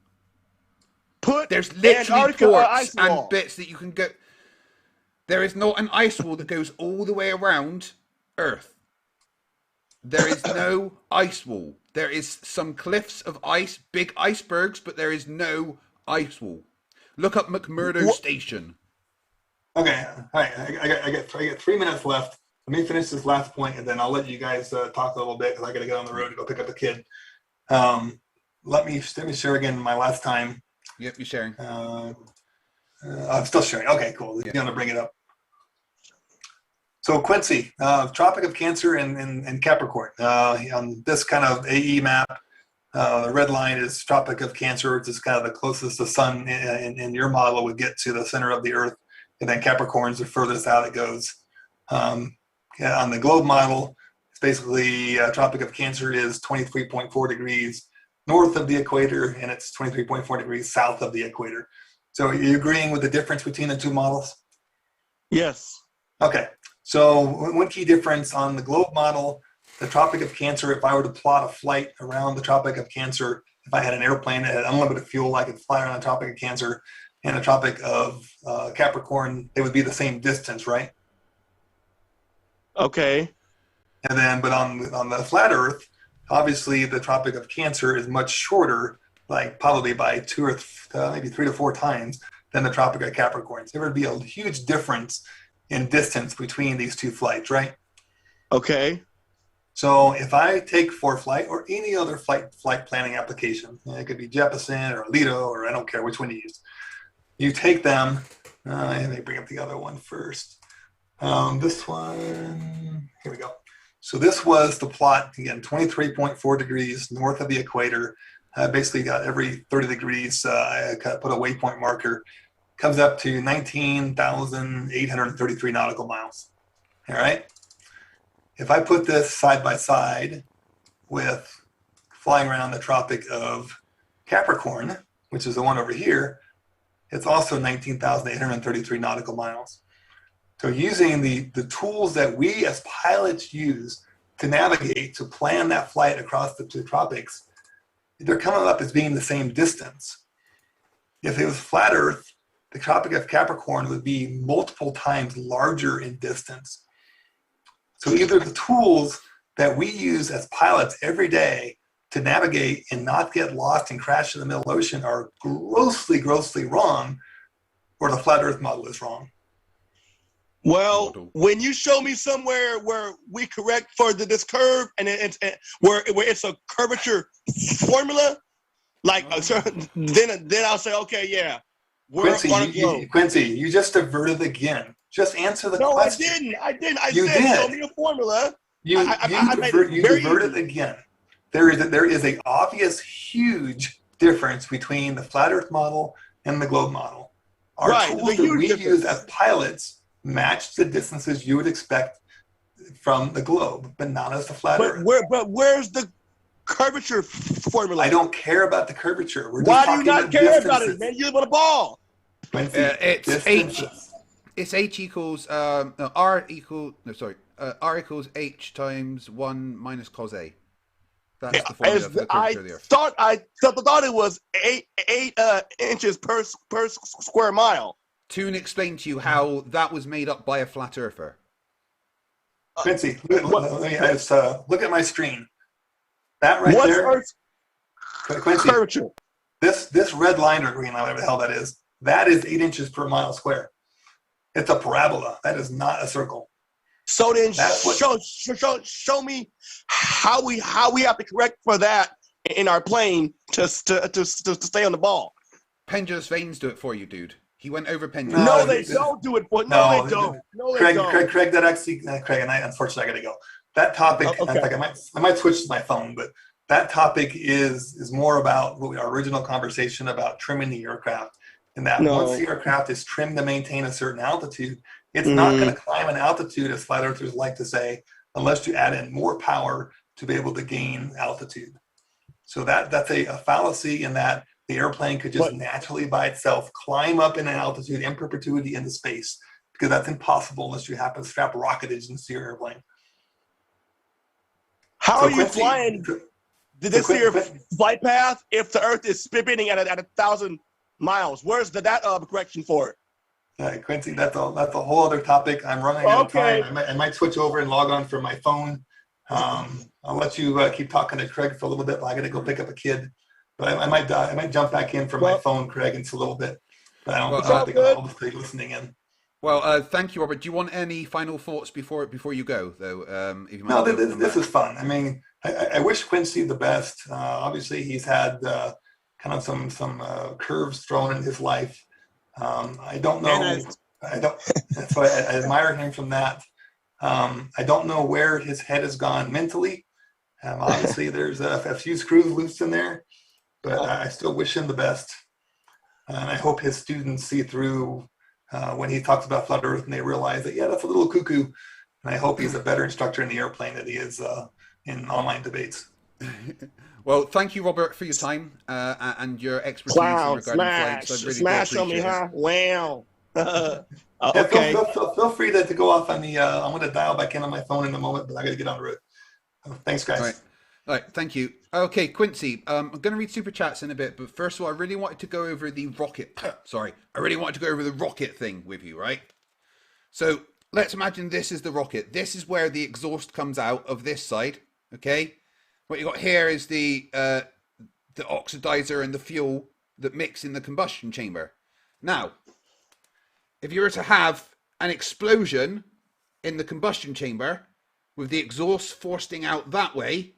There's literally ports and bits that you can go. There is not an ice wall that goes all the way around Earth. There is no ice wall. There is some cliffs of ice, big icebergs, but there is no ice wall. Look up McMurdo Station.
Okay, all right. I got 3 minutes left. Let me finish this last point, and then I'll let you guys talk a little bit because I got to get on the road to go pick up a kid. Let me share again my last time.
Yep, you're sharing.
I'm still sharing. Okay, cool. You're going to bring it up. So Quincy, Tropic of Cancer in Capricorn. On this kind of AE map, the red line is Tropic of Cancer, which is kind of the closest the sun in your model would get to the center of the Earth. And then Capricorn's the furthest out it goes. On the globe model, it's basically Tropic of Cancer is 23.4 degrees north of the equator, and it's 23.4 degrees south of the equator. So are you agreeing with the difference between the two models?
Yes. Okay.
So one key difference on the globe model, the Tropic of Cancer, if I were to plot a flight around the Tropic of Cancer, if I had an airplane that had unlimited fuel, I could fly around the Tropic of Cancer and the Tropic of Capricorn, they would be the same distance, right?
Okay.
And then, but on the flat Earth, obviously the Tropic of Cancer is much shorter, like probably by 2 or maybe 3 to 4 times than the Tropic of Capricorn. So there would be a huge difference in distance between these two flights, right?
Okay.
So if I take ForeFlight or any other flight planning application, it could be Jeppesen or Lido, or I don't care which one you use. You take them, and they bring up the other one first. This one, here we go. So this was the plot, again, 23.4 degrees north of the equator. Basically got every 30 degrees, I kind of put a waypoint marker. Comes up to 19,833 nautical miles. All right. If I put this side by side with flying around the Tropic of Capricorn, which is the one over here, it's also 19,833 nautical miles. So using the tools that we as pilots use to navigate, to plan that flight across the two tropics, they're coming up as being the same distance. If it was flat Earth, the Tropic of Capricorn would be multiple times larger in distance. So either the tools that we use as pilots every day to navigate and not get lost and crash in the middle ocean are grossly, grossly wrong, or the flat Earth model is wrong.
Well, when you show me somewhere where we correct for this curve and where it's a curvature formula, like then I'll say, okay, yeah, we're on a globe.
Quincy, you just diverted again. Just answer the question.
No, I didn't. I said, show me a formula.
You diverted again. There is a obvious, huge difference between the flat Earth model and the globe model. Our tools that we use as pilots match the distances you would expect from the globe, but not as the flat Earth.
But where's the curvature formula?
I don't care about the curvature.
Why do you not care about it, man? You live on a ball.
Quincy,
it's H equals R equals H times 1 minus cos A. That's the formula for the curvature of the Earth.
I thought it was eight inches per square mile.
Toon explained to you how that was made up by a flat earther.
Quincy, look at my screen. That right there. Quincy,
curvature?
This red line or green line, whatever the hell that is 8 inches per mile square. It's a parabola. That is not a circle.
So then show me how we have to correct for that in our plane to stay on the ball.
Pendulous veins do it for you, dude. He went over pendulous.
No, they don't do it for. No, they don't. No, they don't.
Craig, that actually, Craig, and unfortunately, I got to go. That topic.
Okay.
In fact, I might switch to my phone, but that topic is more about our original conversation about trimming the aircraft. And that once the aircraft is trimmed to maintain a certain altitude, it's not going to climb an altitude, as flat earthers like to say, unless you add in more power to be able to gain altitude. So that's a fallacy in that the airplane could just naturally by itself climb up in an altitude in perpetuity into space, because that's impossible unless you happen to strap rocket engines to your airplane.
How are you flying this your flight path if the Earth is spinning at 1,000 miles? Where's that correction for it?
Quincy, that's a whole other topic. I'm running out of time. I might switch over and log on from my phone. I'll let you keep talking to Craig for a little bit, but I got to go pick up a kid. But I might jump back in from my phone, Craig, in just a little bit. But I don't think I'll just be listening in.
Well, thank you, Robert. Do you want any final thoughts before you go, though?
No, this is fun. I mean, I wish Quincy the best. Obviously, he's had kind of some curves thrown in his life. I don't know. So I admire him from that. I don't know where his head has gone mentally. Obviously, there's a few screws loose in there, but I still wish him the best. And I hope his students see through when he talks about flat Earth and they realize that, yeah, that's a little cuckoo. And I hope he's a better instructor in the airplane than he is in online debates.
Well, thank you, Robert, for your time and your expertise regarding flights. I really
smash on me, huh? Wow.
Okay. Feel free to go off on the. I'm going to dial back in on my phone in a moment, but I got to get on the road. Thanks, guys.
All right, thank you. Okay, Quincy, I'm going to read super chats in a bit, but first of all, I really wanted to go over the rocket. I really wanted to go over the rocket thing with you, right? So let's imagine this is the rocket. This is where the exhaust comes out of this side. Okay, what you got here is the oxidizer and the fuel that mix in the combustion chamber. Now, if you were to have an explosion in the combustion chamber, with the exhaust forcing out that way,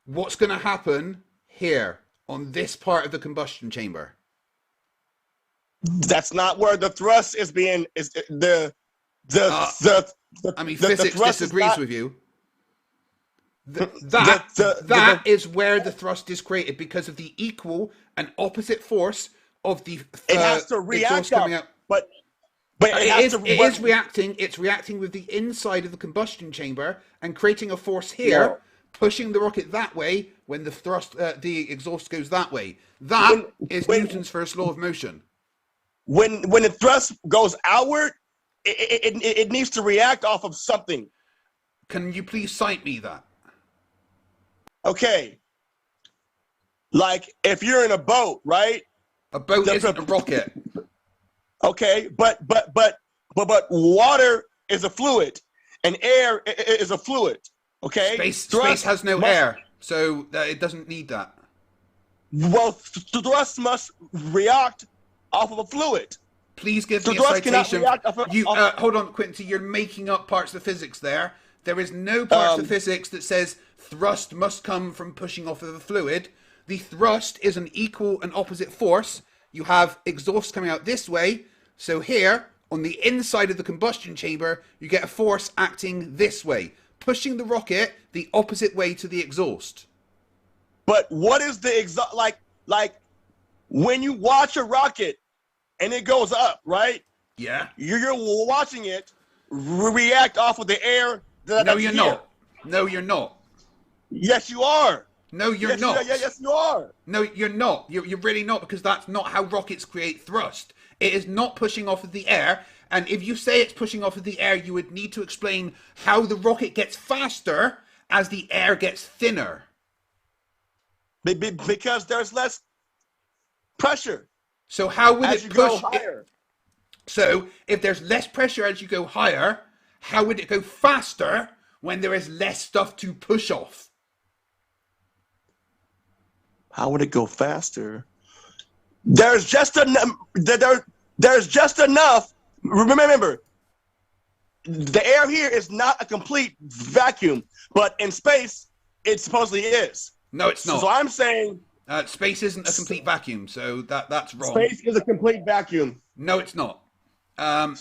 what's going to happen here on this part of the combustion chamber?
That's not where the thrust is being
I mean, physics disagrees with you. That is where the thrust is created because of the equal and opposite force of the
it has to react coming out. But
it is reacting. It's reacting with the inside of the combustion chamber and creating a force here, pushing the rocket that way when the thrust, the exhaust goes that way. That is Newton's first law of motion.
When the thrust goes outward, it needs to react off of something.
Can you please cite me that?
Okay. Like if you're in a boat, right?
A boat isn't a rocket.
Okay, but water is a fluid, and air is a fluid. Okay.
Space has no air, so it doesn't need that.
Well, thrust must react off of a fluid.
Please give me a citation. Hold on, Quincy. You're making up parts of physics there. There is no parts of physics that says thrust must come from pushing off of a fluid. The thrust is an equal and opposite force. You have exhaust coming out this way. So here, on the inside of the combustion chamber, you get a force acting this way, pushing the rocket the opposite way to the exhaust.
But what is the exhaust like when you watch a rocket and it goes up, right?
Yeah.
You're watching it react off of the air.
No, you're not. No, you're not.
Yes, you are.
No, you're not.
Yes, you are.
No, you're not. You're really not, because that's not how rockets create thrust. It is not pushing off of the air. And if you say it's pushing off of the air, you would need to explain how the rocket gets faster as the air gets thinner.
Because there's less pressure.
So how would
as
it
you
push?
Go higher?
So if there's less pressure as you go higher, how would it go faster when there is less stuff to push off?
How would it go faster? There's just enough. There's just enough. Remember, the air here is not a complete vacuum, but in space, it supposedly is.
No, it's not.
So I'm saying
space isn't a complete vacuum, so that's wrong.
Space is a complete vacuum.
No, it's not. Let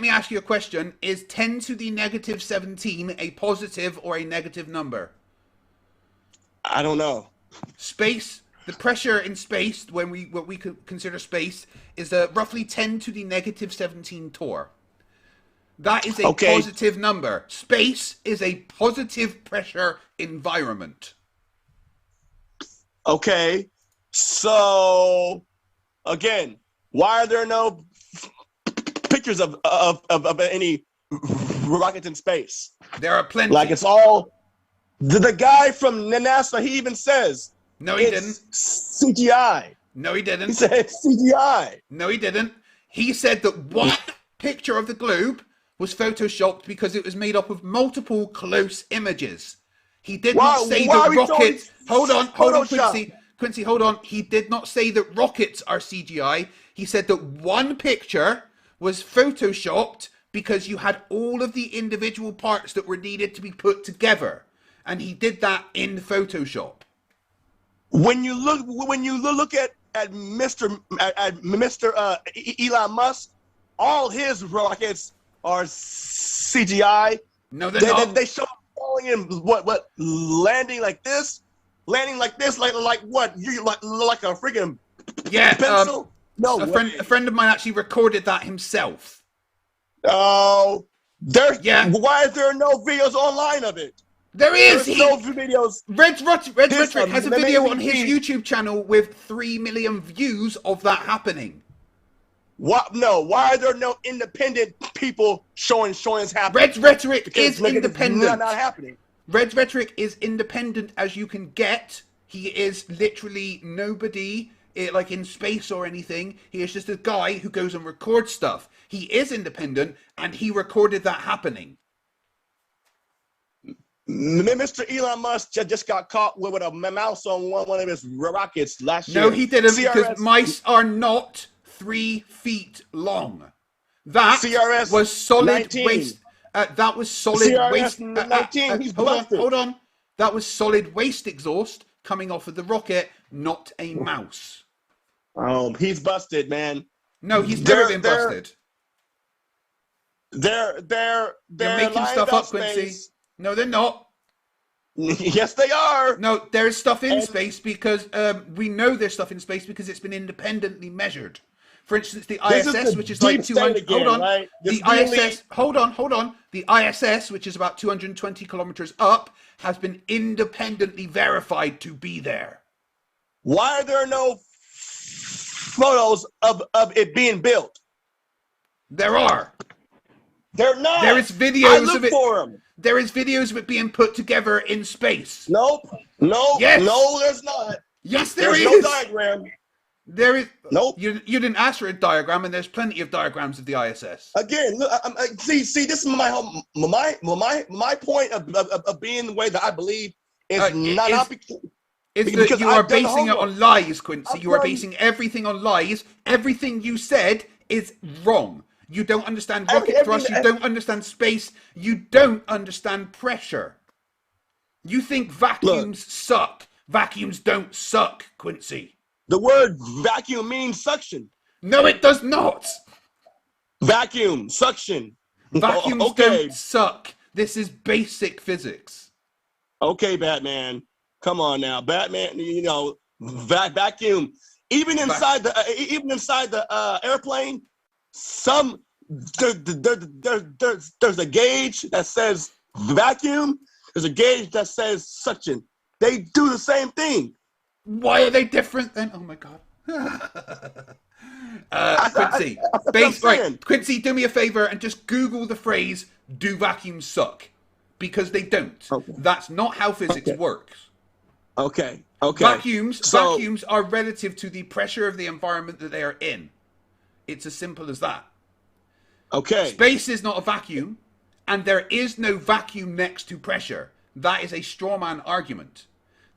me ask you a question. Is 10 to the negative 17 a positive or a negative number?
I don't know.
Space, the pressure in space, what we consider space, is roughly 10 to the negative 17 torr. That is a positive number. Space is a positive pressure environment.
Okay. So, again, why are there no pictures of any rockets in space?
There are plenty.
Like it's all the guy from NASA. He even says
no, he didn't.
CGI.
No, he didn't.
He said CGI.
No, he didn't. He said that one picture of the globe was photoshopped because it was made up of multiple close images. He did not say that rockets. Hold on, Quincy, hold on. He did not say that rockets are CGI. He said that one picture was photoshopped because you had all of the individual parts that were needed to be put together, and he did that in Photoshop.
When you look at Mr. Elon Musk, all his rockets are CGI.
No, they're not.
They show him falling in what landing like this, like what? You like a freaking pencil? No,
a friend of mine actually recorded that himself.
Oh, why is there no videos online of it?
There is.
No videos.
Red Rhetoric has a video on his YouTube channel with 3 million views of that happening.
What? No. Why are there no independent people showing it's happening?
Red Rhetoric is independent.
It's not happening.
Red Rhetoric is independent as you can get. He is literally nobody like in space or anything. He is just a guy who goes and records stuff. He is independent, and he recorded that happening.
Mr. Elon Musk just got caught with a mouse on one of his rockets last year.
No, he didn't, because mice are not 3 feet long. That
CRS
was solid
19.
waste. That was solid
CRS
waste.
19. He's
Hold on,
busted.
hold on. That was solid waste exhaust coming off of the rocket, not a mouse.
Oh, he's busted, man.
No, he's never been busted.
They're
You're making
lying
stuff
about
up, Quincy.
space.
No, they're not.
Yes, they are.
No, there is stuff in space because we know there's stuff in space because it's been independently measured. For instance, the
This is
ISS,
the
which is
deep
like
state
200.
again,
Hold on.
right? This
The
really-
ISS. Hold on. The ISS, which is about 220 kilometers up, has been independently verified to be there.
Why are there no photos of it being built?
There are.
They're not.
There is
I
videos
look
of it.
for them.
There is videos of it being put together in space.
Nope. No.
Yes.
No, there's not.
Yes, there
There's
is.
no diagram.
There is.
Nope.
You didn't ask for a diagram, and there's plenty of diagrams of the ISS.
Again, look. See. This is my point of being the way that I believe is not
It's
because
that you
I've
are
done
basing it
homework.
on lies, Quincy.
I've
You are
done-
basing everything on lies. Everything you said is wrong. You don't understand
Every-
rocket thrust.
every-
You don't understand space. You don't understand pressure. You think vacuums suck. Vacuums don't suck, Quincy.
The word vacuum means suction.
No, it does not.
Vacuum, suction.
Vacuums
Okay.
don't suck. This is basic physics.
Okay, Batman. Come on now, Batman. You know, vacuum. Even inside the airplane, there's a gauge that says vacuum. There's a gauge that says suction. They do the same thing.
Why are they different then? Oh my god. Quincy, right, Quincy, do me a favor and just Google the phrase "Do vacuums suck?" Because they don't.
Okay.
That's not how physics works.
Okay.
Vacuums are relative to the pressure of the environment that they are in. It's as simple as that.
Okay.
Space is not a vacuum, and there is no vacuum next to pressure. That is a straw man argument.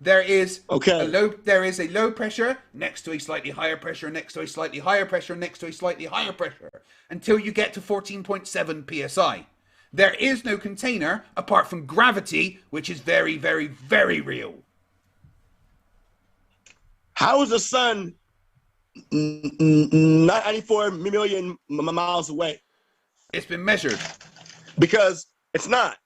There is a low pressure next to a slightly higher pressure, next to a slightly higher pressure, next to a slightly higher pressure, until you get to 14.7 psi. There is no container apart from gravity, which is very, very, very real.
How is the sun 94 million miles away?
It's been measured.
Because it's not.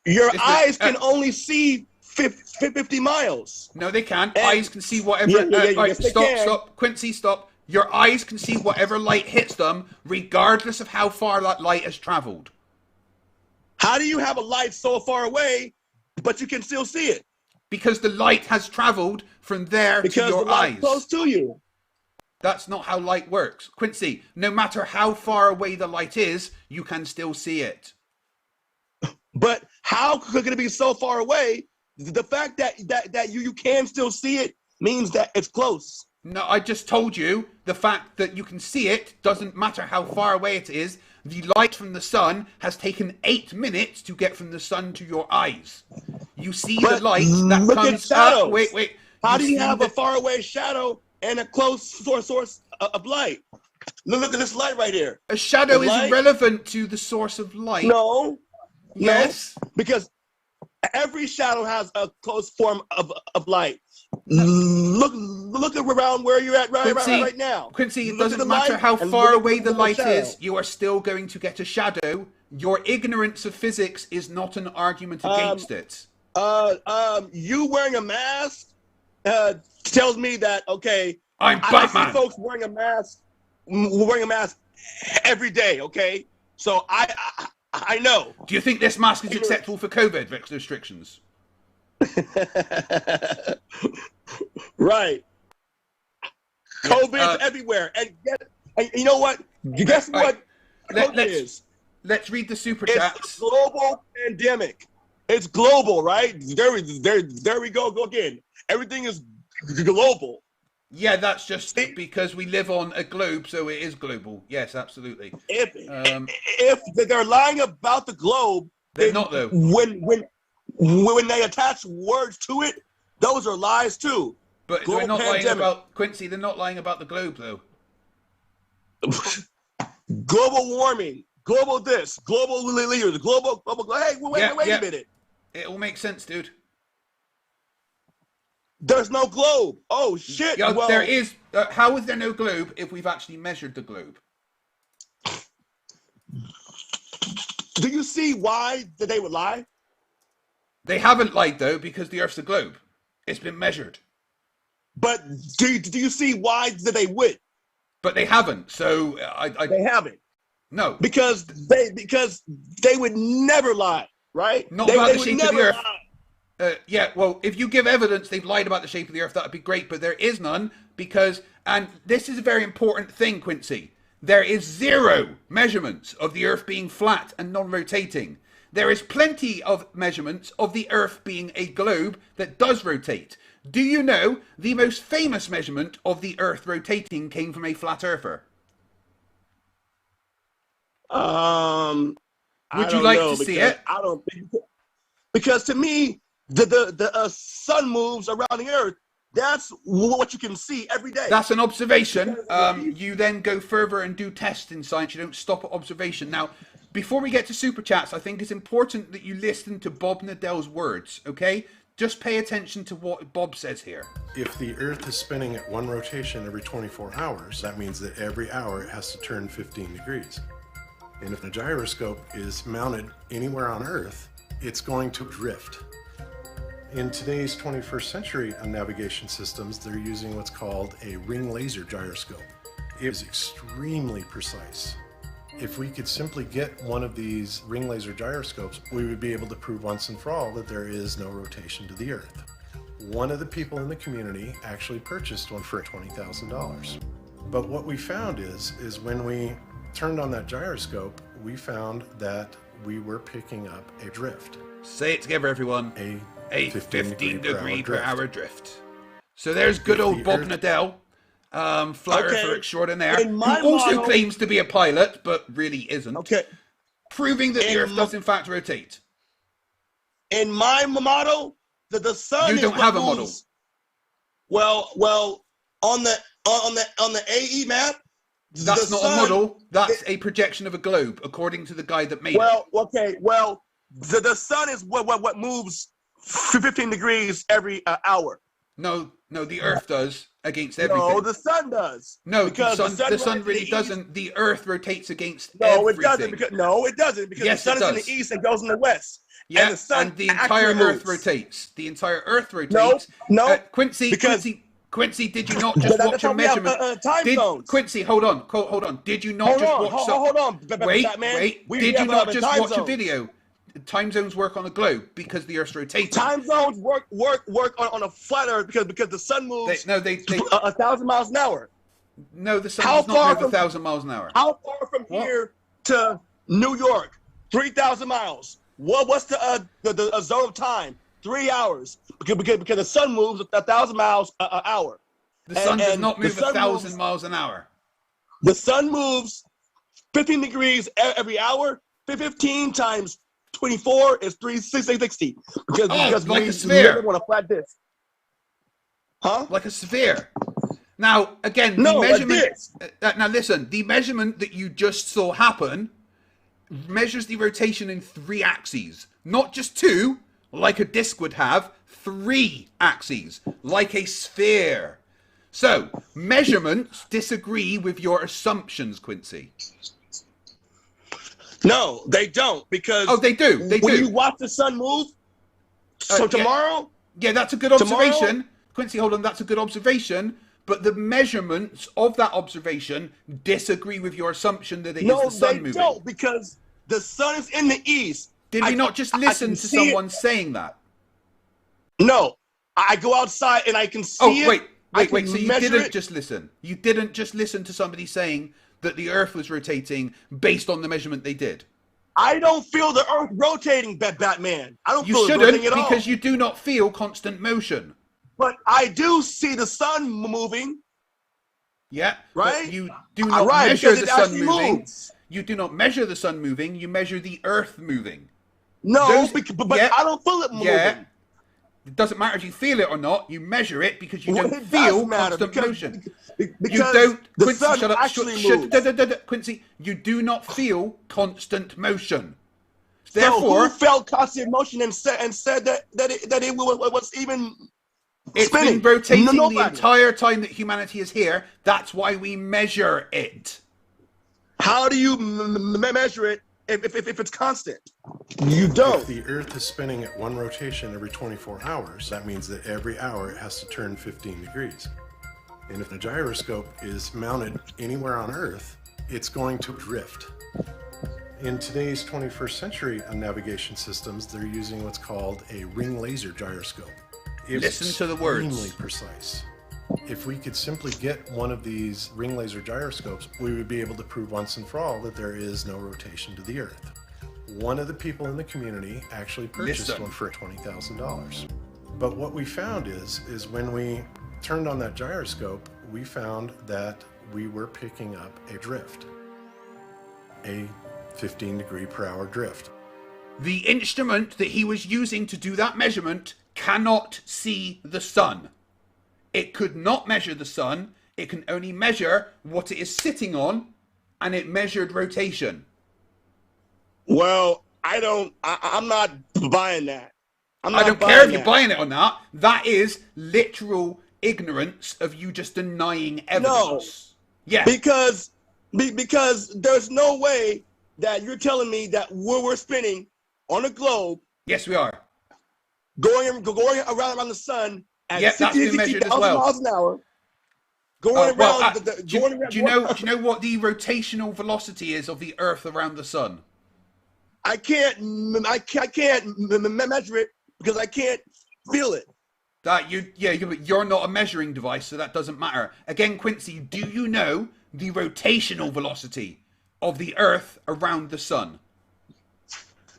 Your
It's
eyes
been-
can only see 50 miles.
No, they can't.
And-
Eyes can see whatever.
yes, they can.
Stop. Quincy, stop. Your eyes can see whatever light hits them, regardless of how far that light has traveled.
How do you have a light so far away, but you can still see it?
Because the light has traveled from there to
Because
your
the light's
eyes.
close to you.
That's not how light works. Quincy, no matter how far away the light is, you can still see it.
But how could it be so far away? The fact that you can still see it means that it's close.
No, I just told you the fact that you can see it doesn't matter how far away it is. The light from the sun has taken 8 minutes to get from the sun to your eyes. You see
But
the light that
look at
comes
shadows.
up. Wait.
How do you
see
have
the-
a faraway shadow and a close source of light? Look at this light right here.
A shadow
the
is
light-
irrelevant to the source of light.
No.
Yes.
No, because every shadow has a close form of light. Look around where you're at right now.
Quincy, it
Look at
doesn't
the
matter
light
how
and
far
look
away
at
the light
shadow.
is, you are still going to get a shadow. Your ignorance of physics is not an argument against it.
You wearing a mask tells me that okay.
I'm
I
Batman.
see folks wearing a mask every day. Okay, so I know.
Do you think this mask is acceptable for COVID restrictions?
Right. COVID's everywhere, and you know what? Guess what? COVID is.
Let's read the super
It's
chats.
a global pandemic. It's global, right? There we go again. Everything is global.
Yeah, that's just because we live on a globe, so it is global. Yes, absolutely.
If they're lying about the globe,
They're not, though.
When they attach words to it, those are lies too.
But
Global
they're not lying
pandemic.
about Quincy. They're not lying about the globe, though.
global warming, global this, global leaders, global. Hey, wait a minute.
It all makes sense, dude.
There's no globe. Oh shit.
Yeah,
well,
there is. How is there no globe if we've actually measured the globe?
do you see why that they would lie?
They haven't lied though, because the Earth's a globe. It's been measured.
But do you see why that they would?
But they haven't. So
They haven't.
No.
Because they would never lie, right?
Not
they,
about
they
the
would
shape of the
never
Earth.
lie.
Yeah, well, if you give evidence they've lied about the shape of the Earth, that would be great, but there is none because, and this is a very important thing, Quincy, there is 0 measurements of the Earth being flat and non-rotating. There is plenty of measurements of the Earth being a globe that does rotate. Do you know the most famous measurement of the Earth rotating came from a flat earther?
Would
you like to see it?
I don't think, because to me, the sun moves around the Earth. That's what you can see every day.
That's an observation. You then go further and do tests in science. You don't stop at observation. Now, before we get to super chats, I think it's important that you listen to Bob Nadell's words, okay? Just pay attention to what Bob says here.
If the Earth is spinning at one rotation every 24 hours, that means that every hour it has to turn 15 degrees. And if the gyroscope is mounted anywhere on Earth, it's going to drift. In today's 21st century navigation systems, they're using what's called a ring laser gyroscope. It is extremely precise. If we could simply get one of these ring laser gyroscopes, we would be able to prove once and for all that there is no rotation to the Earth. One of the people in the community actually purchased one for $20,000. But what we found is when we turned on that gyroscope, we found that we were picking up a drift.
Say it together, everyone. A 15 degree per hour drift. So there's good
If
old
the
Bob
Earth-
Nadell, flat
Okay.
earther extraordinaire,
In
who
my
also
model-
claims to be a pilot, but really isn't.
Okay.
Proving that the
In
Earth
my-
does in fact rotate.
In my model, the sun
You
is
don't
what
have a
moves. Well, on the AE map,
That's
the
not
sun,
a model. That's a projection of a globe, according to the guy that made it.
Well, okay. Well, the sun is what moves 15 degrees every hour.
No, the Earth does against everything.
No, the sun does.
No,
because
the sun
rises in
really
the east.
doesn't. The Earth rotates against
No,
everything.
it doesn't. Because
Yes,
the sun
it
is in
does.
the east and goes in the west.
Yeah,
and the sun
and the entire
actually
Earth
moves.
rotates. The entire Earth rotates.
No,
Quincy,
because-
Quincy, did you not just
That's
watch a
how we have,
measurement?
time zones.
Quincy, hold on. Did you not just watch?
Hold on.
Wait.
We
Did you
have
not
a
just
time
watch a
zone.
video? Time zones work on a globe because the Earth's rotating.
Time zones work on a flat Earth because the sun moves
They
1,000 miles an hour.
no, the sun
How
does not
far
move
from-
1,000 miles an hour.
How far from
What?
here to New York? 3,000 miles. What's the zone of time? 3 hours. Because the sun moves 1,000 miles an hour.
The sun does not
the
move
sun
1,000
moves-
miles an hour.
The sun moves 15 degrees every hour. 15 times 24 is 360. Because
like
we
a sphere.
live on a flat disk. Huh?
Like a sphere. Now, again,
No,
the
like
measurement.
this.
Now, listen. The measurement that you just saw happen measures the rotation in 3 axes, not just 2, like a disc would have. 3 axes, like a sphere. So, measurements disagree with your assumptions, Quincy.
No, they don't. Because
Oh, they do. They
when
do.
you watch the sun move, so
Yeah.
tomorrow,
Yeah, that's a good
Tomorrow-
observation. Quincy, hold on, that's a good observation. But the measurements of that observation disagree with your assumption that it is
no,
the sun
they
moving.
don't. Because the sun is in the east.
Did we
I-
not just
I
listen
can
to
see it.
someone saying that?
No, I go outside and I can see
Oh,
it.
wait.
I can
So you
measure
didn't
it.
just listen. You didn't just listen to somebody saying that the Earth was rotating based on the measurement they did.
I don't feel the Earth rotating, Batman. I don't
You
feel it
shouldn't,
rotating at all.
because you do not feel constant motion.
But I do see the sun moving.
Yeah,
Right?
But you do not
Right,
measure
because
the
it
sun
actually
moving.
moves.
You do not measure the sun moving. You measure the Earth moving.
No,
Those-
but
yeah.
I don't feel it moving.
Yeah. It doesn't matter if you feel it or not. You measure it because you
Well,
don't
it
feel
does matter
constant
because-
motion.
because
You don't.
the
Quincy,
sun
shut up.
actually moves.
Quincy, you do not feel constant motion.
So
Therefore,
who felt constant motion and said that it was even
it's
spinning?
been rotating the
Nobody.
entire time that humanity is here. That's why we measure it.
How do you measure it if it's constant? You don't.
If the Earth is spinning at one rotation every 24 hours, that means that every hour it has to turn 15 degrees. And if the gyroscope is mounted anywhere on Earth, it's going to drift. In today's 21st century navigation systems, they're using what's called a ring laser gyroscope. It's
Listen to the words.
extremely precise. If we could simply get one of these ring laser gyroscopes, we would be able to prove once and for all that there is no rotation to the Earth. One of the people in the community actually purchased
Listen.
one for $20,000. But what we found is when we turned on that gyroscope, we found that we were picking up a drift, a 15 degree per hour drift.
The instrument that he was using to do that measurement cannot see the sun. It could not measure the sun. It can only measure what it is sitting on, and it measured rotation.
Well, I'm not buying that.
I don't care if you're buying it or not. That is literal ignorance of you just denying evidence. Yeah.
Because there's no way that you're telling me that we're spinning on a globe
Yes, we are.
going around the sun at
Yep, that's been
60,000
measured as well.
miles an hour. Going
Well,
around
do you know what the rotational velocity is of the Earth around the sun?
I can't measure it because I can't feel it.
You're not a measuring device, so that doesn't matter. Again, Quincy, do you know the rotational velocity of the Earth around the sun?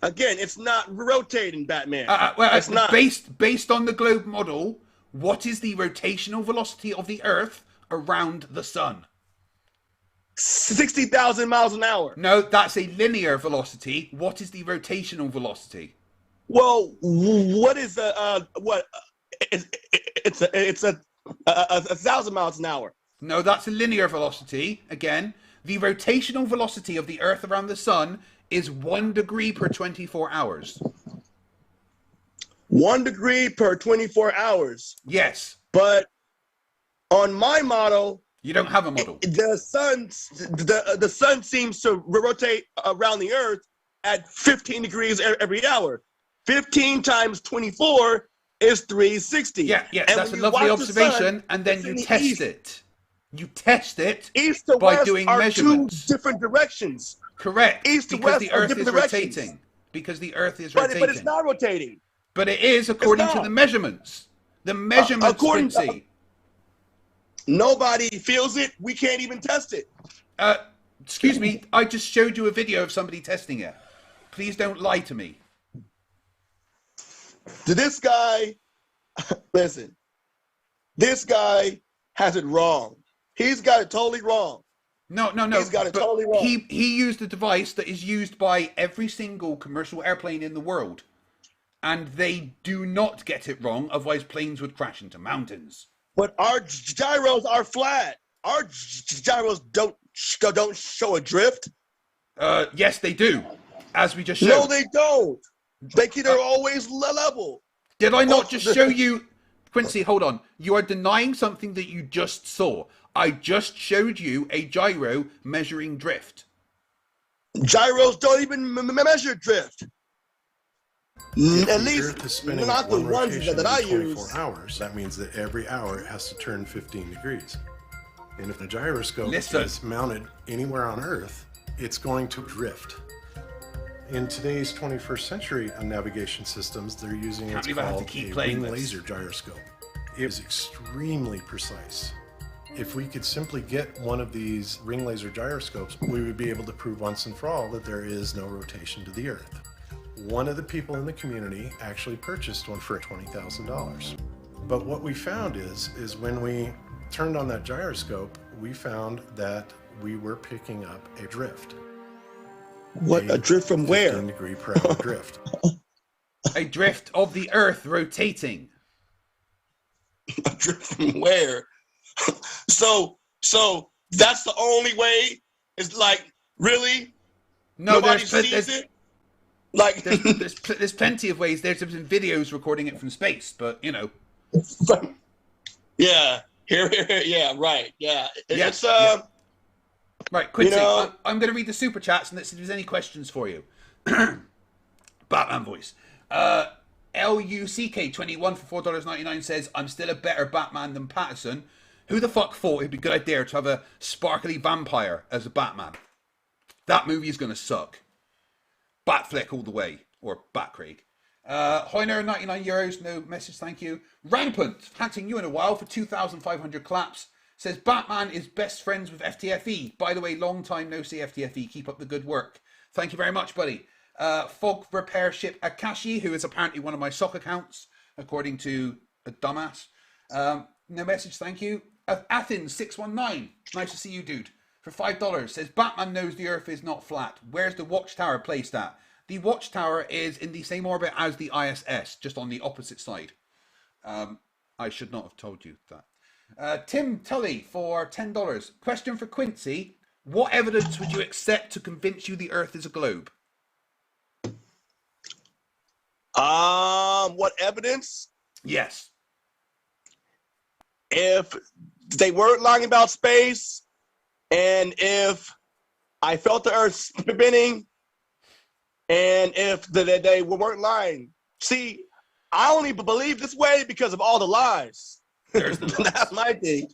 Again, it's not rotating, Batman.
It's not. Based on the globe model, what is the rotational velocity of the Earth around the sun?
60,000 miles an hour.
No, that's a linear velocity. What is the rotational velocity?
Well, what is it's a 1,000 miles an hour.
No, that's a linear velocity. Again, the rotational velocity of the Earth around the sun is 1 degree per 24 hours.
1 degree per 24 hours.
Yes.
But on my model,
You don't have a model.
the sun seems to rotate around the Earth at 15 degrees every hour. 15 times 24 is 360.
Yeah,
And
that's a
when you
lovely
watch the
observation.
sun,
And then
it's
you
in the
test
east.
it. You test it
East to
by
west
doing
are
measurements.
2 different directions.
Correct.
East to
because
west
the
are
Earth is
different directions.
rotating. Because the Earth is
But
rotating.
it's not rotating.
But it is according to
not.
the measurements. The measurements,
according to-
Quincy.
Nobody feels it. We can't even test it.
Excuse me, I just showed you a video of somebody testing it. Please don't lie to me.
This guy, listen, this guy has it wrong. He's got it totally wrong.
No.
He's got it
but
totally wrong.
He used a device that is used by every single commercial airplane in the world. And they do not get it wrong, otherwise planes would crash into mountains.
But our gyros are flat. Our gyros don't show a drift.
Yes, they do. As we just showed.
No, they don't. They're always level.
Did I not just show you... Quincy, hold on. You are denying something that you just saw. I just showed you a gyro measuring drift.
Gyros don't even measure drift.
If
At
the
least
Earth is spinning
not
at
the
one
ones
rotation
that I
every 24
use.
hours, that means that every hour it has to turn 15 degrees. And if the gyroscope
Listen.
is mounted anywhere on Earth, it's going to drift. In today's 21st century navigation systems, they're using what's
believe I have to
called
keep
a
playing
ring
this.
laser gyroscope. It is extremely precise. If we could simply get one of these ring laser gyroscopes, we would be able to prove once and for all that there is no rotation to the Earth. One of the people in the community actually purchased one for $20,000. But what we found is when we turned on that gyroscope, we found that we were picking up a drift.
What, a drift from where?
15 degree per hour drift.
A drift of the Earth rotating.
A drip from where? So that's the only way. It's like, really?
No,
Nobody sees it? Like,
there's plenty of ways. There's been videos recording it from space, but you know.
yeah, here, yeah, right, yeah. It's
Right, Quincy,
you know,
I'm going to read the super chats and let's see if there's any questions for you. Batman voice. LUCK21 for $4.99 says, I'm still a better Batman than Patterson. Who the fuck thought it'd be a good idea to have a sparkly vampire as a Batman? That movie is going to suck. Batfleck all the way. Or Batcraig. Hoiner, 99 euros. No message, thank you. Rampant, haven't seen you in a while for 2,500 claps. Says, Batman is best friends with FTFE. By the way, long time no see FTFE. Keep up the good work. Thank you very much, buddy. Fog Repair Ship Akashi, who is apparently one of my sock accounts, according to a dumbass. No message, thank you. Athens 619, nice to see you, dude. For $5, says Batman knows the Earth is not flat. Where's the watchtower placed at? The watchtower is in the same orbit as the ISS, just on the opposite side. I should not have told you that. Tim Tully for $10. Question for Quincy: what evidence would you accept to convince you the Earth is a globe?
what evidence?
Yes.
If they weren't lying about space, and if I felt the Earth spinning, and if they weren't lying. See, I only believe this way because of all the lies.
There's the lies.
That's my thing.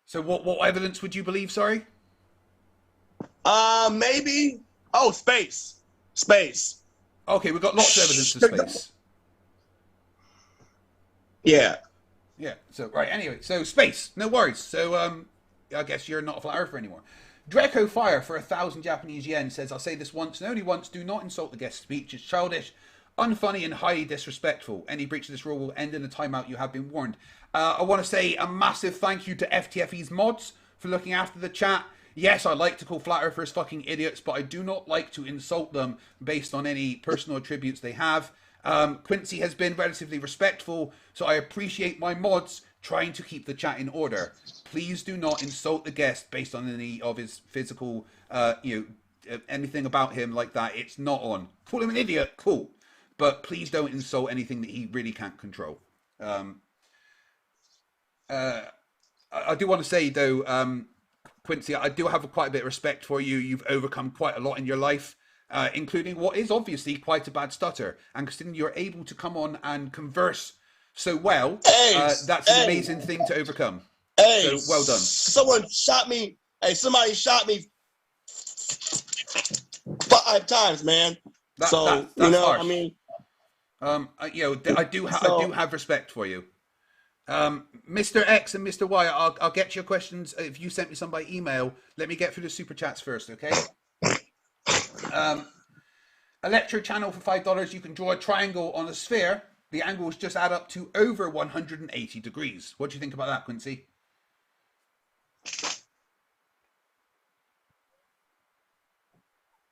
So what evidence would you believe, sorry?
Maybe. Oh, space. Space.
Okay, we've got lots of evidence of space.
Yeah.
Yeah, so, right, anyway, so space, no worries. So, I guess you're not a flat earther anymore. Dreco Fire for 1,000 Japanese yen says, I'll say this once and only once, do not insult the guest speech. It's childish, unfunny, and highly disrespectful. Any breach of this rule will end in a timeout. You have been warned. I want to say a massive thank you to FTFE's mods for looking after the chat. Yes, I like to call flat earthers fucking idiots, but I do not like to insult them based on any personal attributes they have. Quincy has been relatively respectful, so I appreciate my mods trying to keep the chat in order. Please do not insult the guest based on any of his physical, anything about him like that. It's not on. Call him an idiot, cool. But please don't insult anything that he really can't control. I do want to say, though, Quincy, I do have quite a bit of respect for you. You've overcome quite a lot in your life, including what is obviously quite a bad stutter. And considering you're able to come on and converse so well, that's an amazing thing to overcome.
Hey,
so well done.
Someone shot me. Hey, somebody shot me 5 times, man.
That's
harsh. I mean,
I do have respect for you. Mr. X and Mr. Y, I'll get your questions. If you sent me some by email, let me get through the super chats first, okay? Electro channel for $5. You can draw a triangle on a sphere. The angles just add up to over 180 degrees. What do you think about that, Quincy?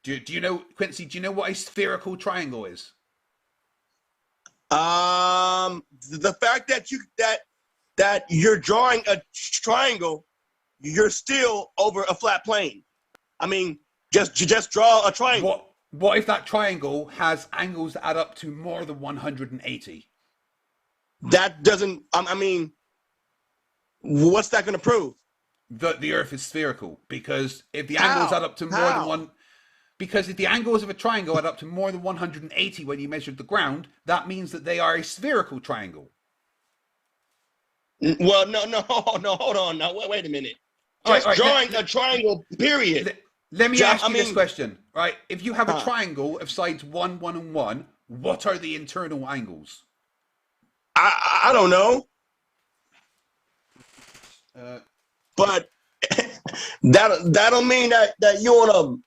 Do you know, Quincy, do you know what a spherical triangle is?
The fact that you're drawing a triangle, you're still over a flat plane. I mean, just draw a triangle.
What if that triangle has angles that add up to more than 180?
That doesn't, I mean, what's that going to prove?
That the Earth is spherical. Because if the angles add up to more than one... Because if the angles of a triangle add up to more than 180 when you measured the ground, that means that they are a spherical triangle.
Well, no, hold on. Now, wait a minute. Just drawing a triangle, period.
Let me ask you this question, right? If you have a triangle of sides 1, 1, and 1, what are the internal angles?
I don't know. But that don't mean that you're on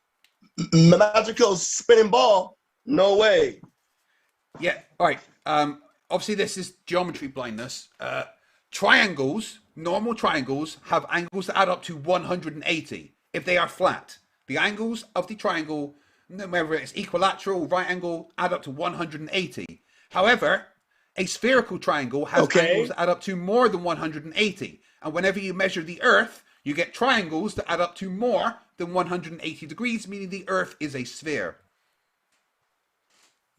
a magical spinning ball. No way.
Yeah, all right. Obviously, this is geometry blindness. Triangles, normal triangles, have angles that add up to 180 if they are flat. The angles of the triangle, no matter it's equilateral, right angle, add up to 180. However, A spherical triangle has angles that add up to more than 180. And whenever you measure the Earth, you get triangles that add up to more than 180 degrees, meaning the Earth is a sphere.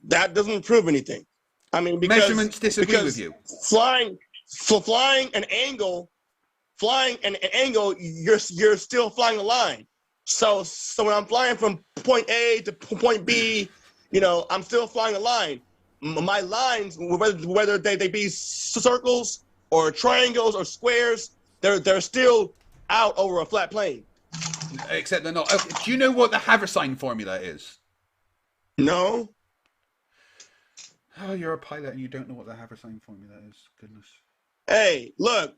That doesn't prove anything. I mean, because
measurements disagree with you.
Flying an angle, you're still flying a line. So when I'm flying from point A to point B, you know, I'm still flying a line. My lines, whether they be circles or triangles or squares, they're still out over a flat plane.
Except they're not. Okay, do you know what the Haversine formula is?
No.
Oh, you're a pilot and you don't know what the Haversine formula is. Goodness.
Hey, look.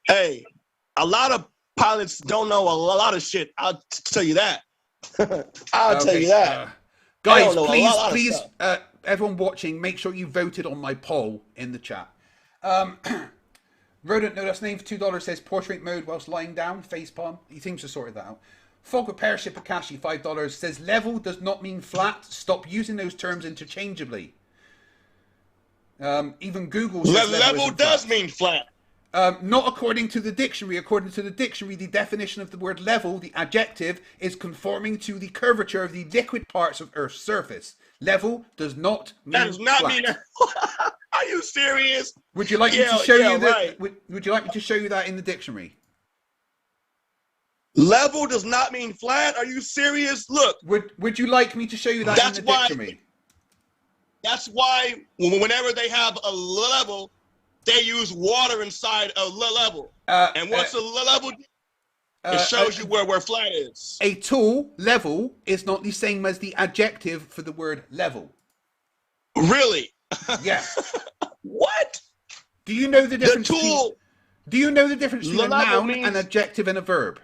Hey, a lot of pilots don't know a lot of shit. I'll tell you that. I'll tell you that.
Guys, please, everyone watching, make sure you voted on my poll in the chat. Rodent No Last Name for $2 says portrait mode whilst lying down, facepalm. He seems to have sorted that out. Fog Repair Ship Akashi, $5 says level does not mean flat. Stop using those terms interchangeably. Even Google says
level does mean flat.
Not according to the dictionary. According to the dictionary, the definition of the word level, the adjective, is conforming to the curvature of the liquid parts of Earth's surface. Level does not mean
that does not
flat.
mean. Are you serious?
Would you like me to show you that? Would you like me to show you that in the dictionary?
Level does not mean flat. Are you serious? Look.
Would you like me to show you that in the dictionary?
That's why whenever they have a level, they use water inside a level. And what's a level? It shows you where flat is.
A tool, level, is not the same as the adjective for the word level.
Really?
Yeah.
What?
Do you know the difference? Do you know the difference between a noun, an adjective, and a verb?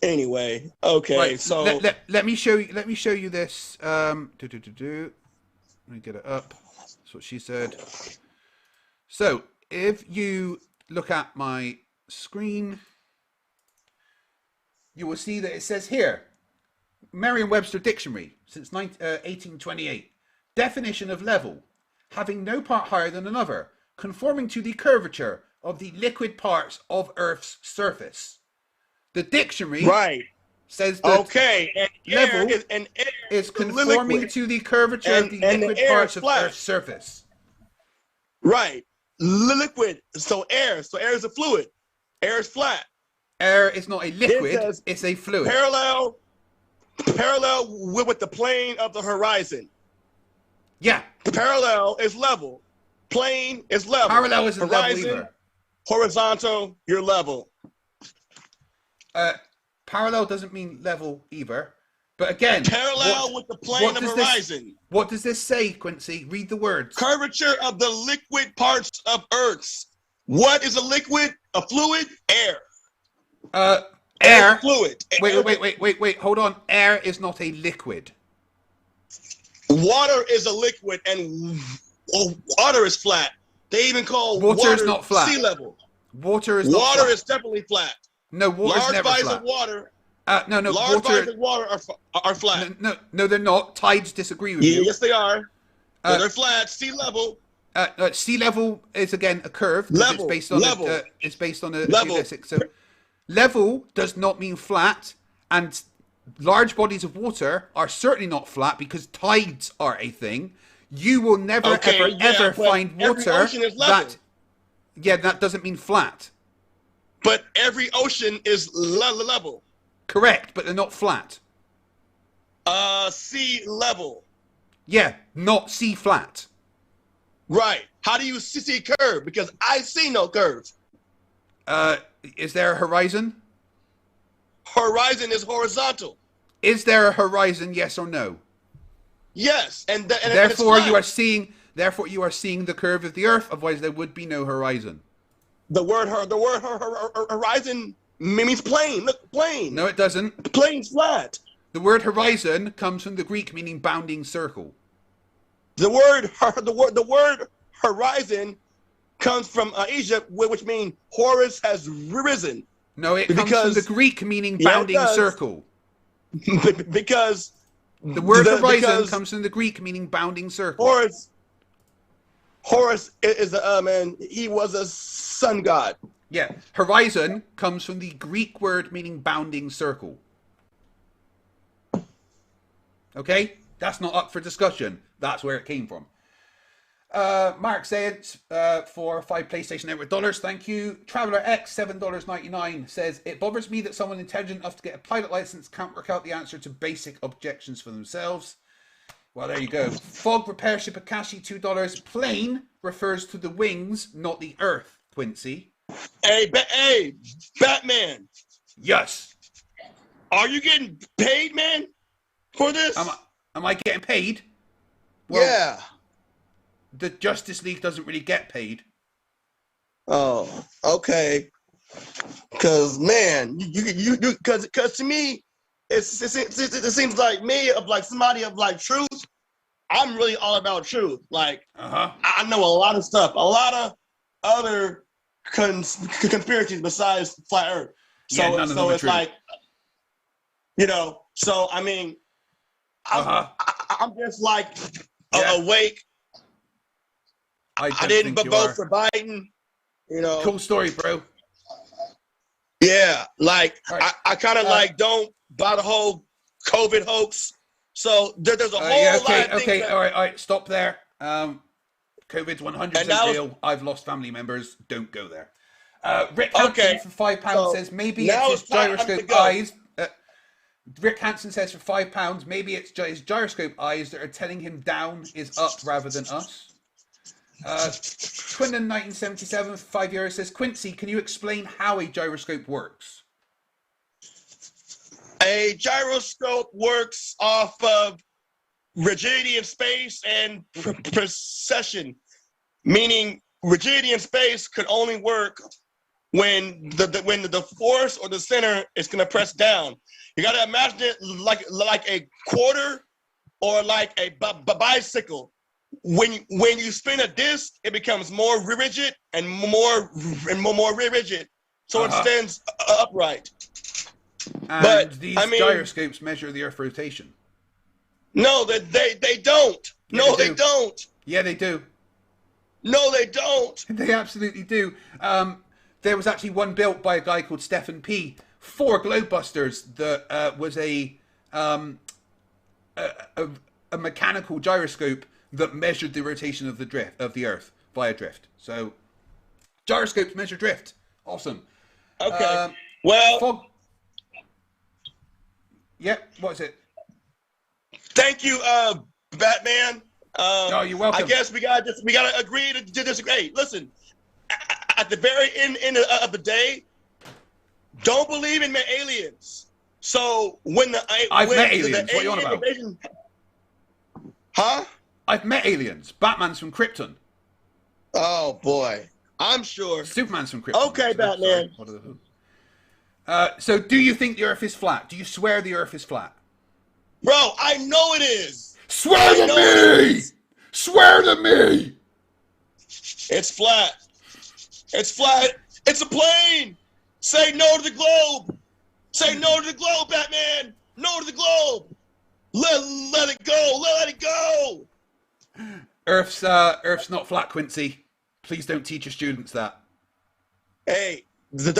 Anyway, okay.
Right,
so
let me show you. Let me show you this. Let me get it up. That's what she said. So if you look at my screen, you will see that it says here, Merriam-Webster Dictionary since 1828. Definition of level: having no part higher than another, conforming to the curvature of the liquid parts of Earth's surface. The dictionary says that
and
level
air
is conforming to the curvature of the liquid parts of Earth's surface.
Right. Liquid. So air is a fluid. Air is flat.
Air is not a liquid, it's a fluid.
Parallel with the plane of the horizon.
Yeah.
Parallel is level. Plane is level.
Parallel isn't
horizon,
level either.
Horizontal, you're level.
Parallel doesn't mean level either. But again,
parallel with the plane of horizon.
What does this say, Quincy? Read the words.
Curvature of the liquid parts of Earth's. What is a liquid? A fluid? Air.
Air.
Fluid.
Wait. Hold on. Air is not a liquid.
Water is a liquid, and water is flat. They even call water
is not flat.
Sea level.
Water is not flat.
Water is definitely flat.
No, water is never flat.
Large bodies of water.
Large
bodies of water are flat.
No, they're not. Tides disagree with you.
Yes, they are. They're flat. Sea level.
Sea level is again a curve.
Level.
It's based on a geodesic. So level does not mean flat, and large bodies of water are certainly not flat because tides are a thing. You will never ever find water that doesn't mean flat.
But every ocean is level.
Correct, but they're not flat.
Sea level.
Yeah, not sea flat.
Right. How do you see curve? Because I see no curve.
Is there a horizon?
Horizon is horizontal.
Is there a horizon? Yes or no?
Yes, and
therefore you are seeing. Therefore you are seeing the curve of the Earth. Otherwise, there would be no horizon.
The word horizon means plane. Look, plane.
No, it doesn't.
Plane's flat.
The word horizon comes from the Greek meaning bounding circle.
The word horizon comes from Egypt, which means Horus has risen.
No, it comes from the Greek meaning bounding circle.
Because
The word horizon
because
comes from the Greek meaning bounding circle.
Horus is a man. He was a sun god.
Yeah, horizon comes from the Greek word meaning bounding circle. Okay, that's not up for discussion. That's where it came from. Mark said for 5 PlayStation Network dollars, thank you. Traveler X $7.99 says it bothers me that someone intelligent enough to get a pilot license can't work out the answer to basic objections for themselves. Well, there you go. Fog Repair Ship Akashi $2. Plane refers to the wings, not the Earth. Quincy.
Hey, Batman.
Yes.
Are you getting paid, man, for this?
Am I getting paid? Well,
yeah.
The Justice League doesn't really get paid.
Oh, okay. Because man, because to me, it seems like me of like somebody of like truth. I'm really all about truth. Like I know a lot of stuff, a lot of other conspiracies besides flat Earth. So
yeah, none of them are
it's
true.
like, So I mean, I'm just like awake. I didn't vote for Biden.
Cool story, bro.
Yeah, like
right.
I kind of like don't buy the whole COVID hoax. So there's a whole lot of things.
Okay, all right, stop there. COVID's 100% real. I've lost family members. Don't go there. Rick Hansen for £5 says maybe it's his gyroscope eyes. Rick Hansen says for £5, maybe it's his gyroscope eyes that are telling him down is up rather than us. Quinden 1977 for €5 says, Quincy, can you explain how a gyroscope works?
A gyroscope works off of rigidity in space and precession, meaning rigidity in space could only work when the force or the center is going to press down. You got to imagine it like a quarter or like a bicycle. When you spin a disc, it becomes more rigid and more rigid, so it stands upright.
And these gyroscopes measure the Earth's rotation.
No, they don't.
Yeah,
no, they don't.
Yeah, they do.
No, they don't.
They absolutely do. There was actually one built by a guy called Stephen P. for Globebusters that was a mechanical gyroscope that measured the rotation of the Earth via drift. So gyroscopes measure drift. Awesome.
Okay.
What is it?
Thank you, Batman.
You're welcome.
I guess we gotta agree to disagree. Hey, listen. At the very end of the day, don't believe in aliens. So
I've met aliens. What are you on about?
Huh?
I've met aliens. Batman's from Krypton.
Oh boy, I'm sure.
Superman's from Krypton.
Okay, Batman.
So, do you think the Earth is flat? Do you swear the Earth is flat?
Bro, I know it is.
Swear to me! Swear to me!
It's flat. It's flat. It's a plane. Say no to the globe. Say no to the globe, Batman. No to the globe. Let it go. Let it go.
Earth's not flat, Quincy. Please don't teach your students that.
Hey, the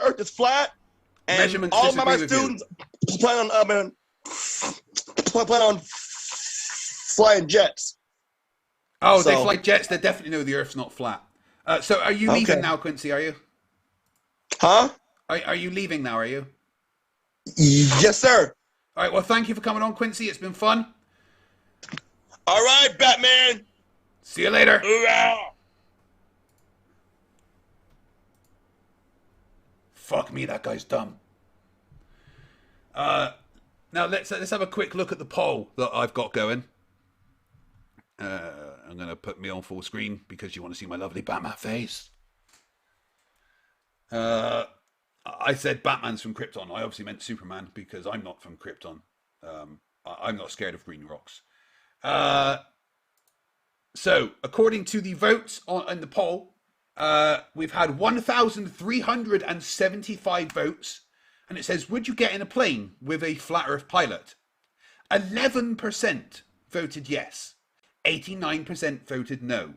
Earth is flat, and
measurements
all my
disagree with
students plan on flying jets.
Oh, they fly jets. They definitely know the Earth's not flat. So, are you leaving
Okay.
now, Quincy? Are you?
Huh?
Are you leaving now? Are you?
Yes, sir.
All right. Well, thank you for coming on, Quincy. It's been fun.
All right, Batman.
See you later.
Hoorah!
Fuck me, that guy's dumb. Now let's have a quick look at the poll that I've got going. I'm gonna put me on full screen because you want to see my lovely Batman face. I said Batman's from Krypton. I obviously meant Superman because I'm not from Krypton. I'm not scared of green rocks. So, according to the votes in the poll, we've had 1,375 votes, And it says, would you get in a plane with a flat Earth pilot? 11% voted yes. 89% voted no.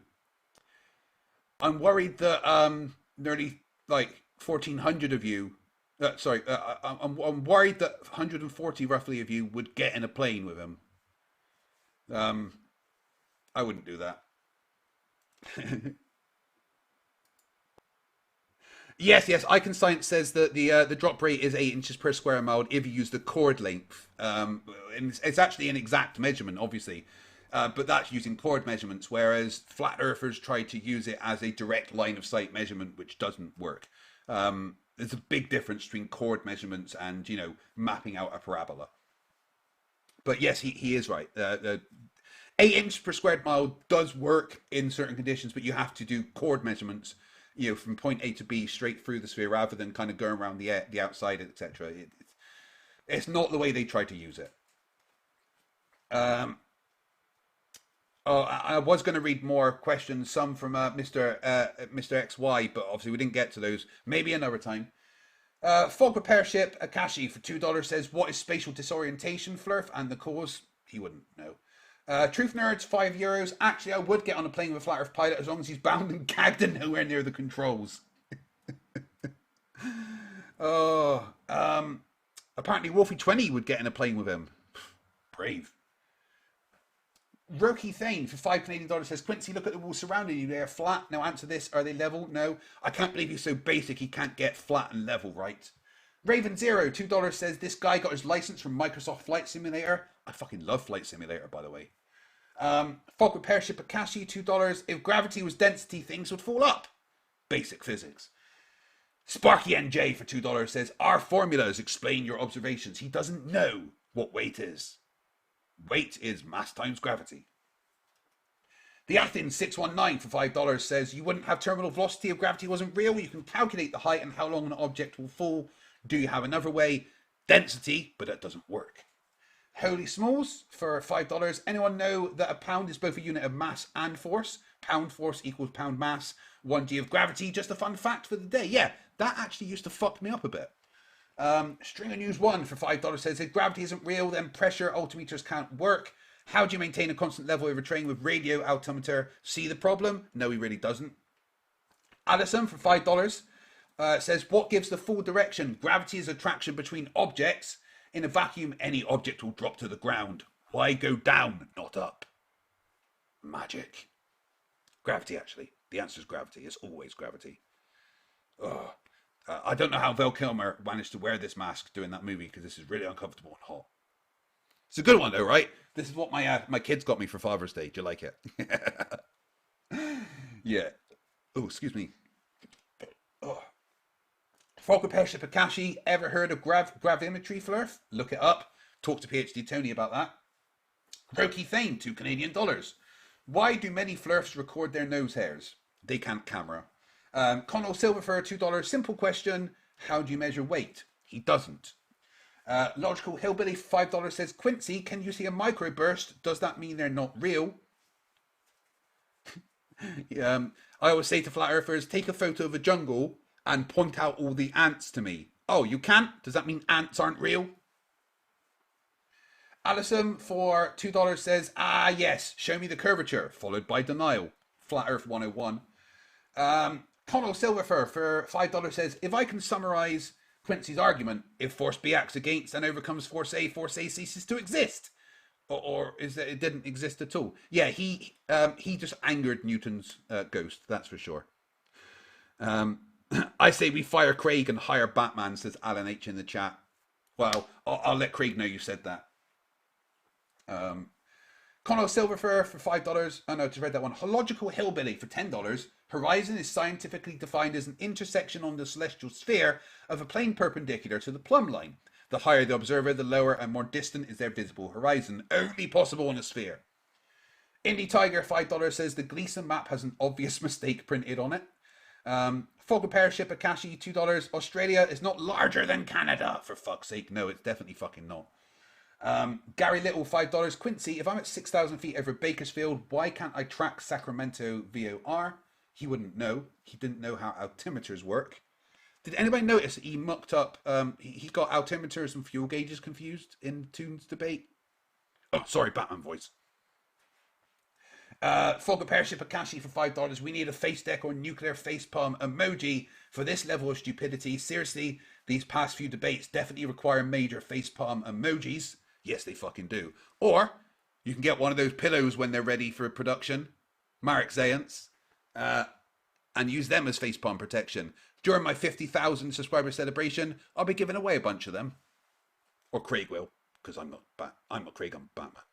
I'm worried that nearly like 1,400 of you, I'm worried that 140 roughly of you would get in a plane with him. I wouldn't do that. Yes, Icon Science says that the drop rate is 8 inches per square mile if you use the chord length. And it's actually an exact measurement, obviously, but that's using chord measurements, whereas flat earthers try to use it as a direct line of sight measurement, which doesn't work. There's a big difference between chord measurements and, mapping out a parabola. But yes, he is right. 8 inches per square mile does work in certain conditions, but you have to do chord measurements, from point A to B straight through the sphere rather than kind of going around the outside, etc. It's not the way they try to use it. I was going to read more questions, some from Mr. XY, but obviously we didn't get to those. Maybe another time. Fog Repair Ship Akashi for $2 says, what is spatial disorientation, Flerf, and the cause? He wouldn't know. Truth Nerds, €5. Actually, I would get on a plane with a flat Earth pilot as long as he's bound and gagged and nowhere near the controls. Apparently Wolfie20 would get in a plane with him. Brave. Roki Thane for $5 says, Quincy, look at the walls surrounding you. They are flat. Now answer this. Are they level? No. I can't believe he's so basic he can't get flat and level right. Raven Zero, $2 says, this guy got his license from Microsoft Flight Simulator. I fucking love Flight Simulator, by the way. Fog Repair Ship Akashi, $2. If gravity was density, things would fall up. Basic physics. Sparky NJ for $2 says, our formulas explain your observations. He doesn't know what weight is. Weight is mass times gravity. The Athens 619 for $5 says, you wouldn't have terminal velocity if gravity wasn't real. You can calculate the height and how long an object will fall. Do you have another way? Density, but that doesn't work. Holy Smalls for $5. Anyone know that a pound is both a unit of mass and force? Pound force equals pound mass. 1g of gravity. Just a fun fact for the day. Yeah, that actually used to fuck me up a bit. Stringer News 1 for $5 says, if gravity isn't real, then pressure altimeters can't work. How do you maintain a constant level over terrain with radio altimeter? See the problem? No, he really doesn't. Addison for $5 says, what gives the full direction? Gravity is attraction between objects. In a vacuum, any object will drop to the ground. Why go down, not up? Magic. Gravity, actually. The answer is gravity. It's always gravity. Oh. I don't know how Val Kilmer managed to wear this mask doing that movie, because this is really uncomfortable and hot. It's a good one, though, right? This is what my kids got me for Father's Day. Do you like it? Yeah. Oh, excuse me. Oh. Fog Repair Ship Akashi, ever heard of gravimetry, Flerf? Look it up. Talk to PhD Tony about that. Roki Thane, $2 Why do many Flerfs record their nose hairs? They can't camera. Connell Silver for $2. Simple question. How do you measure weight? He doesn't. Logical Hillbilly for $5 says, Quincy, can you see a microburst? Does that mean they're not real? I always say to flat earthers, take a photo of a jungle and point out all the ants to me. Oh, you can't? Does that mean ants aren't real? Alison for $2 says, yes, show me the curvature, followed by denial. Flat Earth 101. Connell Silverfur for $5 says, if I can summarize Quincy's argument, if force B acts against and overcomes force A ceases to exist. Or is that it didn't exist at all? Yeah, he just angered Newton's ghost, that's for sure. I say we fire Craig and hire Batman, says Alan H in the chat. Well, I'll let Craig know you said that. Connell Silverfur for $5. Oh no, just read that one. Logical Hillbilly for $10. Horizon is scientifically defined as an intersection on the celestial sphere of a plane perpendicular to the plumb line. The higher the observer, the lower and more distant is their visible horizon. Only possible on a sphere. Indie Tiger $5 says the Gleason map has an obvious mistake printed on it. Fog Repair Ship Akashi $2. Australia is not larger than Canada. For fuck's sake, no, it's definitely fucking not. Gary Little $5. Quincy, if I'm at 6,000 feet over Bakersfield, why can't I track Sacramento VOR? He wouldn't know. He didn't know how altimeters work. Did anybody notice that he mucked up? He got altimeters and fuel gauges confused in Toon's debate. Oh, sorry, Batman voice. Fog of Pership Akashi for $5. We need a face deck or nuclear facepalm emoji for this level of stupidity. Seriously, these past few debates definitely require major facepalm emojis. Yes, they fucking do. Or you can get one of those pillows when they're ready for production. Marek Zayance. And use them as facepalm protection. During my 50,000 subscriber celebration, I'll be giving away a bunch of them. Or Craig will, because I'm not Craig, I'm Batman.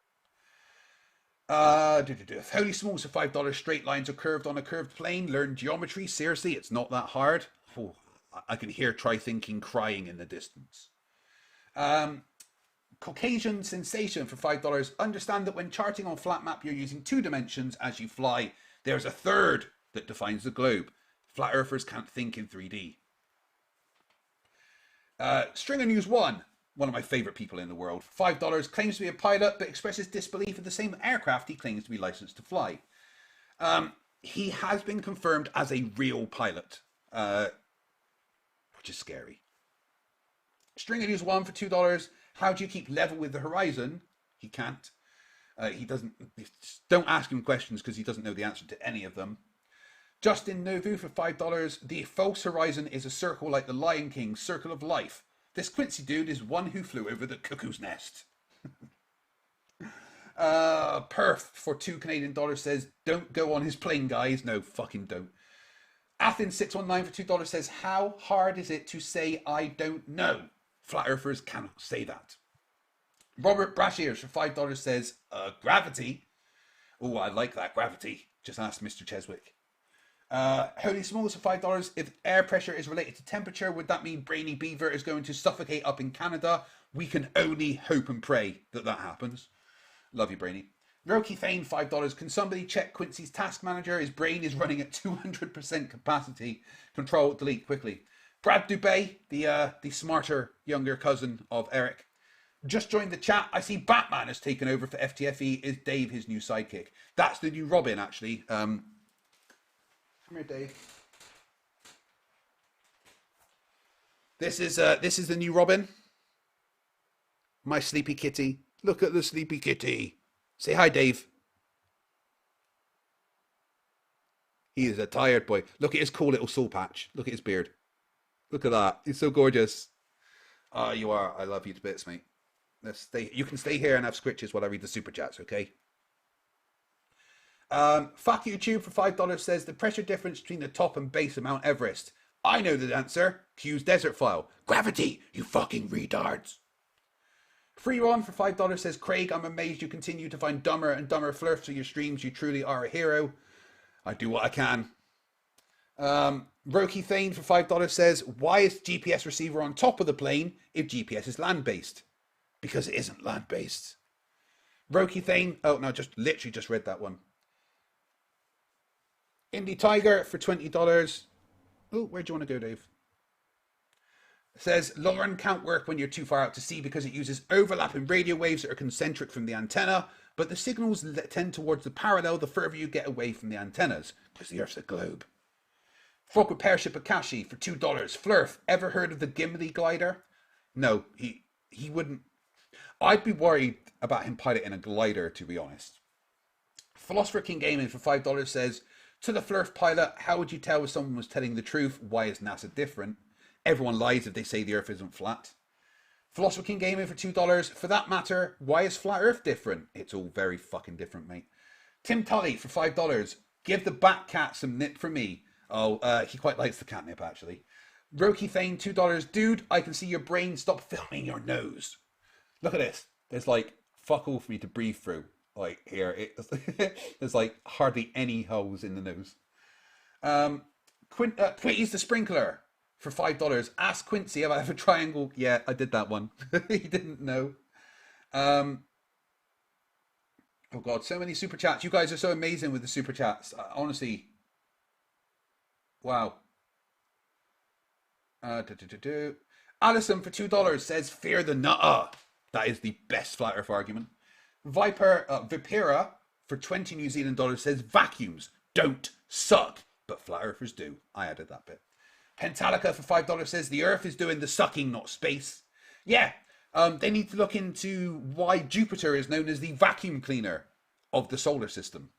Holy smokes for $5. Straight lines are curved on a curved plane. Learn geometry. Seriously, it's not that hard. Oh, I can hear Try Thinking crying in the distance. Caucasian Sensation for $5. Understand that when charting on flat map, you're using 2 dimensions as you fly. There's a third that defines the globe. Flat earthers can't think in 3D. Stringer News 1. One of my favorite people in the world. $5, claims to be a pilot, but expresses disbelief in the same aircraft he claims to be licensed to fly. He has been confirmed as a real pilot, which is scary. Stringer News 1 for $2. How do you keep level with the horizon? He can't. He doesn't. Don't ask him questions because he doesn't know the answer to any of them. Justin Novu for $5. The false horizon is a circle like the Lion King's circle of life. This Quincy dude is one who flew over the cuckoo's nest. Perf for $2 Canadian says, don't go on his plane, guys. No, fucking don't. Athens 619 for $2 says, how hard is it to say I don't know? Flat earthers cannot say that. Robert Brashears for $5 says, gravity. Oh, I like that, gravity. Just ask Mr. Cheswick. Holy Smalls for $5. If air pressure is related to temperature, would that mean Brainy Beaver is going to suffocate up in Canada? We can only hope and pray that that happens. Love you, Brainy. Roki Thane, $5. Can somebody check Quincy's task manager? His brain is running at 200% capacity. Control, delete quickly. Brad Dubé, the smarter younger cousin of Eric, just joined the chat. I see Batman has taken over for FTFE. Is Dave his new sidekick? That's the new Robin, actually. Come here, Dave. This is the new Robin. My sleepy kitty. Look at the sleepy kitty. Say hi, Dave. He is a tired boy. Look at his cool little soul patch. Look at his beard. Look at that. He's so gorgeous. Oh, you are. I love you to bits, mate. Let's stay. You can stay here and have scritches while I read the super chats, okay? Fuck YouTube for $5 says the pressure difference between the top and base of Mount Everest. I know the answer. Q's desert file. Gravity, you fucking retards. Free Ron for $5 says, Craig, I'm amazed you continue to find dumber and dumber Flerfs on your streams. You truly are a hero. I do what I can. Roki Thane for $5 says, why is GPS receiver on top of the plane if GPS is land-based? Because it isn't land-based. Roki Thane, oh no, literally just read that one. Indie Tiger for $20. Oh, where do you want to go, Dave? Says, Lauren can't work when you're too far out to sea because it uses overlapping radio waves that are concentric from the antenna, but the signals tend towards the parallel the further you get away from the antennas, because the Earth's a globe. Frog with Pership Akashi for $2. Flerf, ever heard of the Gimli glider? No, he wouldn't. I'd be worried about him piloting a glider, to be honest. Philosopher King Gaming for $5 says, to the Flerf pilot, how would you tell if someone was telling the truth? Why is NASA different? Everyone lies if they say the Earth isn't flat. Philosopher King Gaming for $2. For that matter, why is flat Earth different? It's all very fucking different, mate. Tim Tully for $5. Give the bat cat some nip for me. Oh, he quite likes the catnip, actually. Roki Thane, $2. Dude, I can see your brain. Stop filming your nose. Look at this. There's like fuck all for me to breathe through. Like here, there's like hardly any holes in the nose. Quincy's the sprinkler for $5. Ask Quincy if I have a triangle. Yeah, I did that one. He didn't know. Oh God, so many super chats. You guys are so amazing with the super chats. Honestly. Wow. Alison for $2 says, fear the nutter. That is the best flat earth argument. Vipera for 20 New Zealand dollars says, vacuums don't suck, but flat earthers do. I added that bit. Pentalica for $5 says the Earth is doing the sucking, not space. Yeah, they need to look into why Jupiter is known as the vacuum cleaner of the solar system.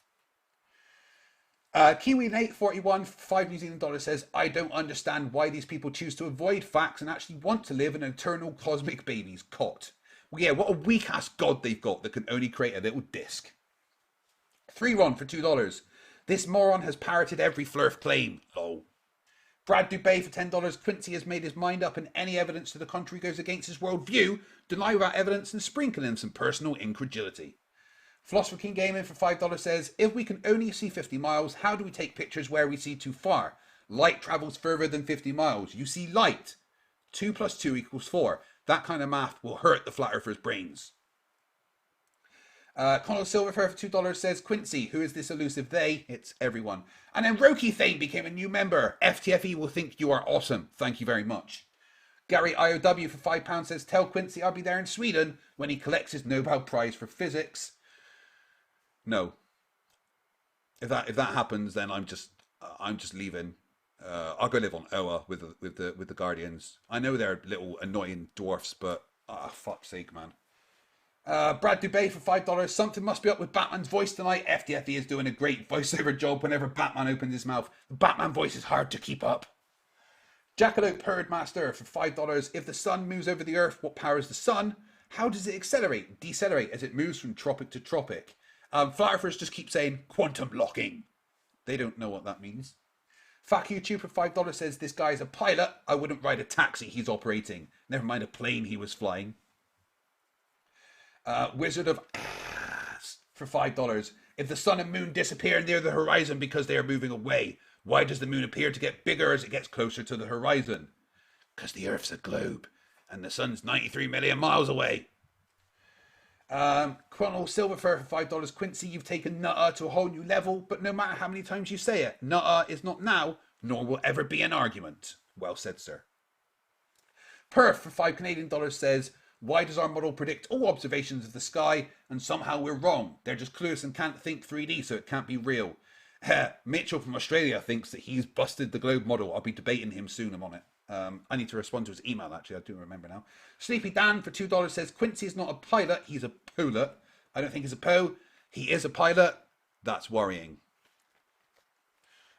Kiwi841 for $5 says, I don't understand why these people choose to avoid facts and actually want to live in an eternal cosmic baby's cot. Well, yeah, what a weak-ass god they've got that can only create a little disc. 3Ron for $2. This moron has parroted every Flerf claim. Lol. Brad Dubay for $10. Quincy has made his mind up and any evidence to the contrary goes against his worldview. Deny without evidence and sprinkle in some personal incredulity. Philosopher King Gaming for $5 says, if we can only see 50 miles, how do we take pictures where we see too far? Light travels further than 50 miles. You see light. 2 plus 2 equals 4. That kind of math will hurt the flat earthers' brains. Conor Silverfur for $2 says, Quincy, who is this elusive they? It's everyone. And then Roki Thane became a new member. FTFE will think you are awesome. Thank you very much. Gary IOW for £5 says, tell Quincy I'll be there in Sweden when he collects his Nobel Prize for Physics. No. If that happens, then I'm just leaving. I'll go live on Oa with the Guardians. I know they're little annoying dwarfs, but fuck's sake, man. Brad Dubay for $5. Something must be up with Batman's voice tonight. FTFE is doing a great voiceover job whenever Batman opens his mouth. The Batman voice is hard to keep up. Jackalope Perdmaster for $5. If the sun moves over the Earth, what powers the sun? How does it accelerate, decelerate as it moves from tropic to tropic? Flat Earthers just keep saying quantum locking. They don't know what that means. Fuck YouTube for $5 says, this guy's a pilot. I wouldn't ride a taxi he's operating. Never mind a plane he was flying. Wizard of Ass for $5. If the sun and moon disappear near the horizon because they are moving away, why does the moon appear to get bigger as it gets closer to the horizon? Because the Earth's a globe and the sun's 93 million miles away. Chronal Silverfur for $5. Quincy, you've taken Nutter to a whole new level, but no matter how many times you say it, Nutter is not now, nor will ever be an argument. Well said, sir. Perth for $5 says, why does our model predict all observations of the sky and somehow we're wrong? They're just clueless and can't think 3D, so it can't be real. Mitchell from Australia thinks that he's busted the globe model. I'll be debating him soon. I'm on it. I need to respond to his email, actually. I do remember now. Sleepy Dan for $2 says, Quincy is not a pilot, he's a pilot. I don't think he's a po. He is a pilot. That's worrying.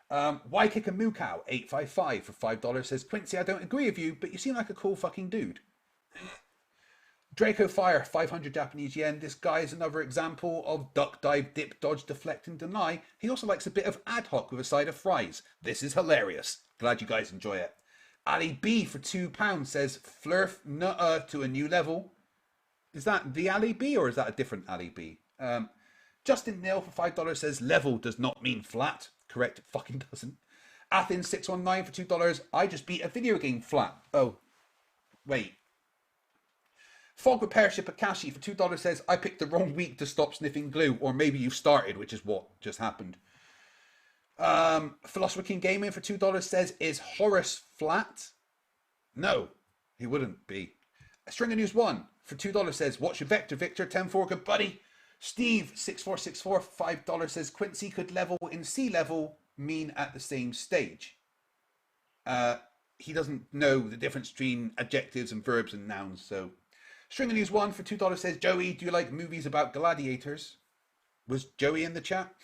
Why Kick a Moo Cow 855 for $5 says, Quincy, I don't agree with you, but you seem like a cool fucking dude. Draco Fire 500 Japanese yen. This guy is another example of duck, dive, dip, dodge, deflect, and deny. He also likes a bit of ad hoc with a side of fries. This is hilarious. Glad you guys enjoy it. Ali B for £2 says, Flerf Nutter to a new level. Is that the Ali B or is that a different Ali B? Justin Neal for $5 says, level does not mean flat. Correct, it fucking doesn't. Athens 619 for $2. I just beat a video game flat. Oh, wait. Fog Repair Ship Akashi for $2 says, I picked the wrong week to stop sniffing glue, or maybe you started, which is what just happened. Philosopher King Gaming for $2 says, is Horace flat? No, he wouldn't be. Stringer News 1 for $2 says, what's your vector, Victor? 10-4, good buddy. Steve 6464 for $5 says, Quincy, could level in sea level mean at the same stage? He doesn't know the difference between adjectives and verbs and nouns, so... Stringer News 1 for $2 says, Joey, do you like movies about gladiators? Was Joey in the chat?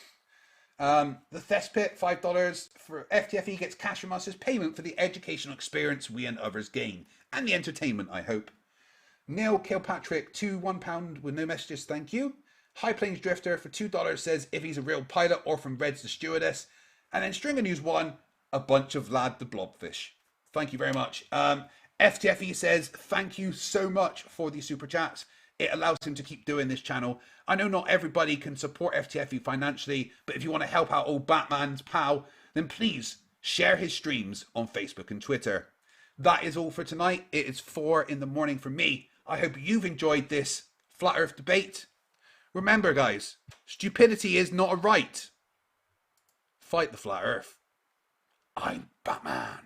The Thespit, $5 for FTFE gets cash from us as payment for the educational experience we and others gain. And the entertainment, I hope. Neil Kilpatrick, £1 with no messages, thank you. High Plains Drifter for $2 says, if he's a real pilot or from Reds the Stewardess. And then Stringer News 1, a bunch of Lad the Blobfish. Thank you very much. FTFE says, thank you so much for these super chats. It allows him to keep doing this channel. I know not everybody can support FTFE financially, but if you want to help out old Batman's pal, then please share his streams on Facebook and Twitter. That is all for tonight. It is 4 in the morning for me. I hope you've enjoyed this Flat Earth debate. Remember, guys, stupidity is not a right. Fight the Flat Earth. I'm Batman.